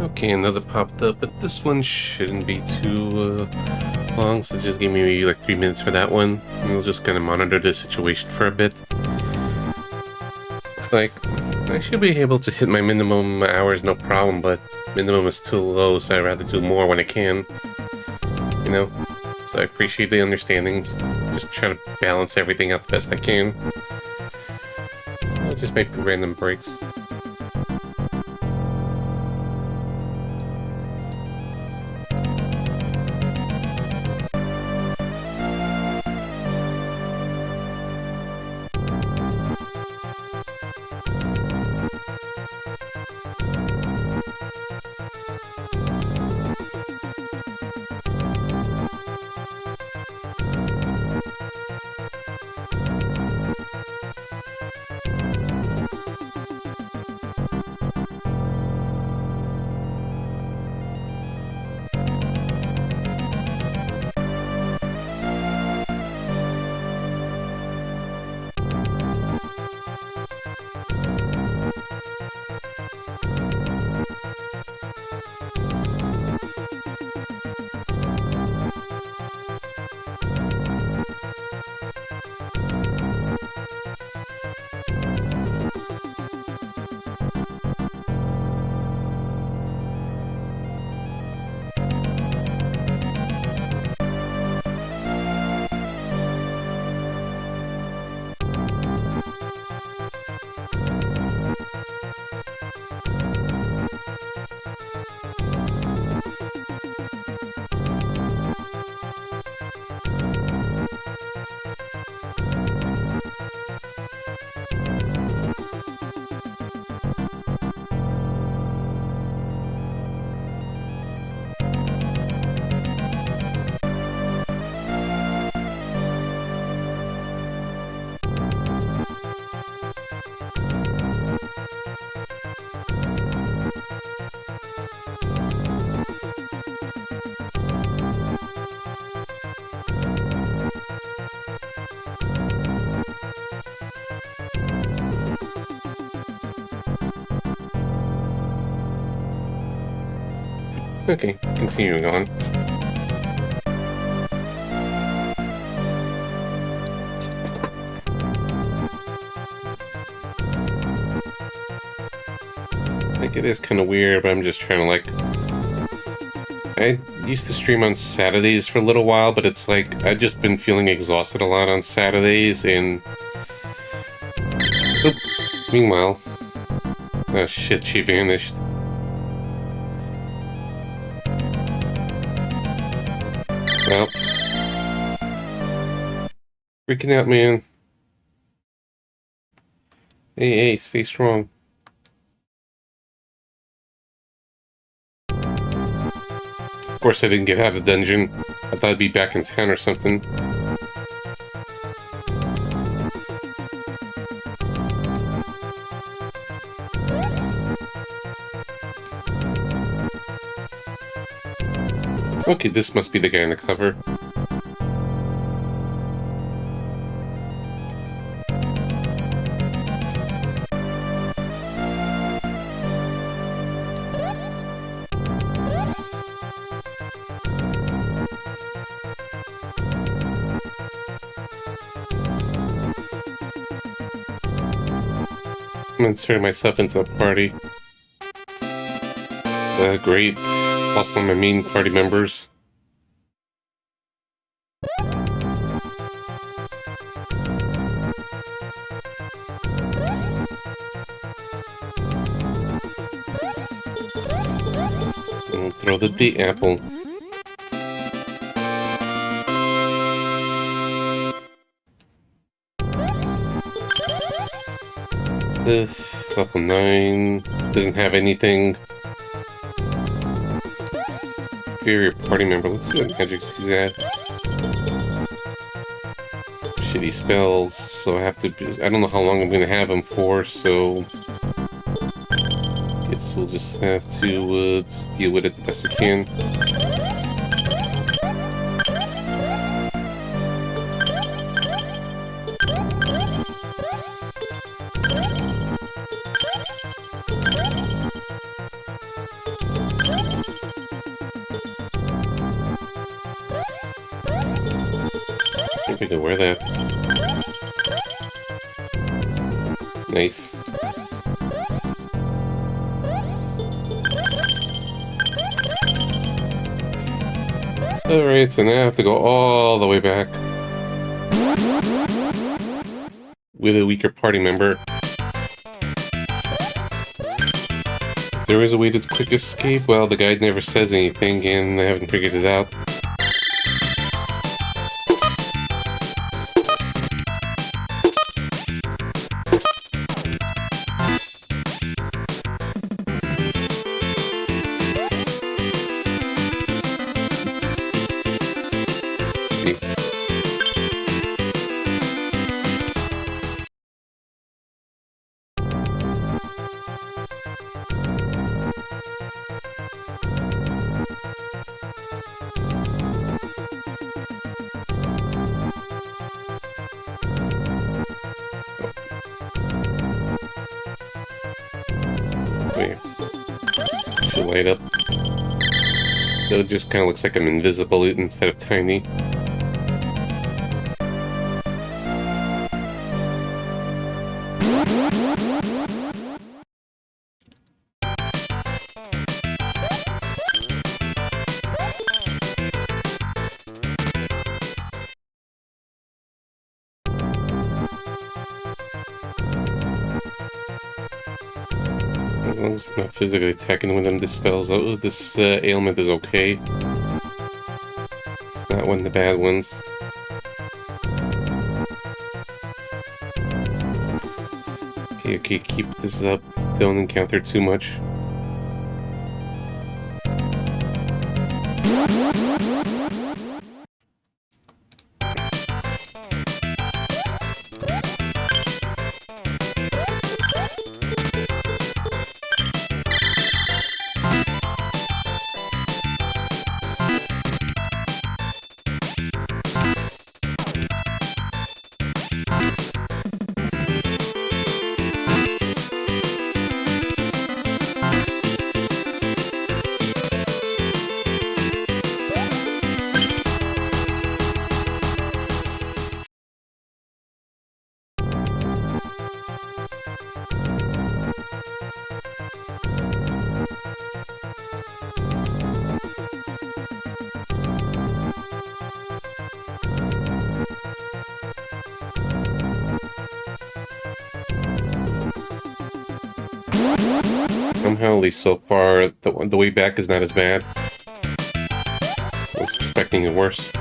Okay, another popped up, but this one shouldn't be too long, so just give me maybe like 3 minutes for that one. And we'll just kind of monitor the situation for a bit. Like, I should be able to hit my minimum hours no problem, but minimum is too low, so I'd rather do more when I can. You know? So I appreciate the understandings. Just try to balance everything out the best I can. I'll just make random breaks. Okay, continuing on. Like, it is kind of weird, but I'm just trying to, like... I used to stream on Saturdays for a little while, but it's like, I've just been feeling exhausted a lot on Saturdays, and... Oop. Meanwhile... Oh shit, she vanished. Well... Freaking out, man. Hey, stay strong. Of course I didn't get out of the dungeon. I thought I'd be back in town or something. Okay, this must be the guy on the cover. I'm inserting myself into the party. Great. Lost one of my main party members. And throw the date apple. This level 9 doesn't have anything. Inferior party member. Let's see what magic he's at. Shitty spells, so I have to. I don't know how long I'm going to have him for, so guess we'll just have to just deal with it the best we can. I think I can wear that. Nice. Alright, so now I have to go all the way back with a weaker party member. If there is a way to quick escape, well, the guide never says anything and I haven't figured it out. Wait. Should light up. So it just kind of looks like I'm invisible instead of tiny. As long as I'm not physically attacking with them, this ailment is okay. It's not one of the bad ones. Okay, keep this up. Don't encounter too much. Somehow, at least so far, the way back is not as bad. I was expecting it worse.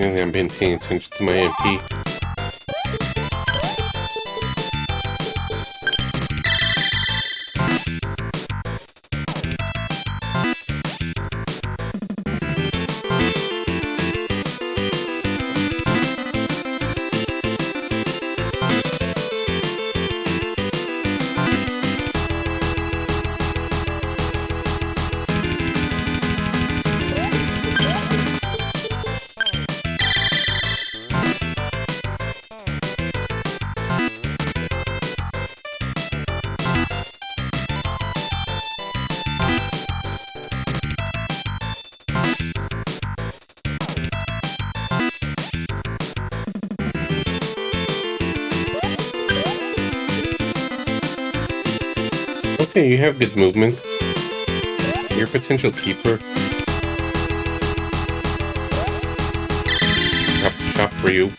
Maybe I'm been paying attention to my MP. Okay, you have good movement. You're a potential keeper. Shop for you.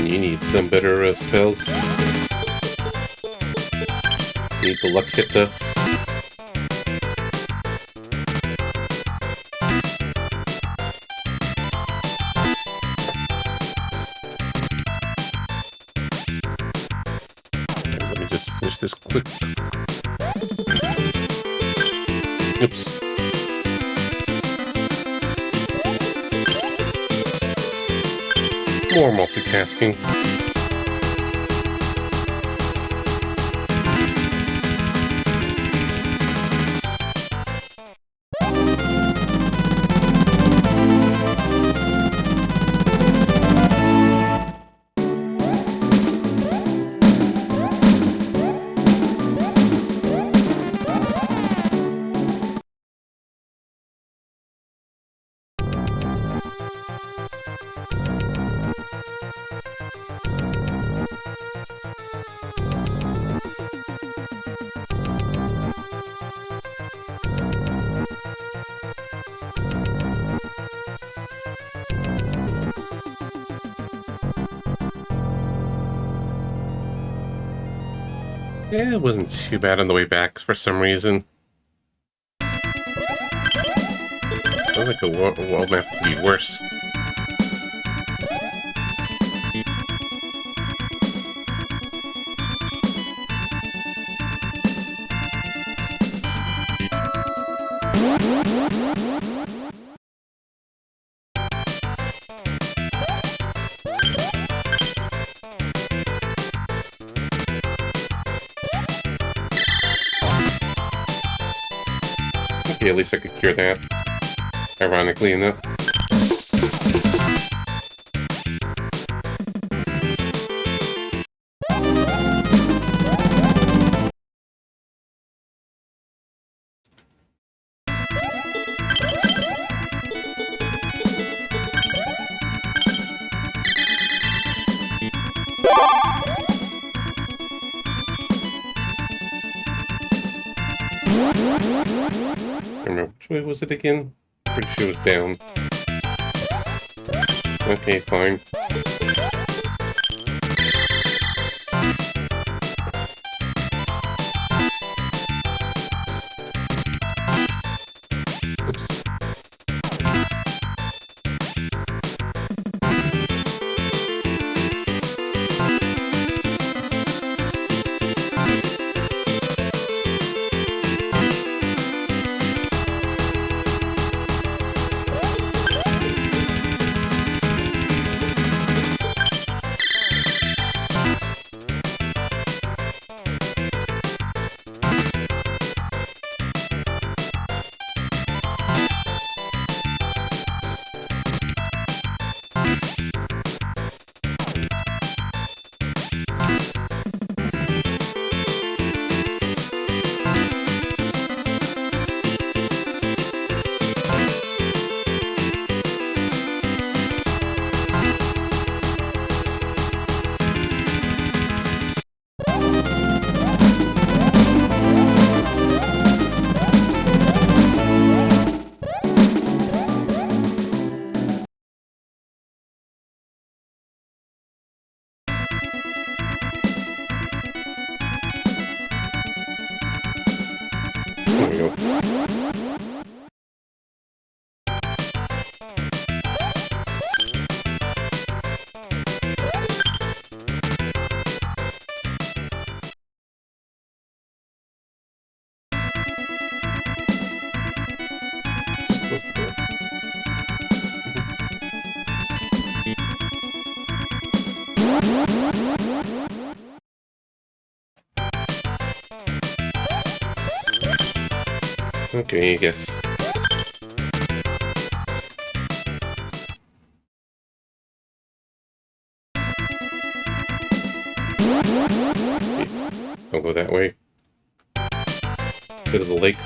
You need some better spells. Need the luck hit though. Let me just finish this quick. Oops. More multitasking. Yeah, it wasn't too bad on the way back for some reason. Sounds like a world map could be worse. Okay, at least I could cure that. Ironically enough. I remember which way was it again? Pretty sure it was down. Okay, fine. Oops. There we go. Close the door. Okay, I guess. Don't go that way. Go to the lake.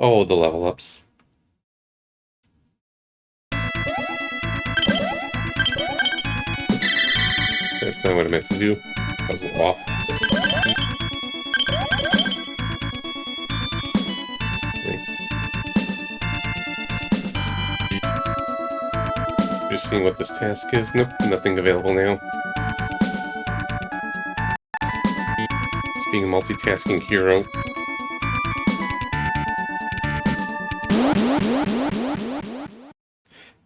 Oh, the level ups. That's not what I meant to do. I was off. Okay. Just seeing what this task is. Nope, nothing available now. Just being a multitasking hero.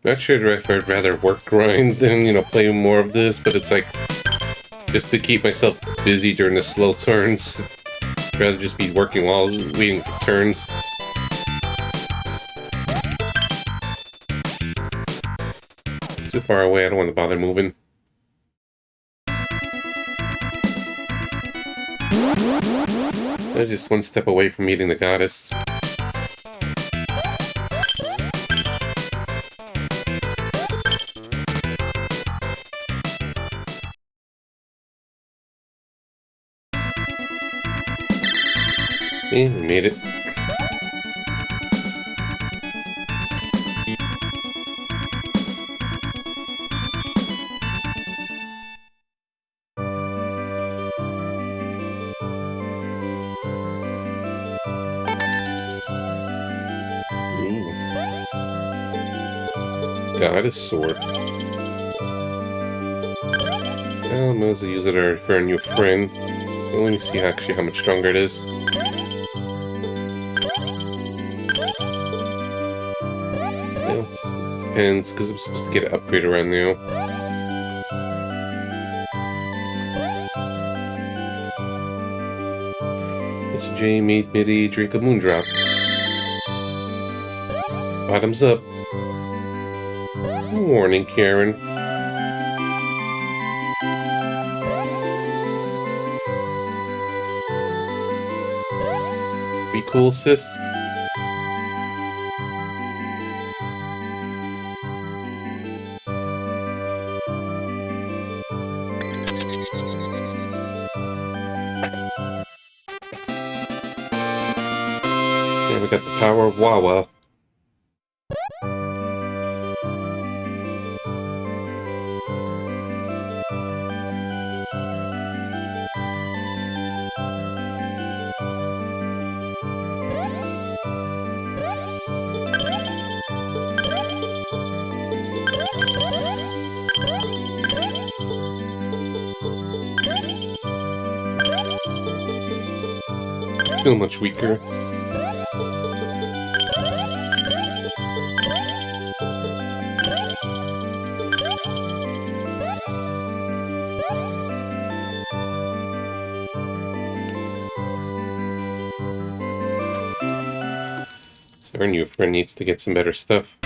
Not sure if I'd rather work grind than, play more of this, but it's like, just to keep myself busy during the slow turns. I'd rather just be working while waiting for turns. It's too far away, I don't want to bother moving. They're just one step away from meeting the goddess. We made it. Ooh. Goddess sword. Well, might as well use it for our new friend. Well, let me see actually how much stronger it is. Well, it depends, because I'm supposed to get an upgrade around now. Mr. J made Mitty drink a moondrop. Bottoms up. Warning, Karen. Be cool, sis. Yeah, we got the power of Wawa. Feel much weaker. So our new friend needs to get some better stuff.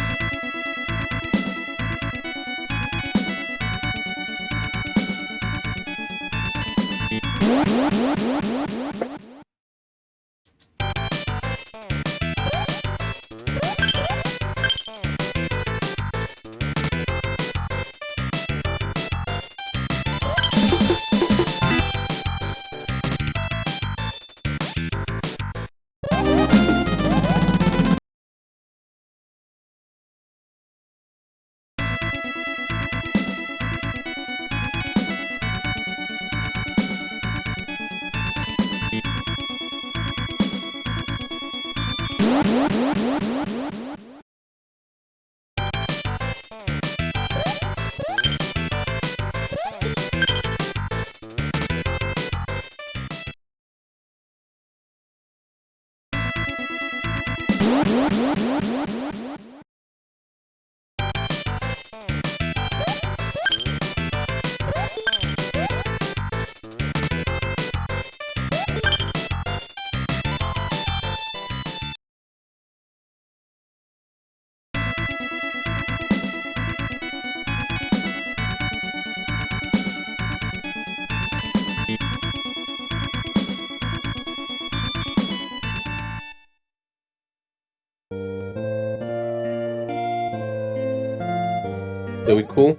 That we cool?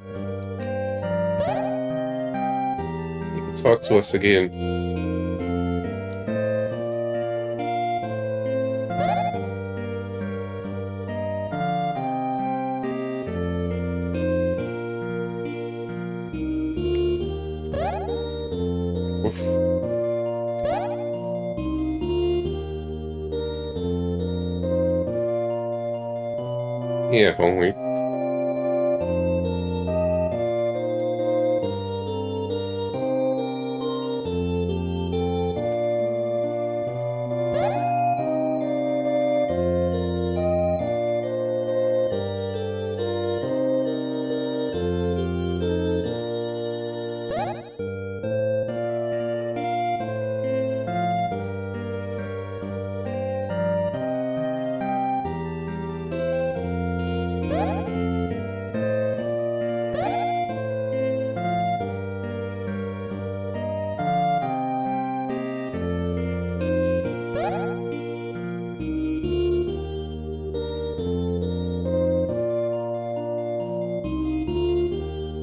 You can talk to us again. Oof. Yeah, if only.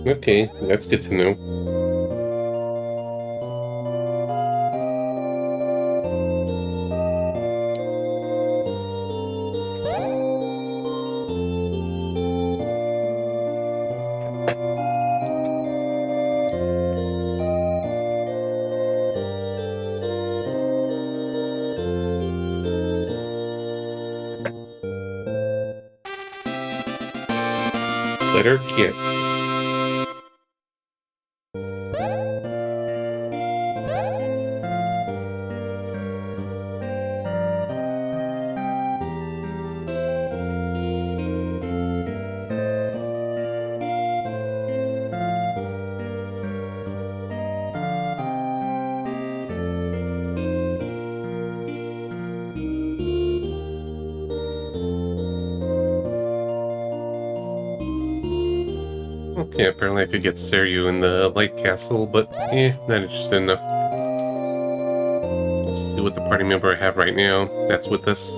Okay, that's good to know. Letter Kit. Okay, apparently I could get Seryu in the Light Castle, but not interested enough. Let's see what the party member I have right now that's with us.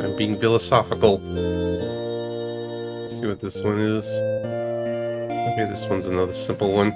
I'm being philosophical. Let's see what this one is. Okay, this one's another simple one.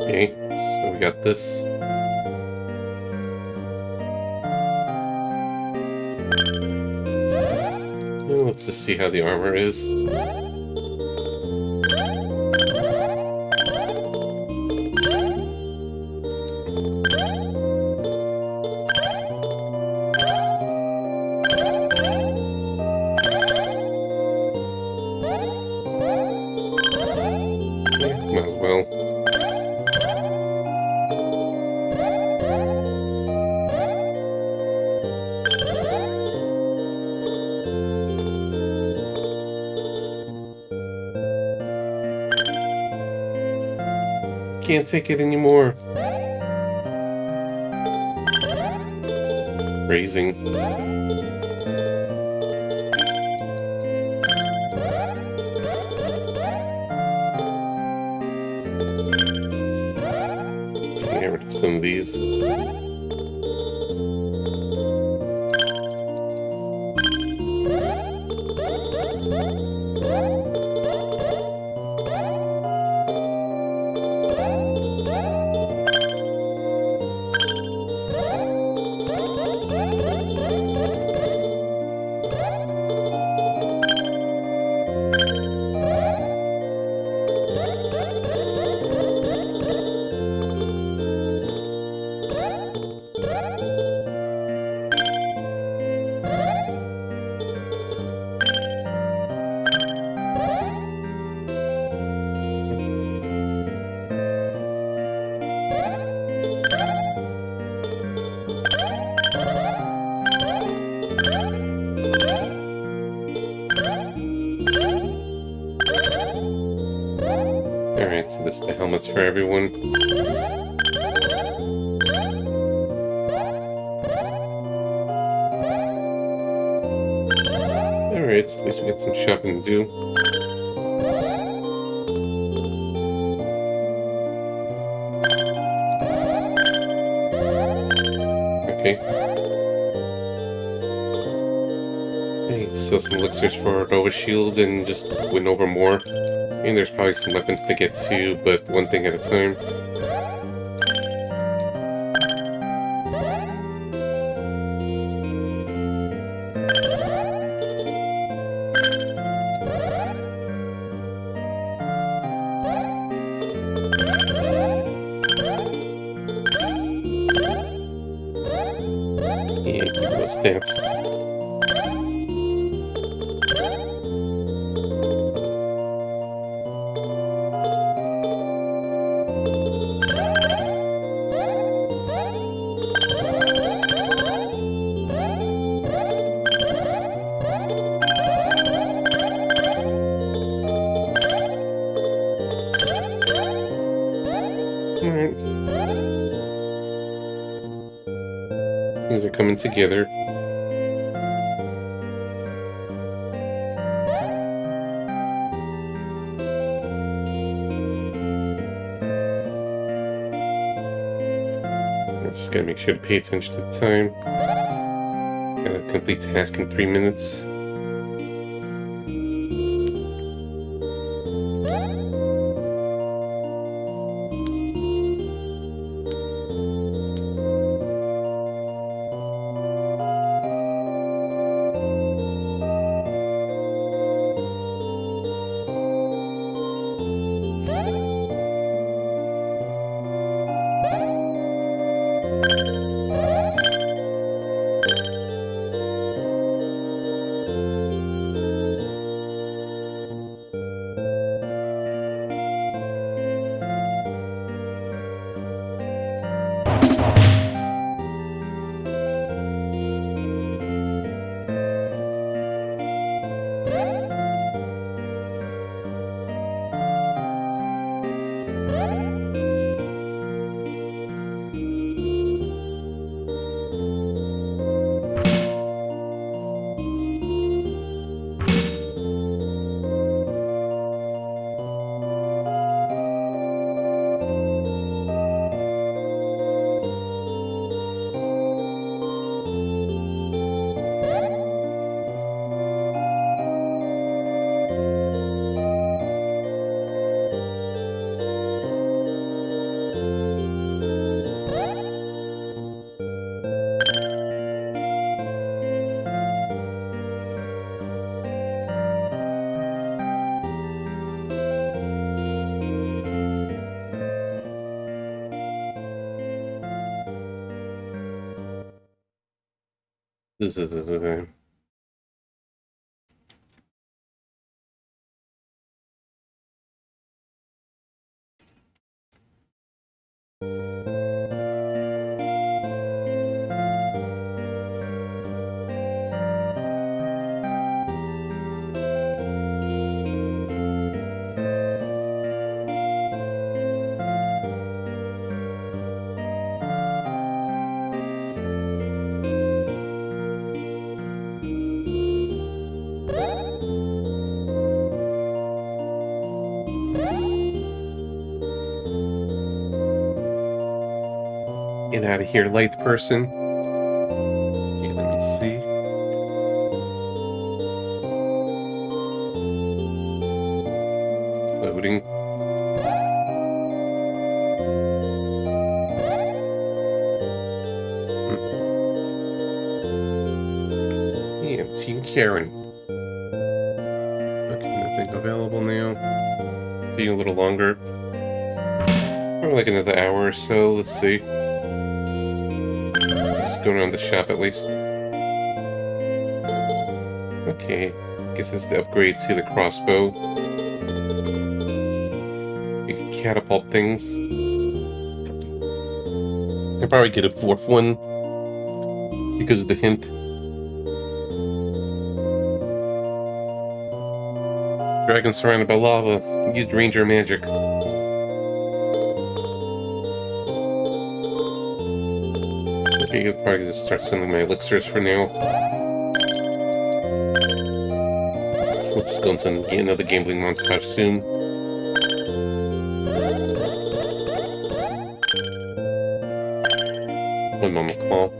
Okay, so we got this. Well, let's just see how the armor is. Might as well. Can't take it anymore. Phrasing. Get rid of some of these. Alright, so this is the helmets for everyone. Alright, so at least we got some shopping to do. Okay. Hey, sell some elixirs for Nova Shield and just win over more. And there's probably some weapons to get to, but one thing at a time. stats. Alright. Things are coming together. Just gotta make sure to pay attention to the time. Gotta complete task in 3 minutes. This is Get out of here, light person. Okay, let me see. Loading. Yeah, Team Karen. Okay, nothing available now. Taking a little longer. Probably like another hour or so. Let's see. Just going around the shop at least. Okay, guess it's the upgrade to the crossbow. You can catapult things. I'll probably get a fourth one because of the hint. Dragon surrounded by lava. Use ranger magic. Okay, I'll probably just start sending my elixirs for now. We'll just go into get another gambling montage soon. One moment call.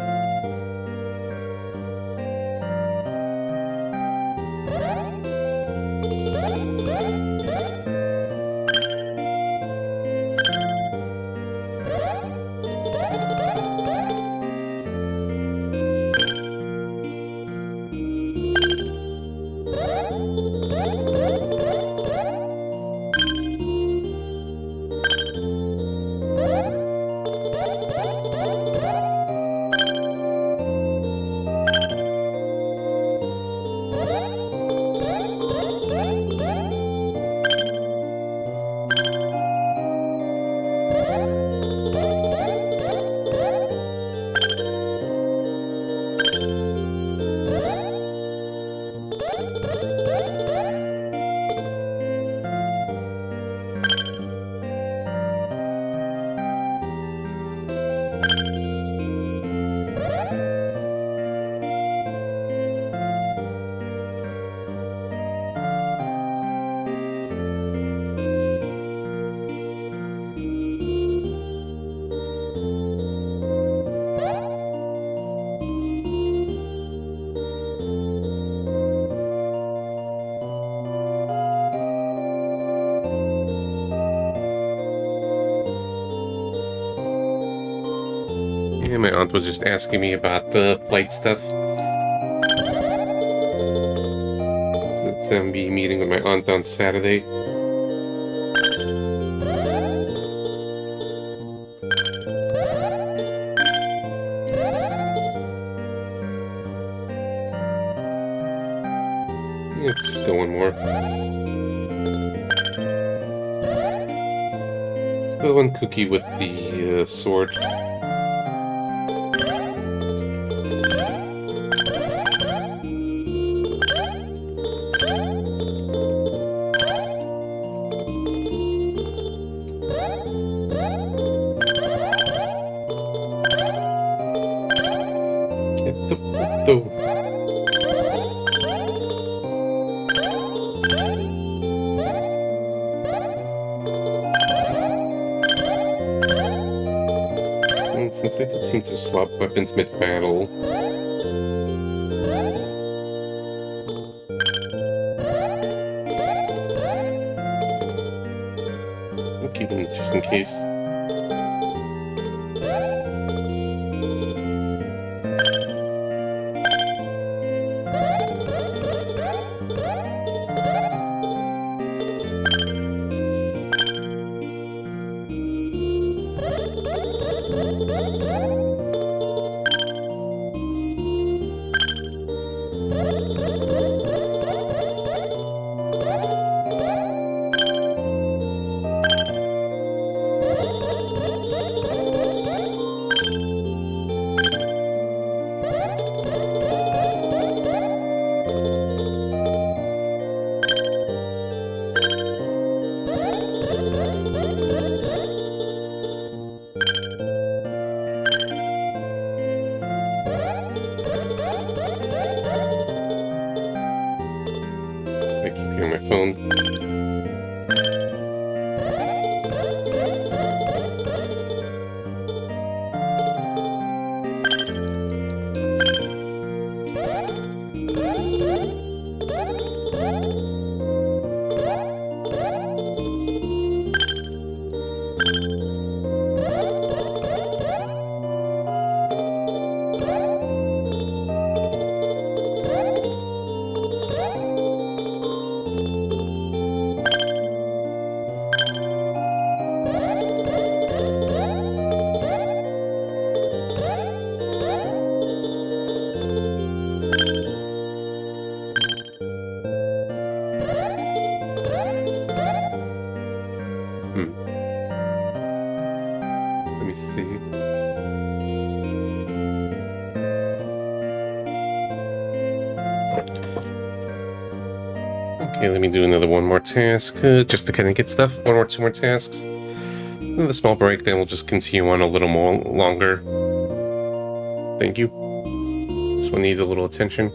Yeah, my aunt was just asking me about the flight stuff. Let's be meeting with my aunt on Saturday. Let's just go one more. The one cookie with the sword. Get the photo. And since I could seem to swap weapons mid-battle, I'll keep them just in case. I keep hearing my phone. Let me see. Okay, let me do another one more task, just to kind of get stuff. Two more tasks. And the small break, then we'll just continue on a little more longer. Thank you. This one needs a little attention.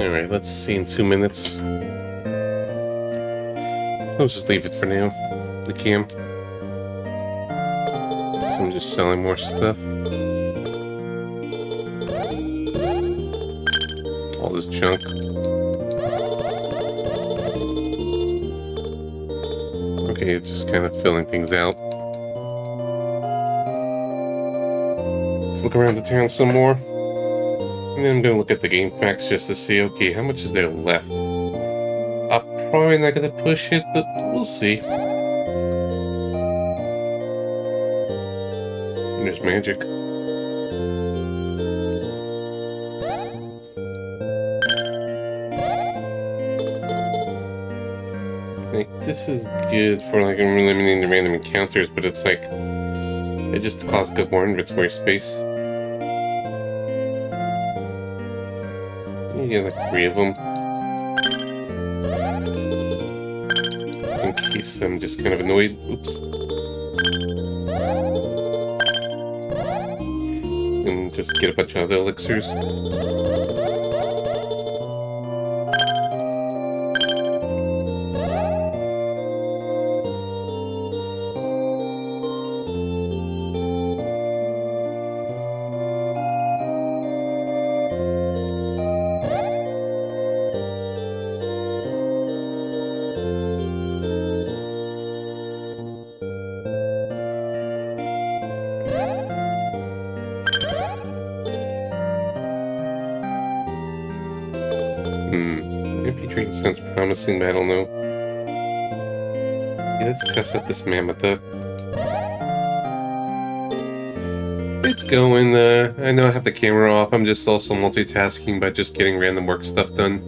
Alright, let's see in 2 minutes. I'll just leave it for now. The cam. So I'm just selling more stuff. All this junk. Okay, just kind of filling things out. Let's look around the town some more. And then I'm gonna look at the game facts just to see, okay, how much is there left? I'm probably not gonna push it, but we'll see. And there's magic. Like, this is good for like eliminating the random encounters, but it's like it just costs good more inventory space. You get like 3 of them. In case I'm just kind of annoyed. Oops. And just get a bunch of other elixirs. Maybe drink sounds promising, but I don't know. Yeah, let's test out this mammoth. It's going. I know I have the camera off. I'm just also multitasking by just getting random work stuff done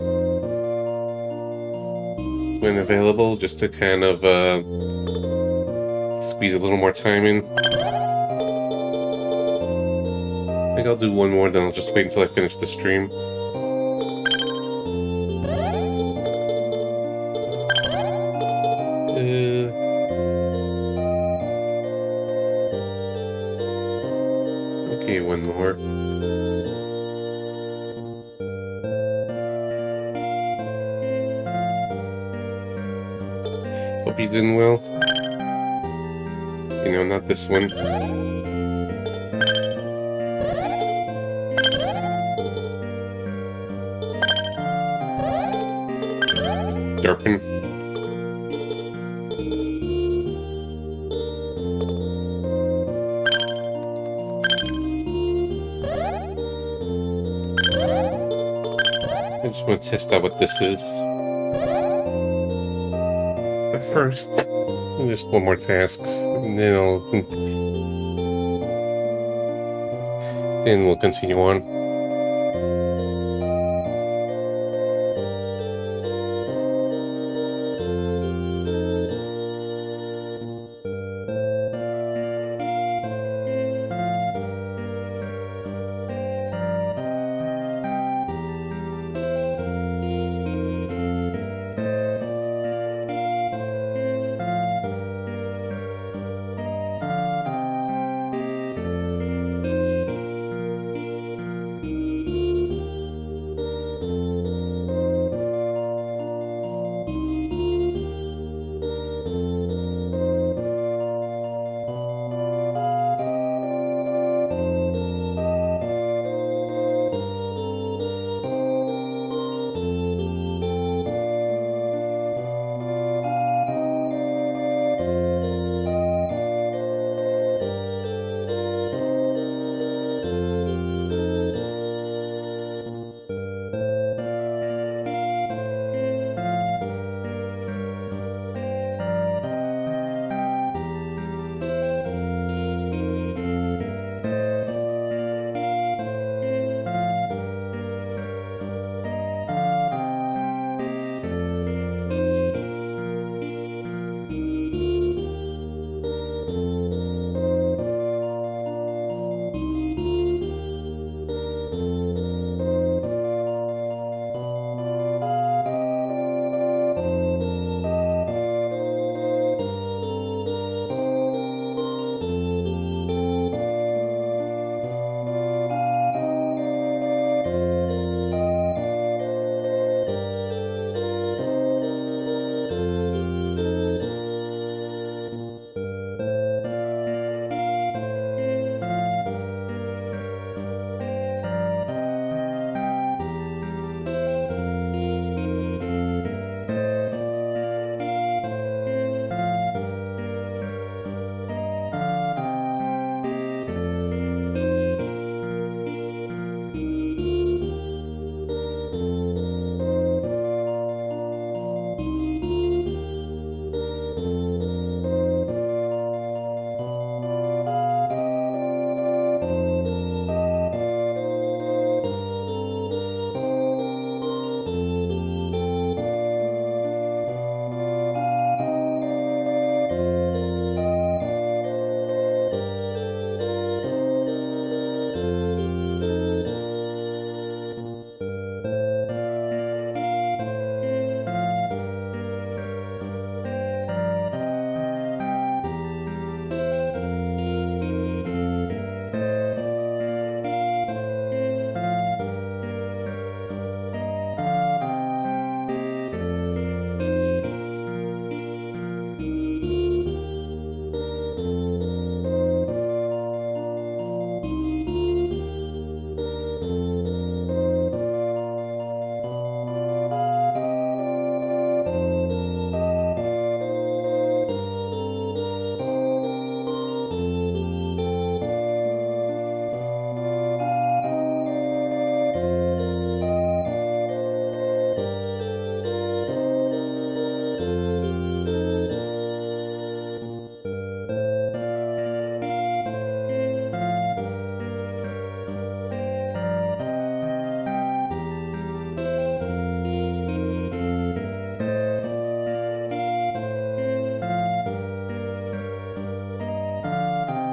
when available, just to kind of squeeze a little more time in. I think I'll do one more, then I'll just wait until I finish the stream. Okay, one more. Hope you're doing well. You know, not this one. Derping. I just want to test out what this is. But first, just one more task, and then we'll continue on.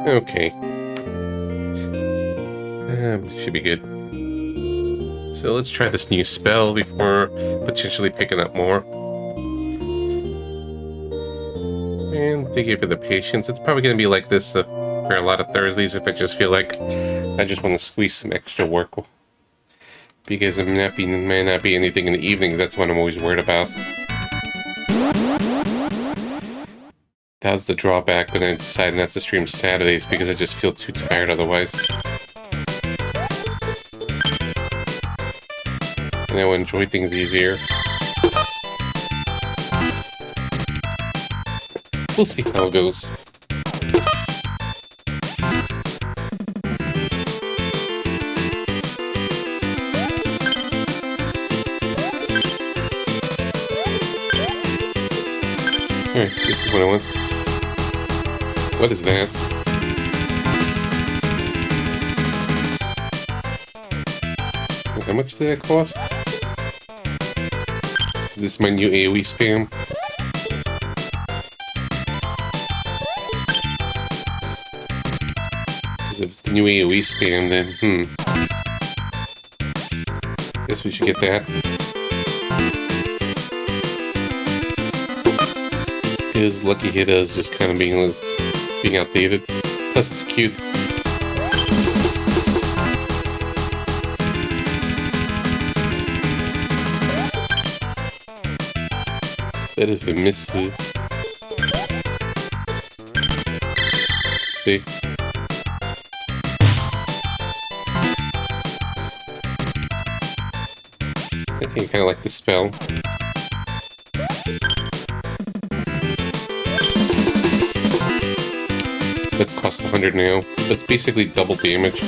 Okay. Should be good. So let's try this new spell before potentially picking up more. And thank you for the patience. It's probably going to be like this for a lot of Thursdays if I just feel like I just want to squeeze some extra work. Because it may not be anything in the evenings, that's what I'm always worried about. That was the drawback when I decided not to stream Saturdays because I just feel too tired otherwise. And I will enjoy things easier. We'll see how it goes. Alright, this is what I want. What is that? How much did that cost? Is this my new AoE spam? Because if it's the new AoE spam, then, guess we should get that. His lucky hit is just kind of being outdated. Plus, it's cute. But if it misses, let's see. Okay, kind of like the spell. That costs 100 now. That's basically double damage.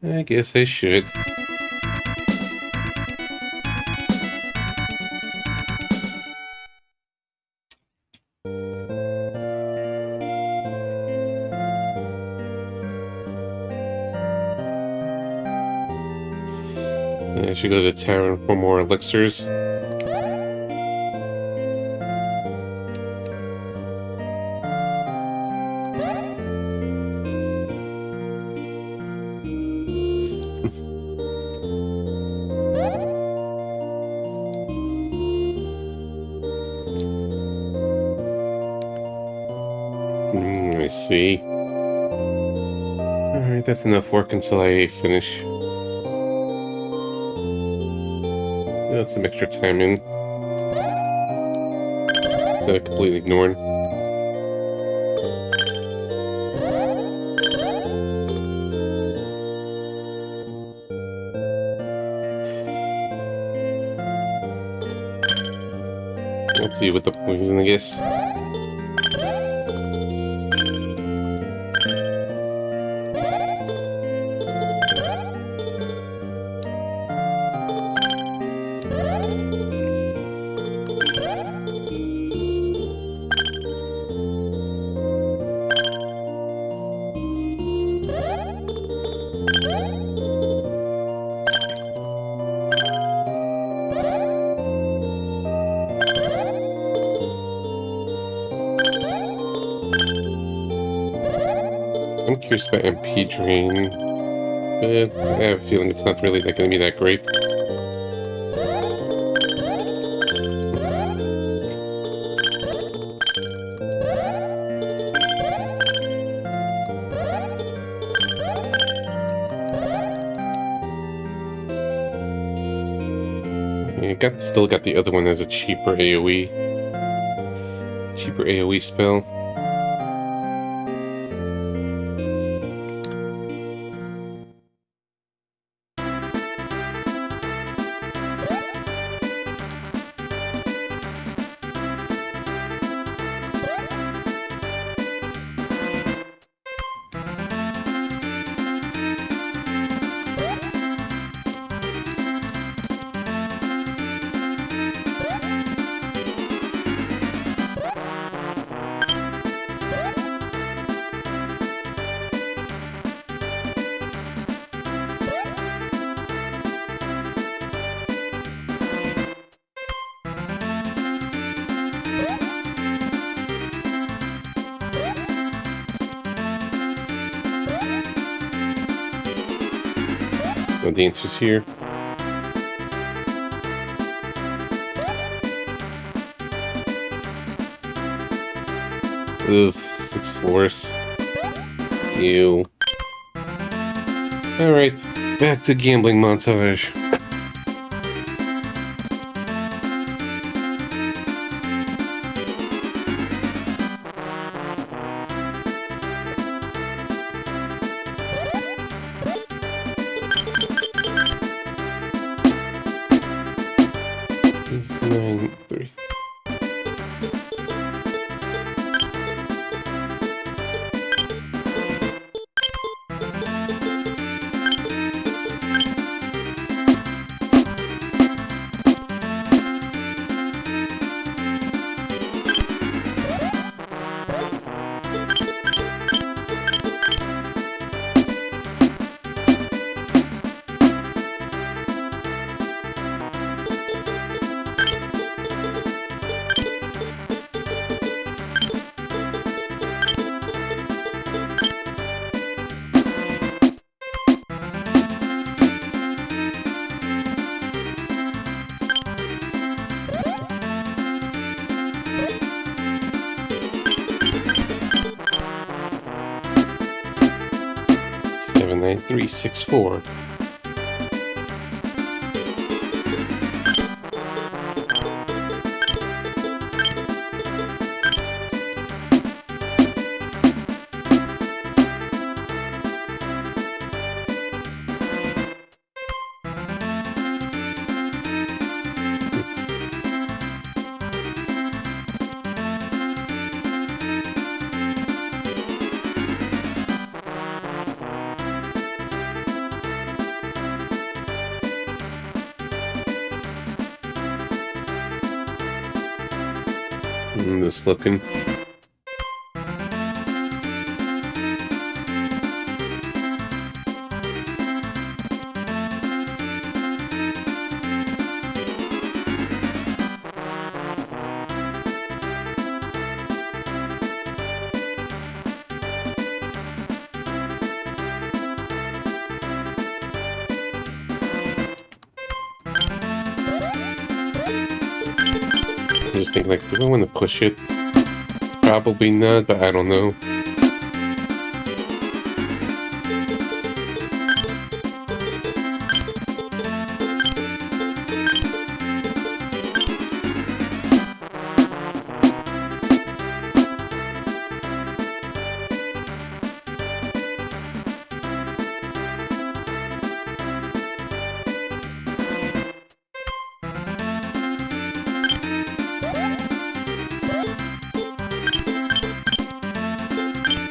I guess I should. I should go to the tavern for more elixirs. I see. Alright, that's enough work until I finish. Got some extra time in. So I completely ignored. Let's see what the poison, I guess. I'm curious about MP drain, but I have a feeling it's not really going to be that great. Still got the other one as a cheaper AoE spell. No dancers here. Ugh, 6 fours. Ew. Alright, back to gambling montage. Nine, 3. Seven, 9, 3, 6, 4. Just looking. I'm just thinking, like, do I want to push it? Probably not, but I don't know.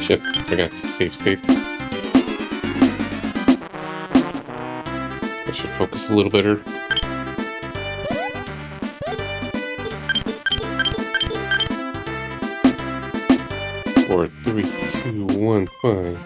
Shit, forgot to save state. I should focus a little better. Four, 3, 2, 1, 5.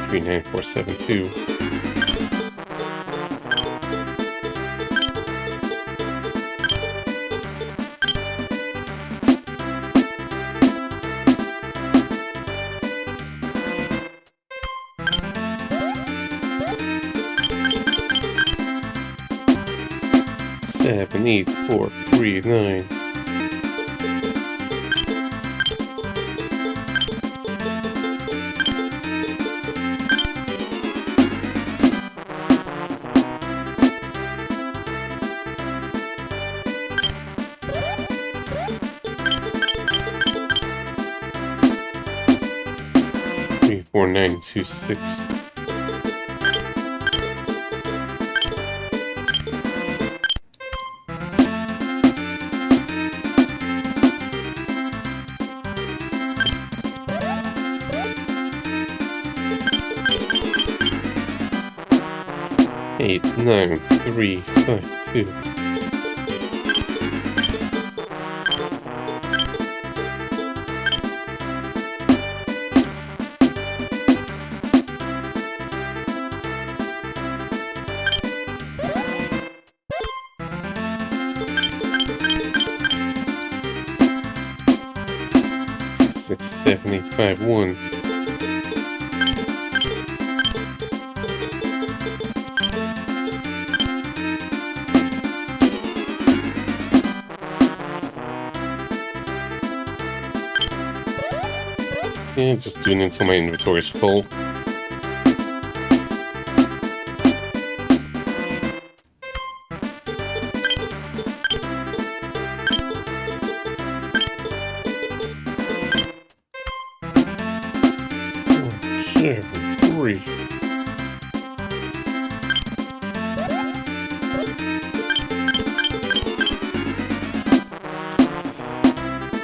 Three, 9, 4, 7, 2. Seven, 8, 4, 3, 9. Three, 4, 9, 2, 6. 8, 9, 3, 5, 2. 7851. Yeah, just doing it until my inventory is full. Seven, three.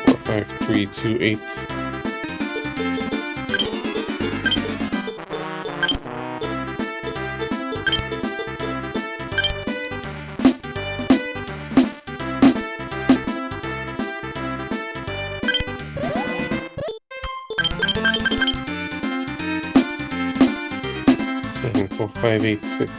45328. 74586.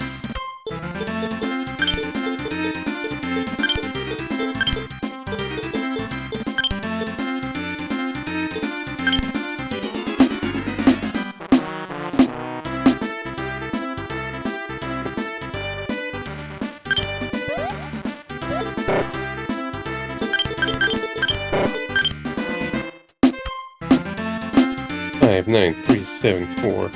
59374.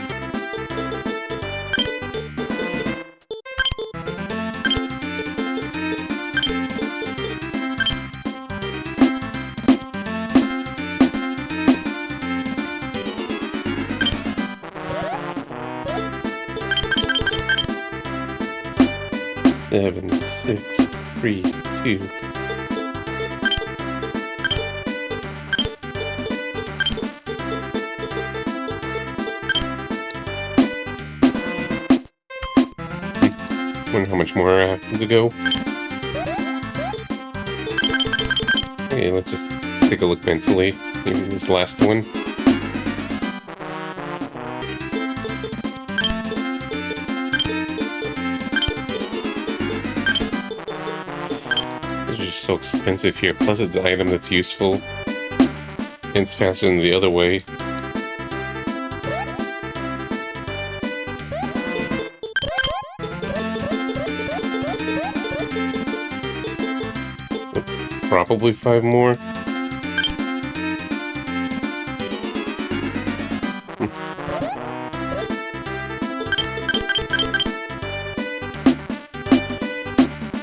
7632. 'Wonder how much more I have to go. Okay, let's just take a look mentally. Maybe this last one. These are just so expensive here. Plus, it's an item that's useful. And it's faster than the other way. Probably 5 more.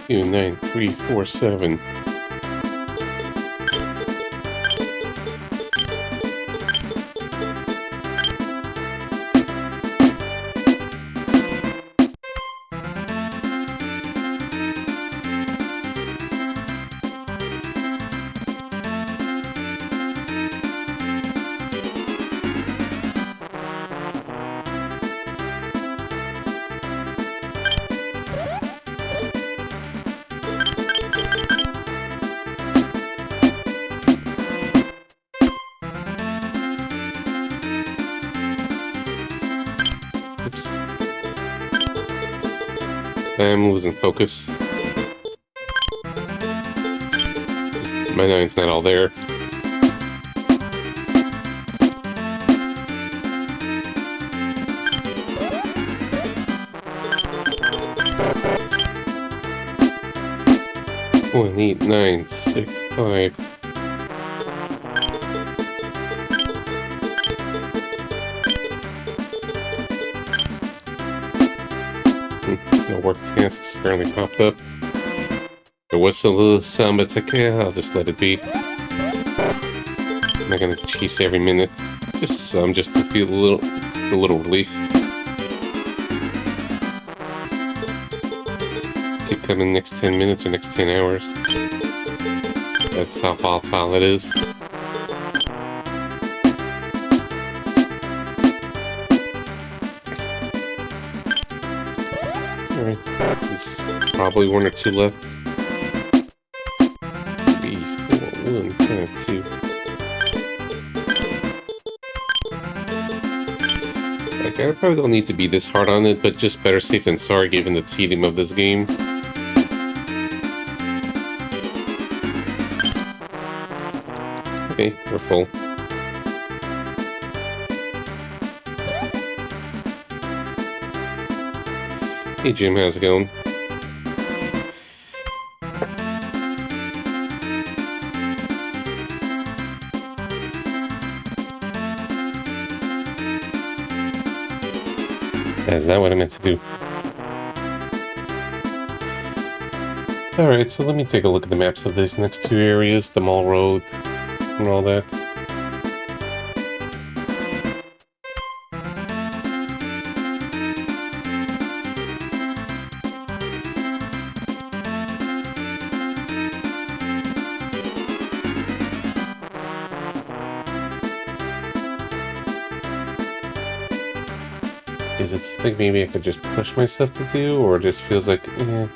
Two, 9, 3, 4, 7. Oops. I'm losing focus. My 9's not all there. One, 8, 9, 6, 5. No work tasks apparently popped up. There was a little some, but it's okay, I'll just let it be. I'm not gonna chase every minute. Just some, just to feel a little relief. Could come in next 10 minutes or next 10 hours. That's how volatile it is. Alright, there's probably 1 or 2 left. 3, 4, 1, 5, 2. Like, I probably don't need to be this hard on it, but just better safe than sorry given the tedium of this game. Okay, we're full. Hey Jim, how's it going? That's not what I meant to do. Alright, so let me take a look at the maps of these next two areas, the Mall Road and all that. Is it something maybe I could just push myself to do, or it just feels like, eh.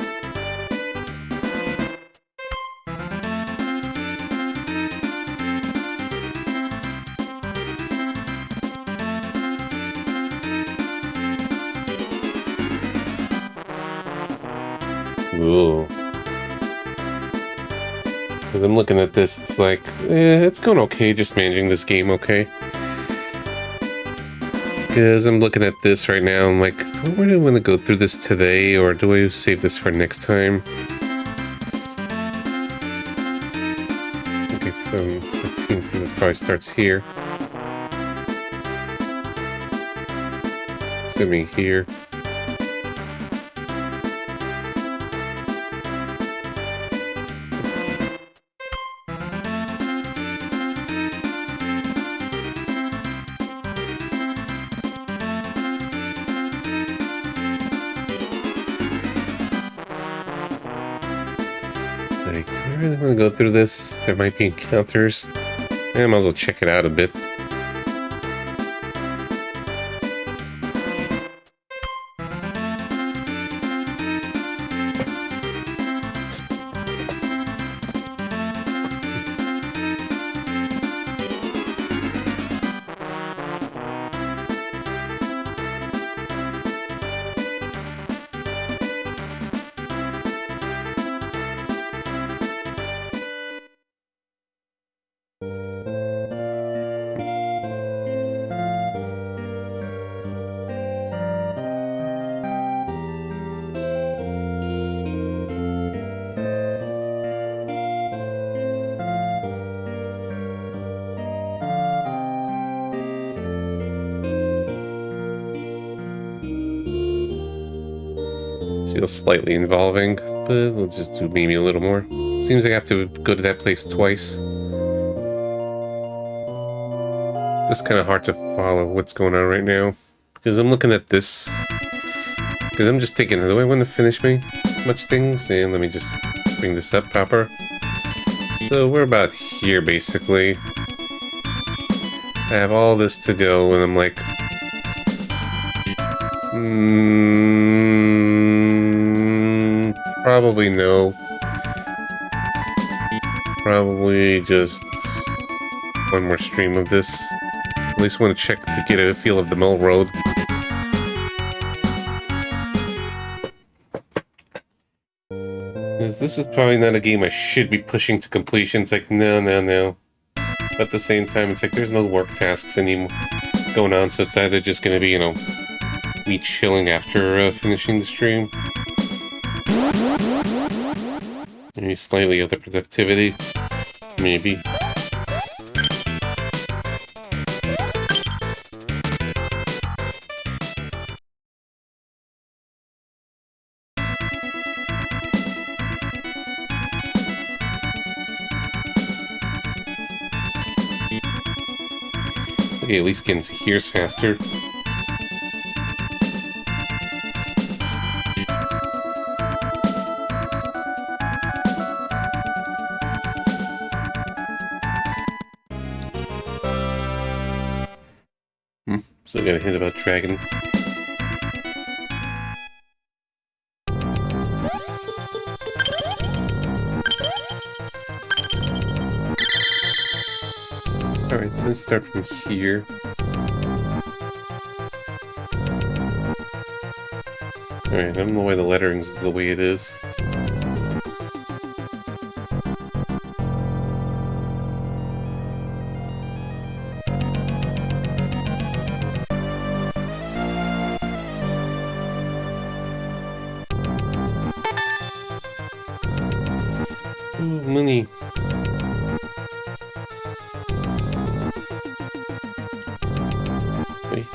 Ooh. Because I'm looking at this, it's like, it's going okay, just managing this game okay. Because I'm looking at this right now, I'm like, do I really want to go through this today, or do I save this for next time? Okay, from 15, so this probably starts here. Assuming here. Like, do I really want to go through this? There might be encounters. I might as well check it out a bit. Feels slightly involving, but we'll just do maybe a little more. Seems like I have to go to that place twice. Just kind of hard to follow what's going on right now. Because I'm looking at this. Because I'm just thinking, do I want to finish me much things? And let me just bring this up proper. So we're about here, basically. I have all this to go, and I'm like... probably no. Probably just one more stream of this. At least want to check to get a feel of the Mill Road. Because this is probably not a game I should be pushing to completion. It's like, no. But at the same time, it's like there's no work tasks anymore going on, so it's either just going to be, you know, me chilling after finishing the stream. Maybe slightly other productivity. Maybe. Okay, at least getting to here's faster. Still got a hint about dragons. Alright, so let's start from here. Alright, I don't know why the lettering's the way it is. Ooh, money. Wait.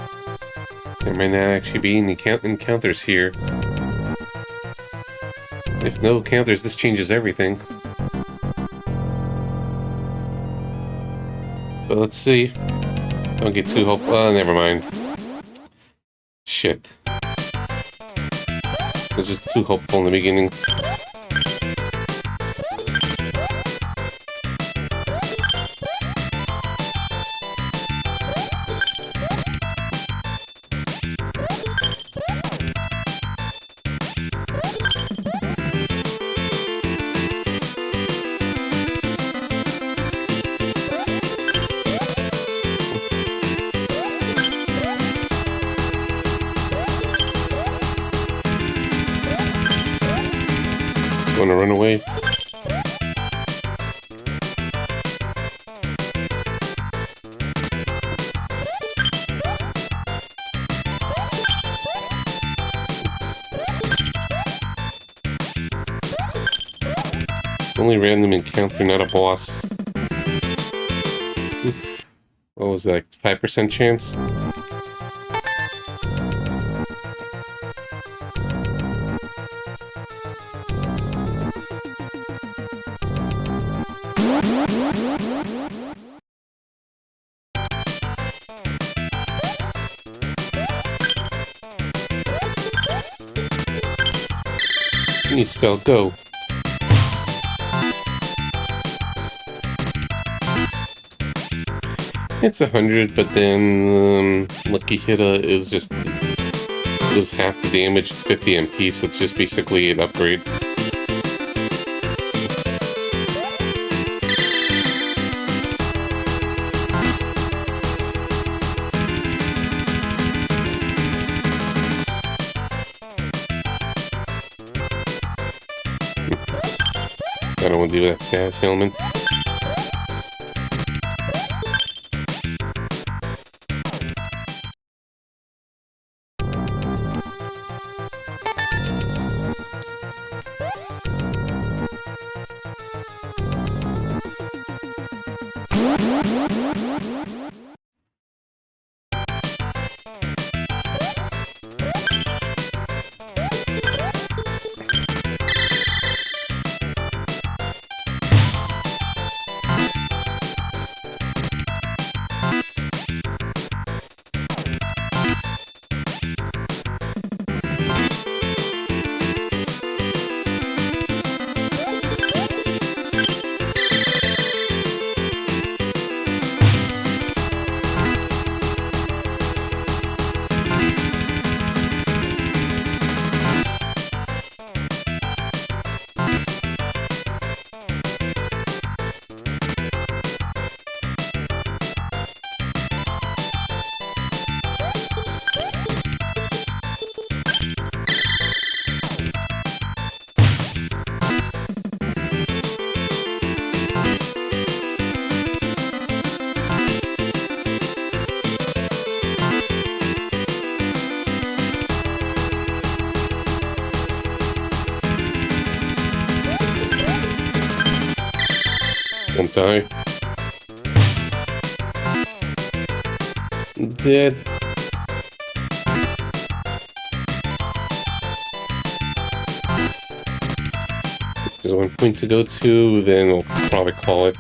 There might not actually be any encounters here. If no encounters, this changes everything. But let's see. Don't get too hopeful. Oh, never mind. Shit. I was just too hopeful in the beginning. Want to run away? It's only random encounter, not a boss. What was that, 5% chance? Any spell, go. It's 100, but then Lucky Hitta is just does half the damage. It's 50 MP, so it's just basically an upgrade. I don't want to do that status element. Don't die. Dead. If there's 1 point to go to, then we'll probably call it.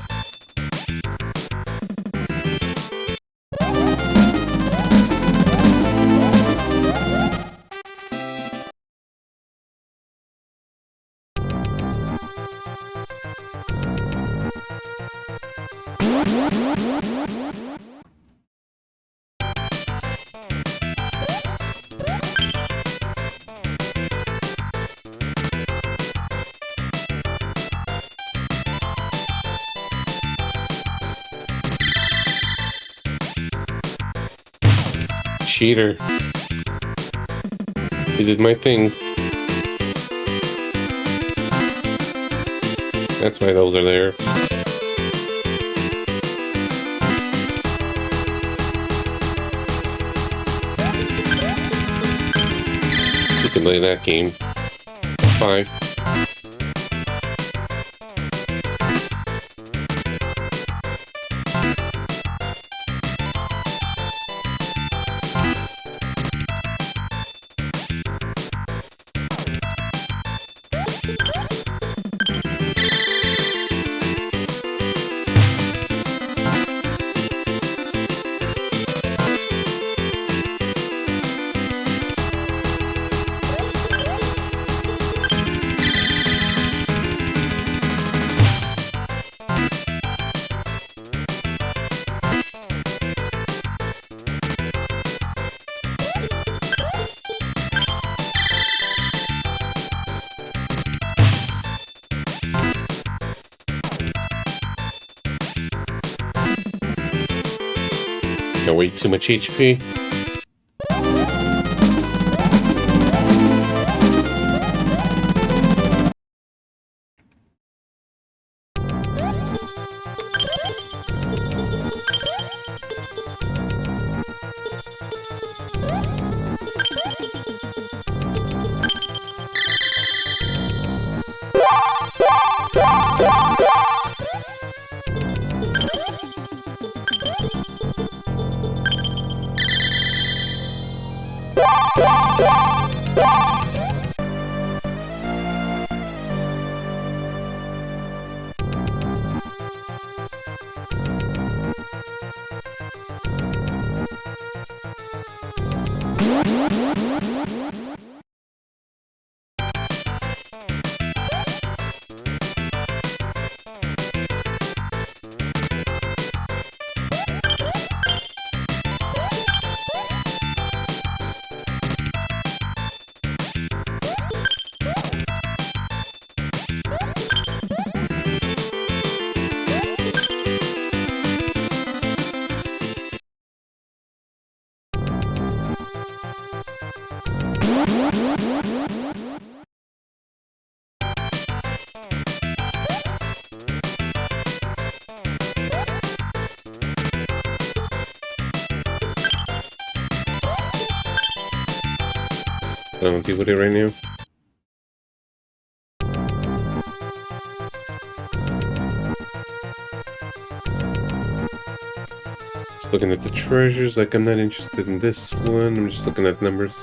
Cheater. You did my thing. That's why those are there. You can play that game. 5. Got way too much HP. I don't deal with it right now. Just looking at the treasures, like I'm not interested in this one. I'm just looking at numbers.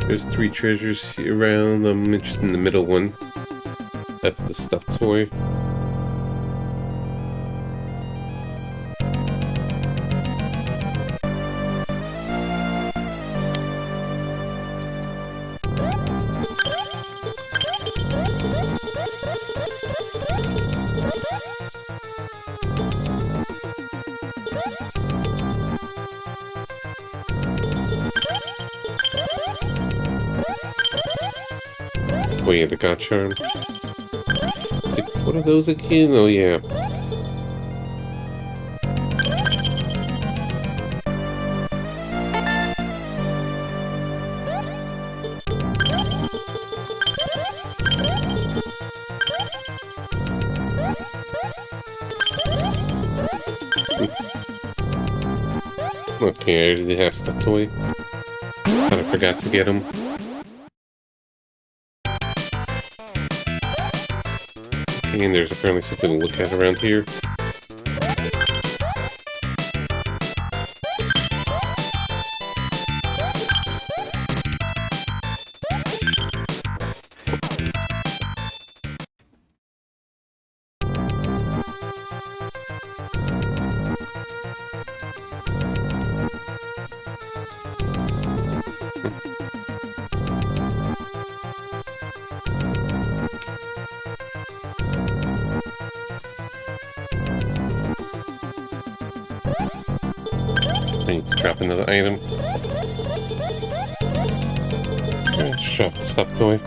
There's 3 treasures here around. I'm interested in the middle one. That's the stuffed toy. Oh yeah, the God Charm. Like, what are those again? Oh yeah. Okay, I already have stuff toy. Thought I forgot to get them. Okay, and there's apparently something to look at around here. I need to drop another item. Alright, shove the stuff toy.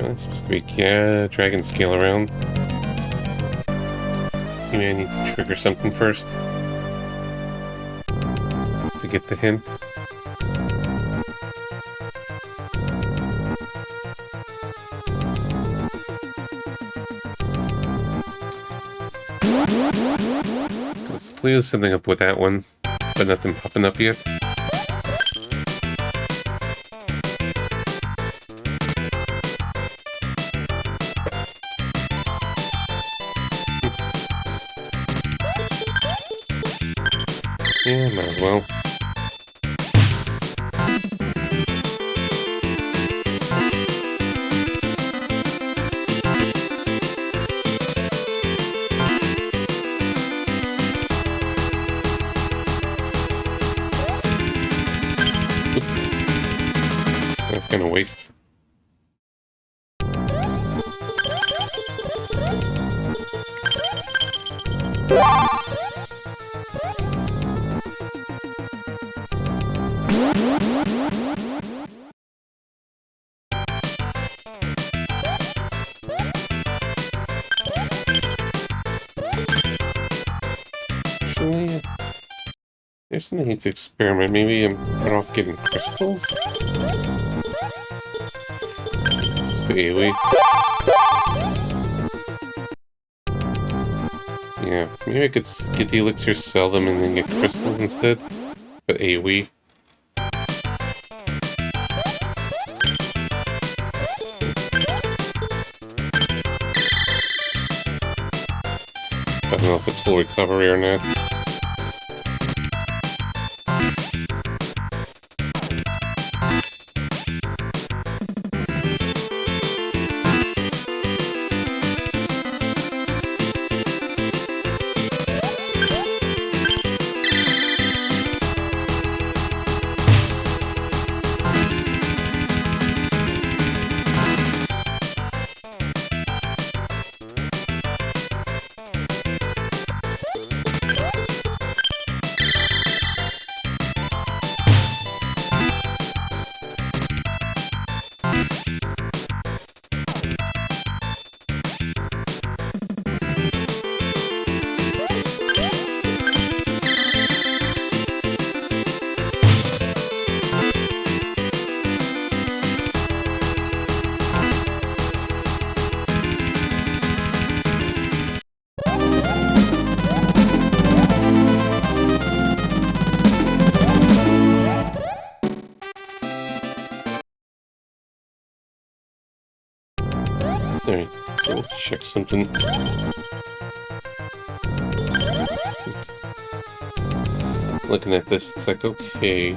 It's supposed to be dragon scale around. Maybe I need to trigger something first to get the hint. There's clearly something up with that one, but nothing popping up yet. Yeah, might as well. That's kind of waste. Actually, there's something I need to experiment. Maybe I'm better off getting crystals? It's the AoE. Yeah, maybe I could get the elixir, sell them, and then get crystals instead. But AoE. I don't know if it's full recovery or not. Alright, so let's check something. Looking at this, it's like, okay.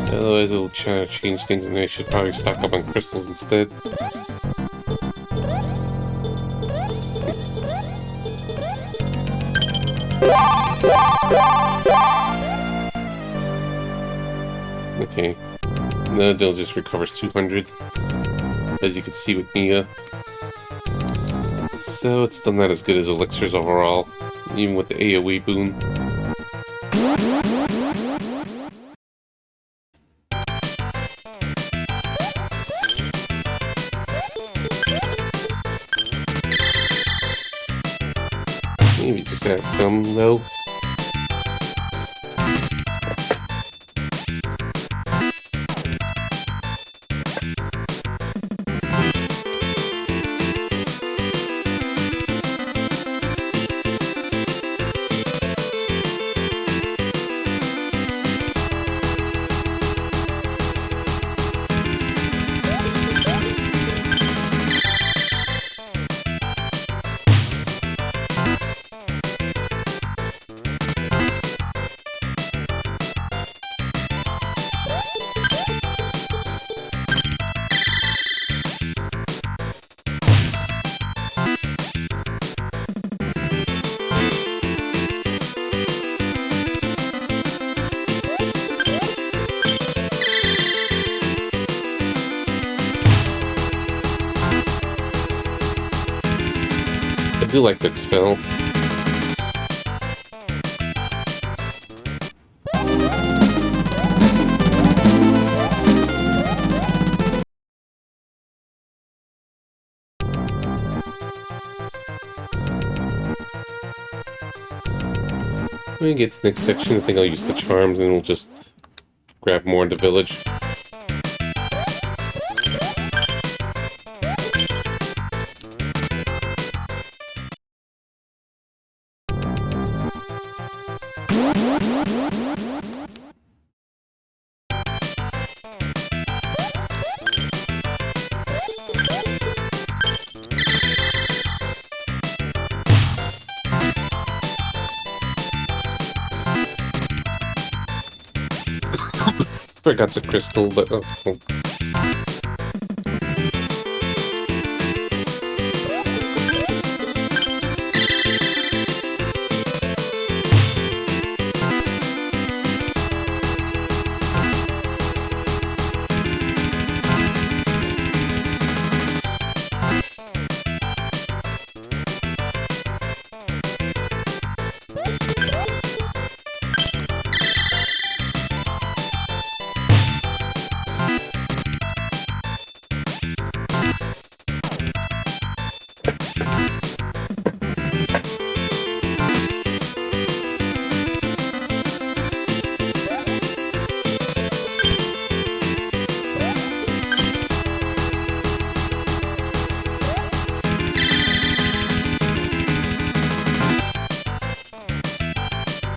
Otherwise it'll try to change things and I should probably stock up on crystals instead. Okay. No, they'll just recovers 200, as you can see with Nia. So it's still not as good as elixirs overall, even with the AoE boon. Maybe just add some though. I do like that spell. When it gets next section, I think I'll use the charms and we'll just grab more in the village. Forgot a crystal, but oh.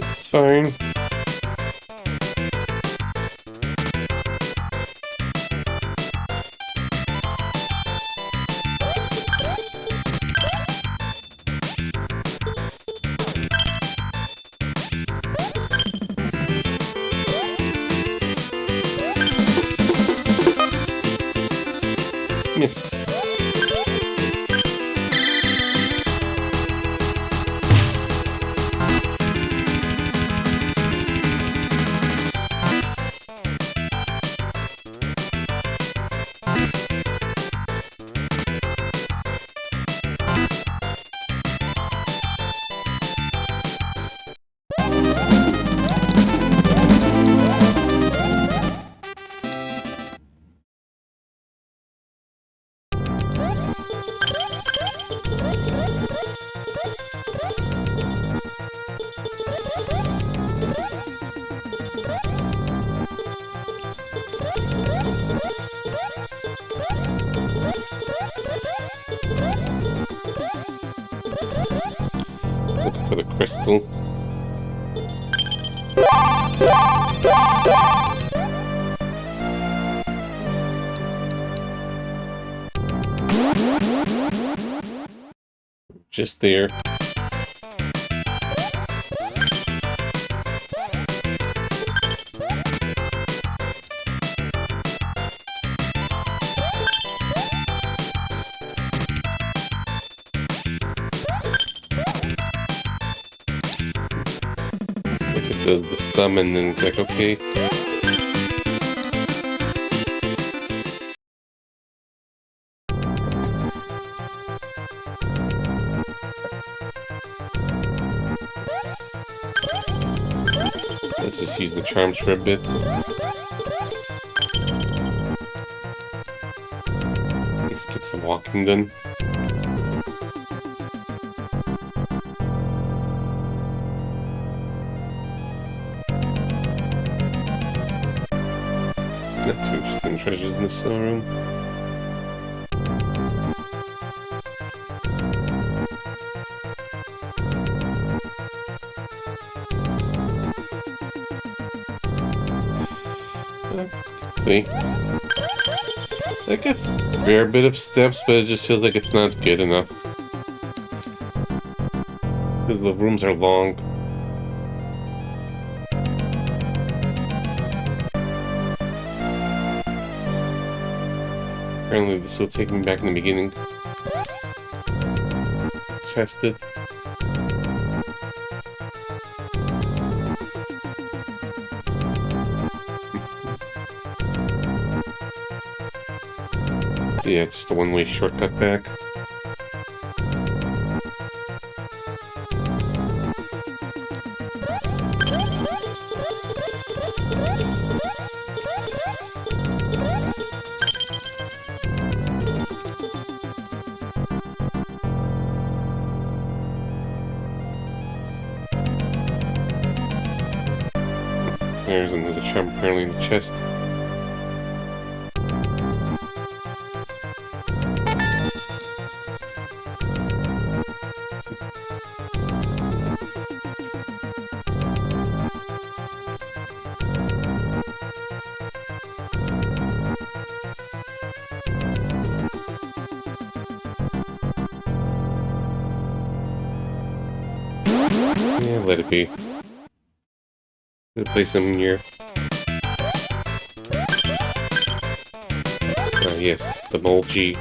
It's fine. Miss. Looking for the crystal. Just there. The summon, and it's like, okay. Let's just use the charms for a bit. Let's get some walking done. Not too interesting treasures in the storeroom. See? Like a fair bit of steps, but it just feels like it's not good enough. Because the rooms are long. Apparently this will take me back in the beginning. Test it. Yeah, just a one-way shortcut back. There's another charm apparently in the chest. Yeah, let it be. Gonna play some here. yes, the Molgi.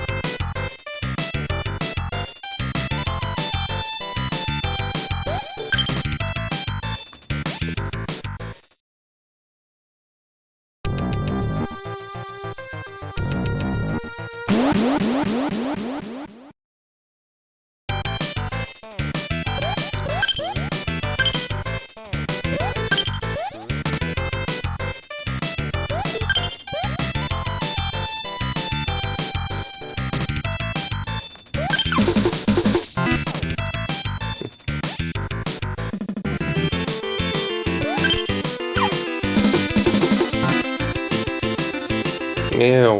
Ow.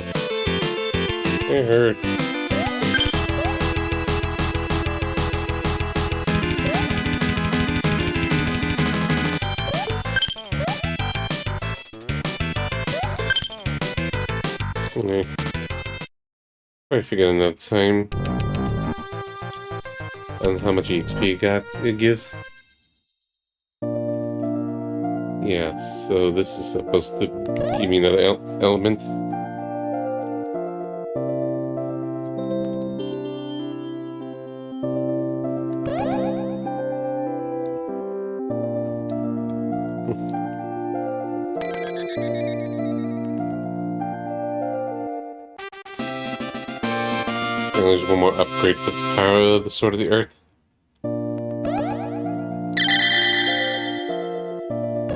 It hurt. Okay. Probably figure out another time on how much EXP it gives. Yeah, so this is supposed to give me another element. And there's one more upgrade for the power of the Sword of the Earth.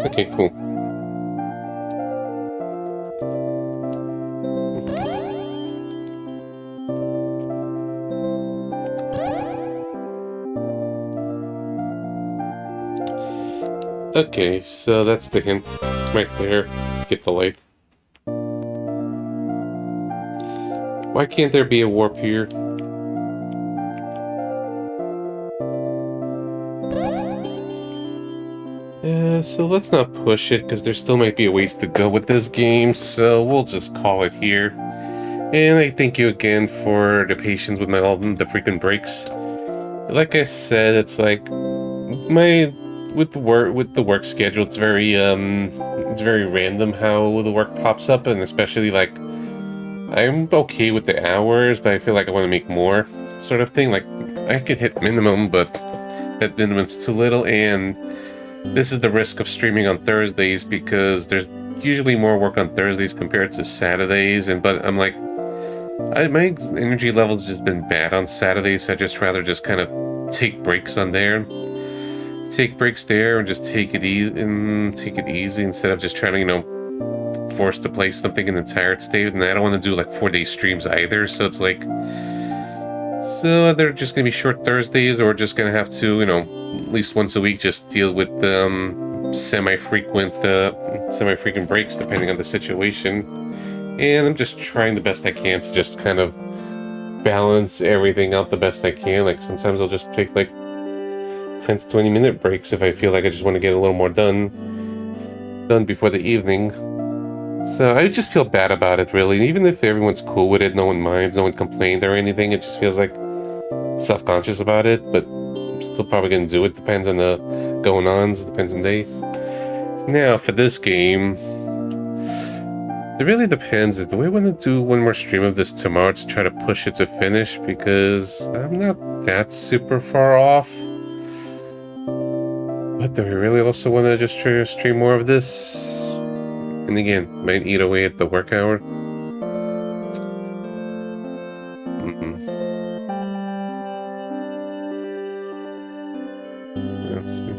Okay, cool. Okay, so that's the hint right there. Let's get the light. Why can't there be a warp here? So let's not push it, because there still might be a ways to go with this game, so we'll just call it here. And I thank you again for the patience with all the frequent breaks. Like I said, it's like with the work schedule, it's very random how the work pops up, and especially like I'm okay with the hours, but I feel like I want to make more, sort of thing. Like I could hit minimum, but that minimum's too little, and this is the risk of streaming on Thursdays because there's usually more work on Thursdays compared to Saturdays, but I'm like, my energy level's just been bad on Saturdays, so I just rather just kind of take breaks on there. Take breaks there and just take it easy instead of just trying to, you know, force to play something an entire state. And I don't want to do like 4-day streams either, so it's like, so they're just gonna be short Thursdays, or just gonna have to, you know, at least once a week just deal with semi-frequent breaks depending on the situation. And I'm just trying the best I can to just kind of balance everything out the best I can. Like sometimes I'll just take like 10 to 20 minute breaks if I feel like I just want to get a little more done before the evening. So I just feel bad about it, really. Even if everyone's cool with it, no one minds, no one complained or anything, it just feels like self-conscious about it, but I'm still probably gonna do it. Depends on the going-ons, depends on the day. Now, for this game, it really depends. Do we want to do one more stream of this tomorrow to try to push it to finish? Because I'm not that super far off. But do we really also want to just try to stream more of this? And again, might eat away at the work hour. Let's see.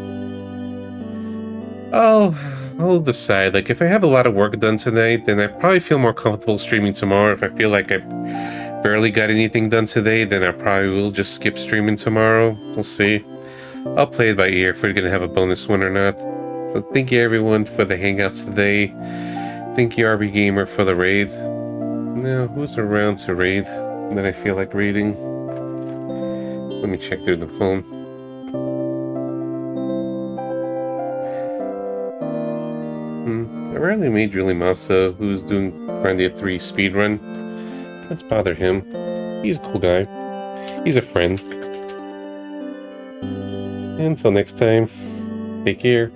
I'll decide. Like, if I have a lot of work done tonight, then I probably feel more comfortable streaming tomorrow. If I feel like I barely got anything done today, then I probably will just skip streaming tomorrow. We'll see. I'll play it by ear if we're gonna have a bonus one or not. So thank you everyone for the hangouts today. Thank you RB Gamer for the raids. Now, who's around to raid that I feel like raiding? Let me check through the phone. I rarely made Julie Massa, who's doing Grandia 3 speedrun. Let's bother him. He's a cool guy. He's a friend. Until next time, take care.